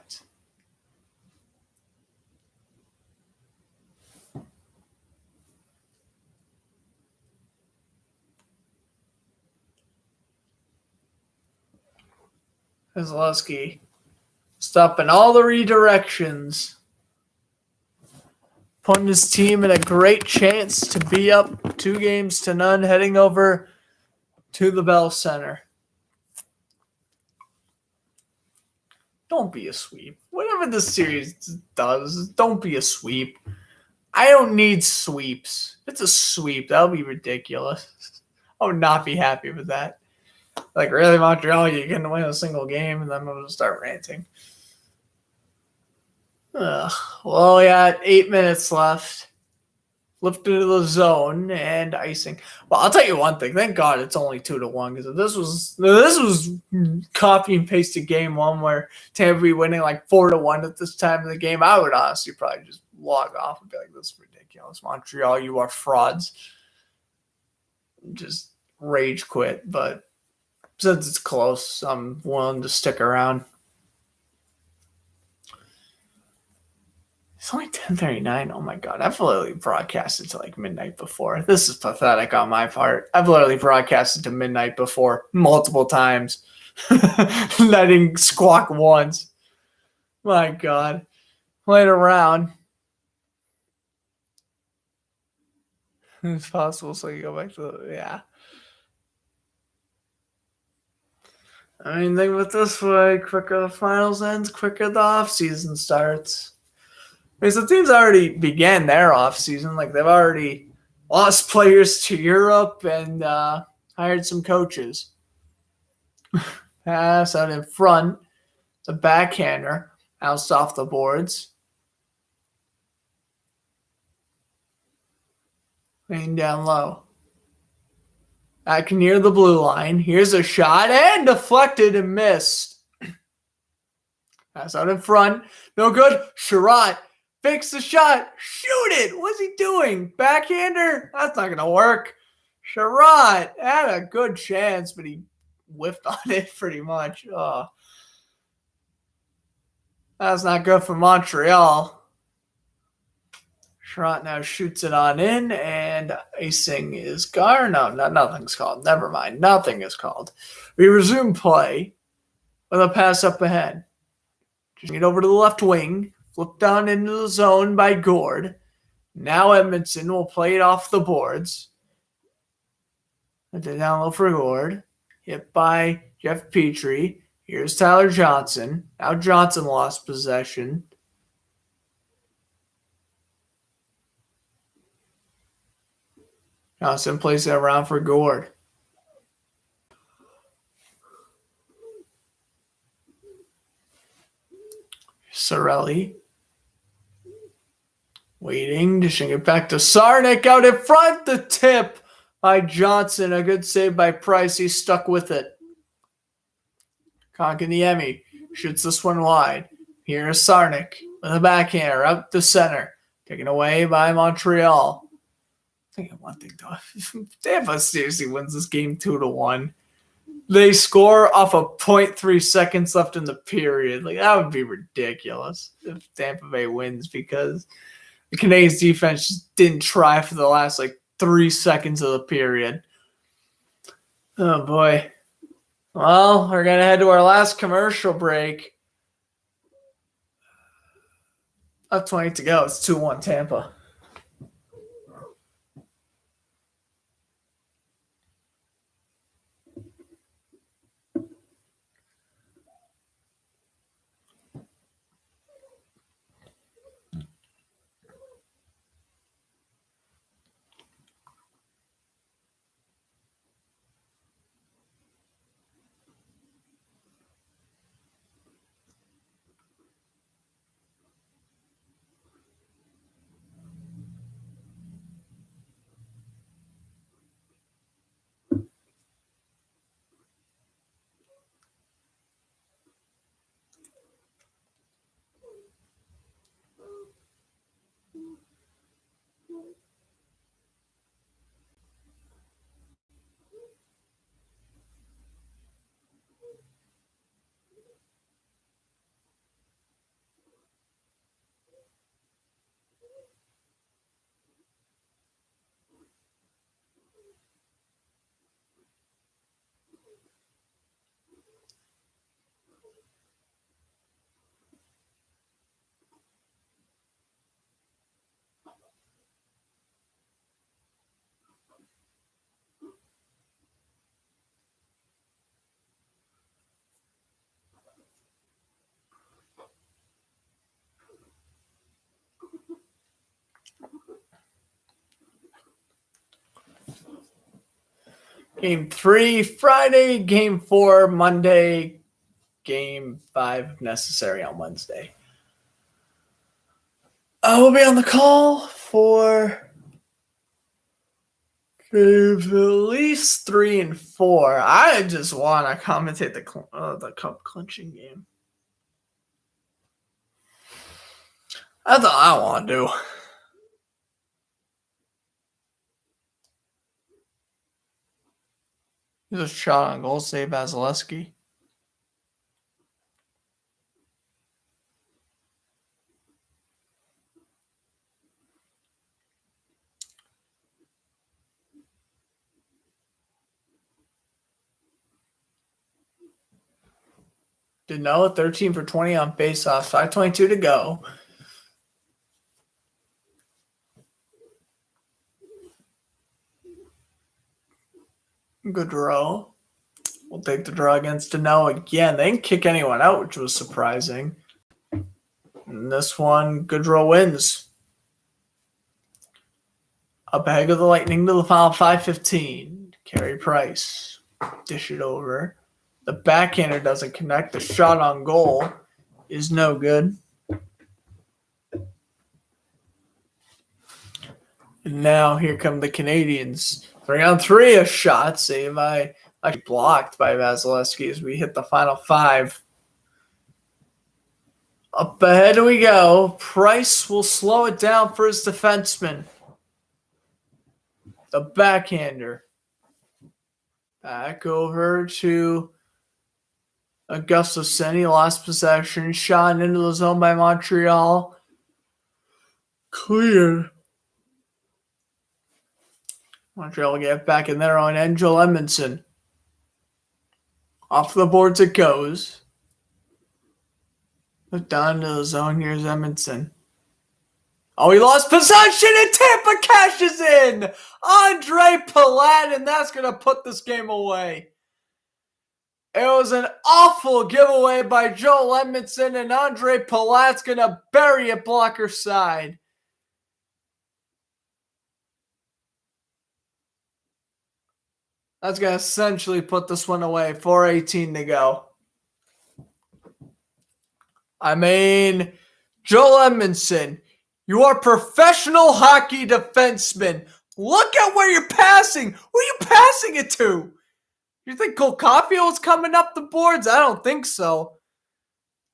Vasilevsky stopping all the redirections. putting his team in a great chance to be up 2-0, heading over to the Bell Center. Don't be a sweep. Whatever this series does, don't be a sweep. I don't need sweeps. If it's a sweep, that'll be ridiculous. I would not be happy with that. Like, really, Montreal, you're going to win a single game, and then I'm going to start ranting. Well, we got 8 minutes left. Flipped into the zone and icing. Well, I'll tell you one thing. Thank God it's only 2-1, because if this was copy and pasted game one where Tampa be winning like 4-1 at this time of the game, I would honestly probably just log off and be like, "This is ridiculous, Montreal. You are frauds." Just rage quit. But since it's close, I'm willing to stick around. It's only 10:39. Oh my God. I've literally broadcasted to like midnight before. This is pathetic on my part. I've literally broadcasted to midnight before multiple times. I didn't squawk once. My God. Playing around. It's possible, so you go back to yeah. I mean, think of it this way. Quicker the finals ends, quicker the offseason starts. Because the teams already began their offseason. Like, they've already lost players to Europe and hired some coaches. Pass out in front. The backhander outs off the boards. Laying down low. Back near the blue line. Here's a shot and deflected and missed. Pass out in front. No good. Sherratt. Fix the shot. Shoot it. What's he doing? Backhander? That's not going to work. Sherratt had a good chance, but he whiffed on it pretty much. Oh. That's not good for Montreal. Sherratt now shoots it on in, and icing is gone. No, nothing's called. Never mind. Nothing is called. We resume play with a pass up ahead. Just get over to the left wing. Flip down into the zone by Gord. Now Edmondson will play it off the boards. And then down low for Gord. Hit by Jeff Petrie. Here's Tyler Johnson. Now Johnson lost possession. Johnson plays it around for Gord. Sorelli. Waiting, dishing it back to Sarnik out in front. The tip by Johnson. A good save by Price. He's stuck with it. Konkaniemi shoots this one wide. Here's Sarnik with a backhander out the center. Taken away by Montreal. I think one thing though. If Tampa seriously wins this game 2-1, they score off of 0.3 seconds left in the period. Like, that would be ridiculous if Tampa Bay wins, because the Canadiens defense just didn't try for the last 3 seconds of the period. Oh boy. Well, we're gonna head to our last commercial break. Up 20 to go. It's 2-1 Tampa. Game 3 Friday, Game 4 Monday, Game 5 if necessary on Wednesday. I will be on the call for games at least 3 and 4. I just want to commentate the cup clinching game. That's all I want to do. Here's a shot on goal, save Vasilevsky. Dano, 13 for 20 on faceoffs, 5:22 to go. Good draw. We'll take the draw against Dano again. They didn't kick anyone out, which was surprising. And this one, good draw wins. Up ahead of the Lightning to the final 5:15. Carey Price. Dish it over. The backhander doesn't connect. The shot on goal is no good. And now here come the Canadiens. 3-on-3, a shot saved by blocked by Vasilevsky as we hit the final 5. Up ahead we go. Price will slow it down for his defenseman. The backhander. Back over to Augustus. He lost possession. Shot into the zone by Montreal. Cleared. Montreal will get back in their own end. Joel Edmondson. Off the boards it goes. Look down to the zone. Here's Edmondson. Oh, he lost possession and Tampa cashes in. Andre Palat, and that's going to put this game away. It was an awful giveaway by Joel Edmondson, and Andre Palat's going to bury it blocker side. That's going to essentially put this one away. 4:18 to go. I mean, Joel Edmondson, you are professional hockey defenseman. Look at where you're passing. Who are you passing it to? You think Cole Caulfield's coming up the boards? I don't think so.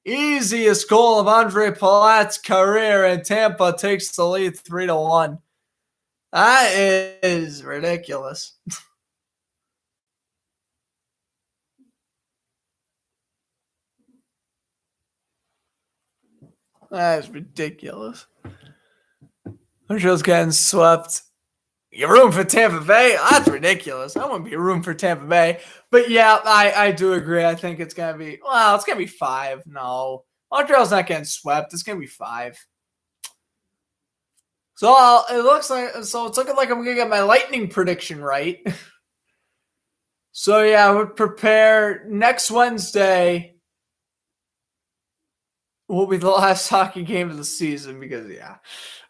Easiest goal of Andre Palat's career, and Tampa takes the lead 3-1. That is ridiculous. That is ridiculous. Montreal's getting swept. You room for Tampa Bay? That's ridiculous. I wouldn't be room for Tampa Bay. But yeah, I do agree. I think it's going to be, it's going to be 5. No. Montreal's not getting swept. It's going to be 5. So it's looking like I'm going to get my Lightning prediction right. So yeah, I would prepare next Wednesday will be the last hockey game of the season because,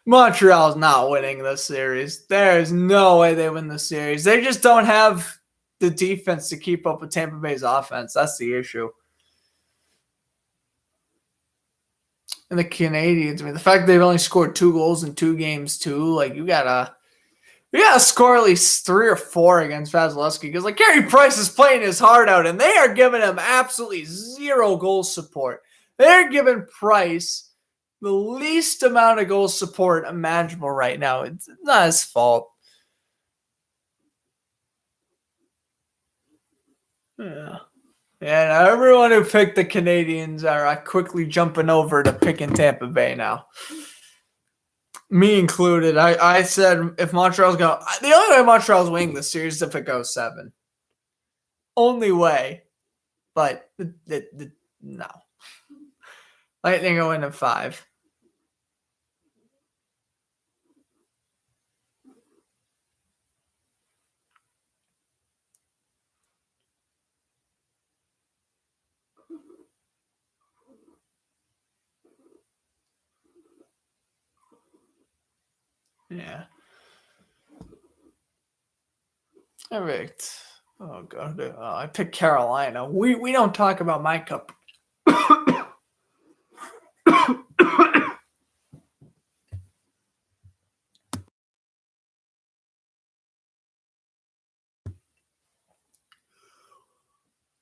Montreal's not winning this series. There's no way they win this series. They just don't have the defense to keep up with Tampa Bay's offense. That's the issue. And the Canadiens, the fact that they've only scored 2 goals in 2 games too, you gotta score at least 3 or 4 against Vasilevsky because Carey Price is playing his heart out and they are giving him absolutely 0 goal support. They're giving Price the least amount of goal support imaginable right now. It's not his fault. Yeah. And everyone who picked the Canadiens are quickly jumping over to picking Tampa Bay now. Me included. I said if Montreal's going, the only way Montreal's winning the series is if it goes 7. Only way. But no. Lightning go in at 5. Yeah. Perfect. Oh god, I picked Carolina. We don't talk about my cup.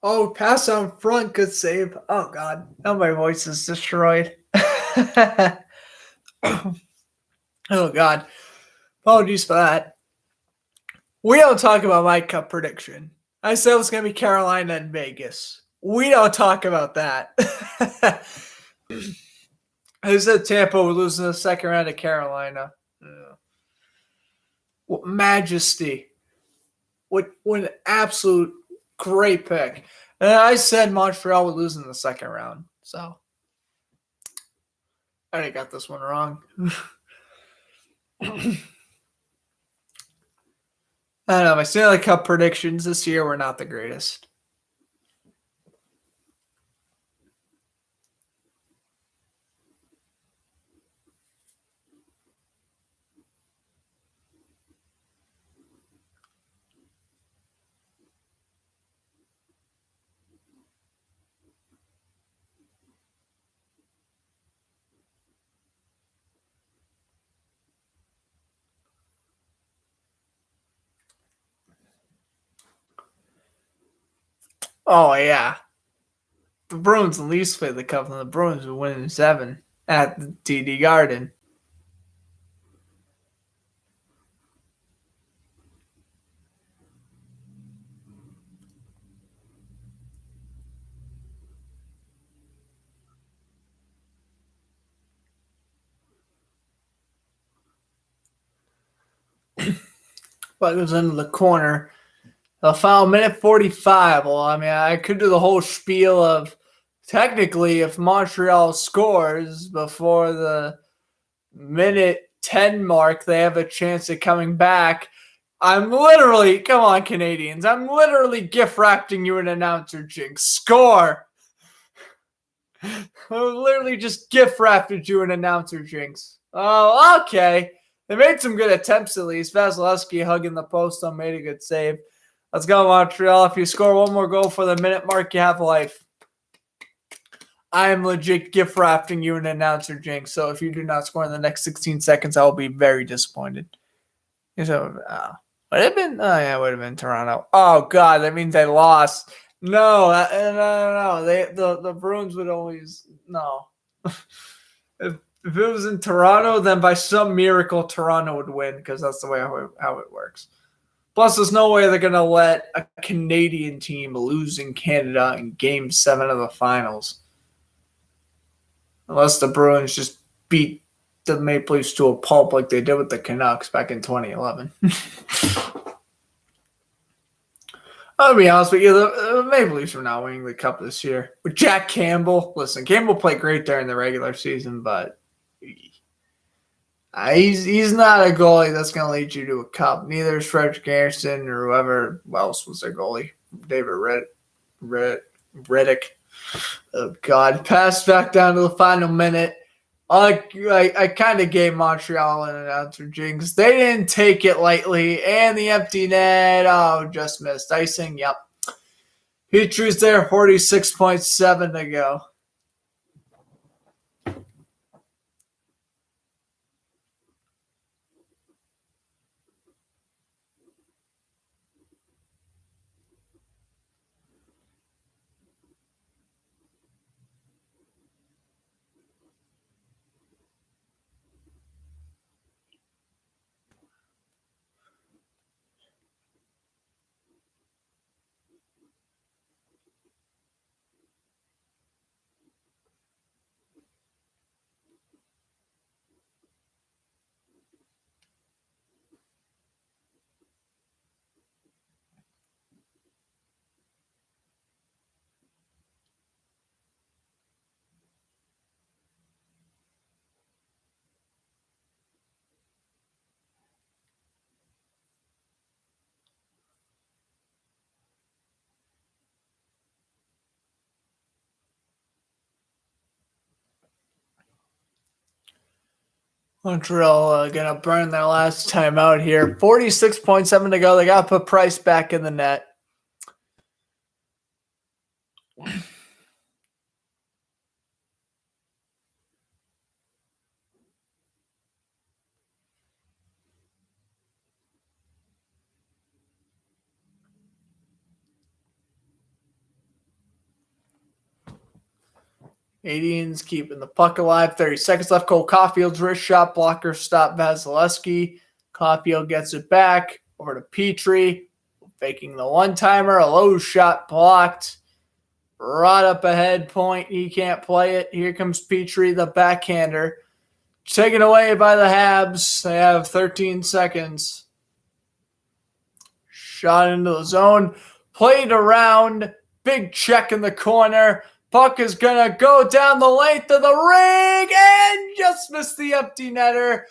Oh, pass on front, good save. Oh god, now my voice is destroyed. Oh god, apologies for that. We don't talk about my cup prediction. I said it was going to be Carolina and Vegas. We don't talk about that. I said Tampa would lose in the second round to Carolina. What majesty. What an absolute great pick. And I said Montreal would lose in the second round. So I already got this one wrong. I don't know. My Stanley Cup predictions this year were not the greatest. Oh, yeah. The Bruins at least played the Cup, and the Bruins would win in 7 at the TD Garden. But it was into the corner. The final minute 45. Well, I mean, I could do the whole spiel of technically if Montreal scores before the minute 10 mark, they have a chance of coming back. I'm literally, come on, Canadians, I'm literally gift wrapping you an announcer jinx. Score! I literally just gift wrapped you an announcer jinx. Oh, okay. They made some good attempts at least. Vasilevsky hugging the post on made a good save. Let's go, Montreal. If you score one more goal for the minute mark, you have life. I am legit gift wrapping you an announcer jinx. So if you do not score in the next 16 seconds, I will be very disappointed. So, would it have been? Oh, yeah, it would have been Toronto. Oh, God. That means they lost. No. The Bruins would always. No. If it was in Toronto, then by some miracle, Toronto would win because that's the way how it works. Plus, there's no way they're going to let a Canadian team lose in Canada in Game 7 of the finals. Unless the Bruins just beat the Maple Leafs to a pulp like they did with the Canucks back in 2011. I'll be honest with you, the Maple Leafs are not winning the Cup this year. With Jack Campbell, listen, Campbell played great during the regular season, but he's not a goalie that's going to lead you to a Cup. Neither is Frederick Anderson or whoever else was their goalie. David Riddick. Oh, God. Pass back down to the final minute. I kind of gave Montreal an announcer jinx. They didn't take it lightly. And the empty net. Oh, just missed. Icing. Yep. Petru's there. 46.7 to go. Montreal going to burn their last time out here. 46.7 to go. They got to put Price back in the net. Canadiens keeping the puck alive. 30 seconds left. Cole Caulfield's wrist shot blocker stop Vasilevsky. Caulfield gets it back over to Petrie. Faking the one-timer. A low shot blocked. Right up ahead point. He can't play it. Here comes Petrie, the backhander. Taken away by the Habs. They have 13 seconds. Shot into the zone. Played around. Big check in the corner. Puck is going to go down the length of the ring and just miss the empty netter.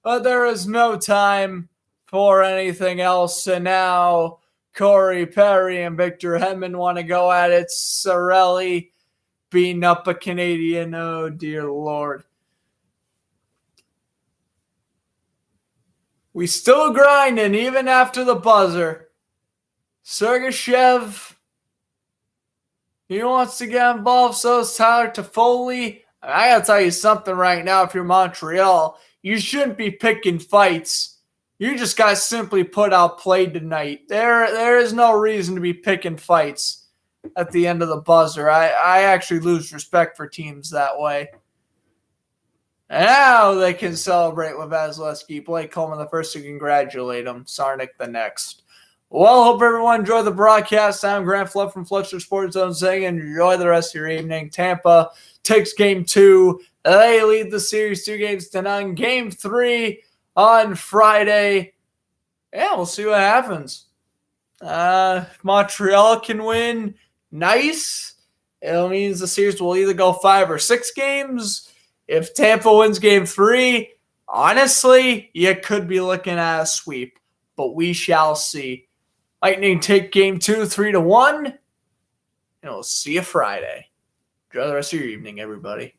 But there is no time for anything else. And now Corey Perry and Victor Hedman want to go at it. Cirelli beating up a Canadian. Oh, dear Lord. We still grinding even after the buzzer. Sergachev, he wants to get involved, so is Tyler Toffoli. I got to tell you something right now, if you're Montreal, you shouldn't be picking fights. You just got simply put out played tonight. There is no reason to be picking fights at the end of the buzzer. I actually lose respect for teams that way. And now they can celebrate with Vasilevsky. Blake Coleman the first to congratulate him. Sarnik the next. Well, hope everyone enjoyed the broadcast. I'm Grant Flood from Fletcher Sports Zone saying enjoy the rest of your evening. Tampa takes game 2. They lead the series 2-0. Game 3 on Friday. Yeah, we'll see what happens. Montreal can win. Nice. It means the series will either go 5 or 6 games. If Tampa wins game 3, honestly, you could be looking at a sweep. But we shall see. Lightning take game 2, 3-1. And we'll see you Friday. Enjoy the rest of your evening, everybody.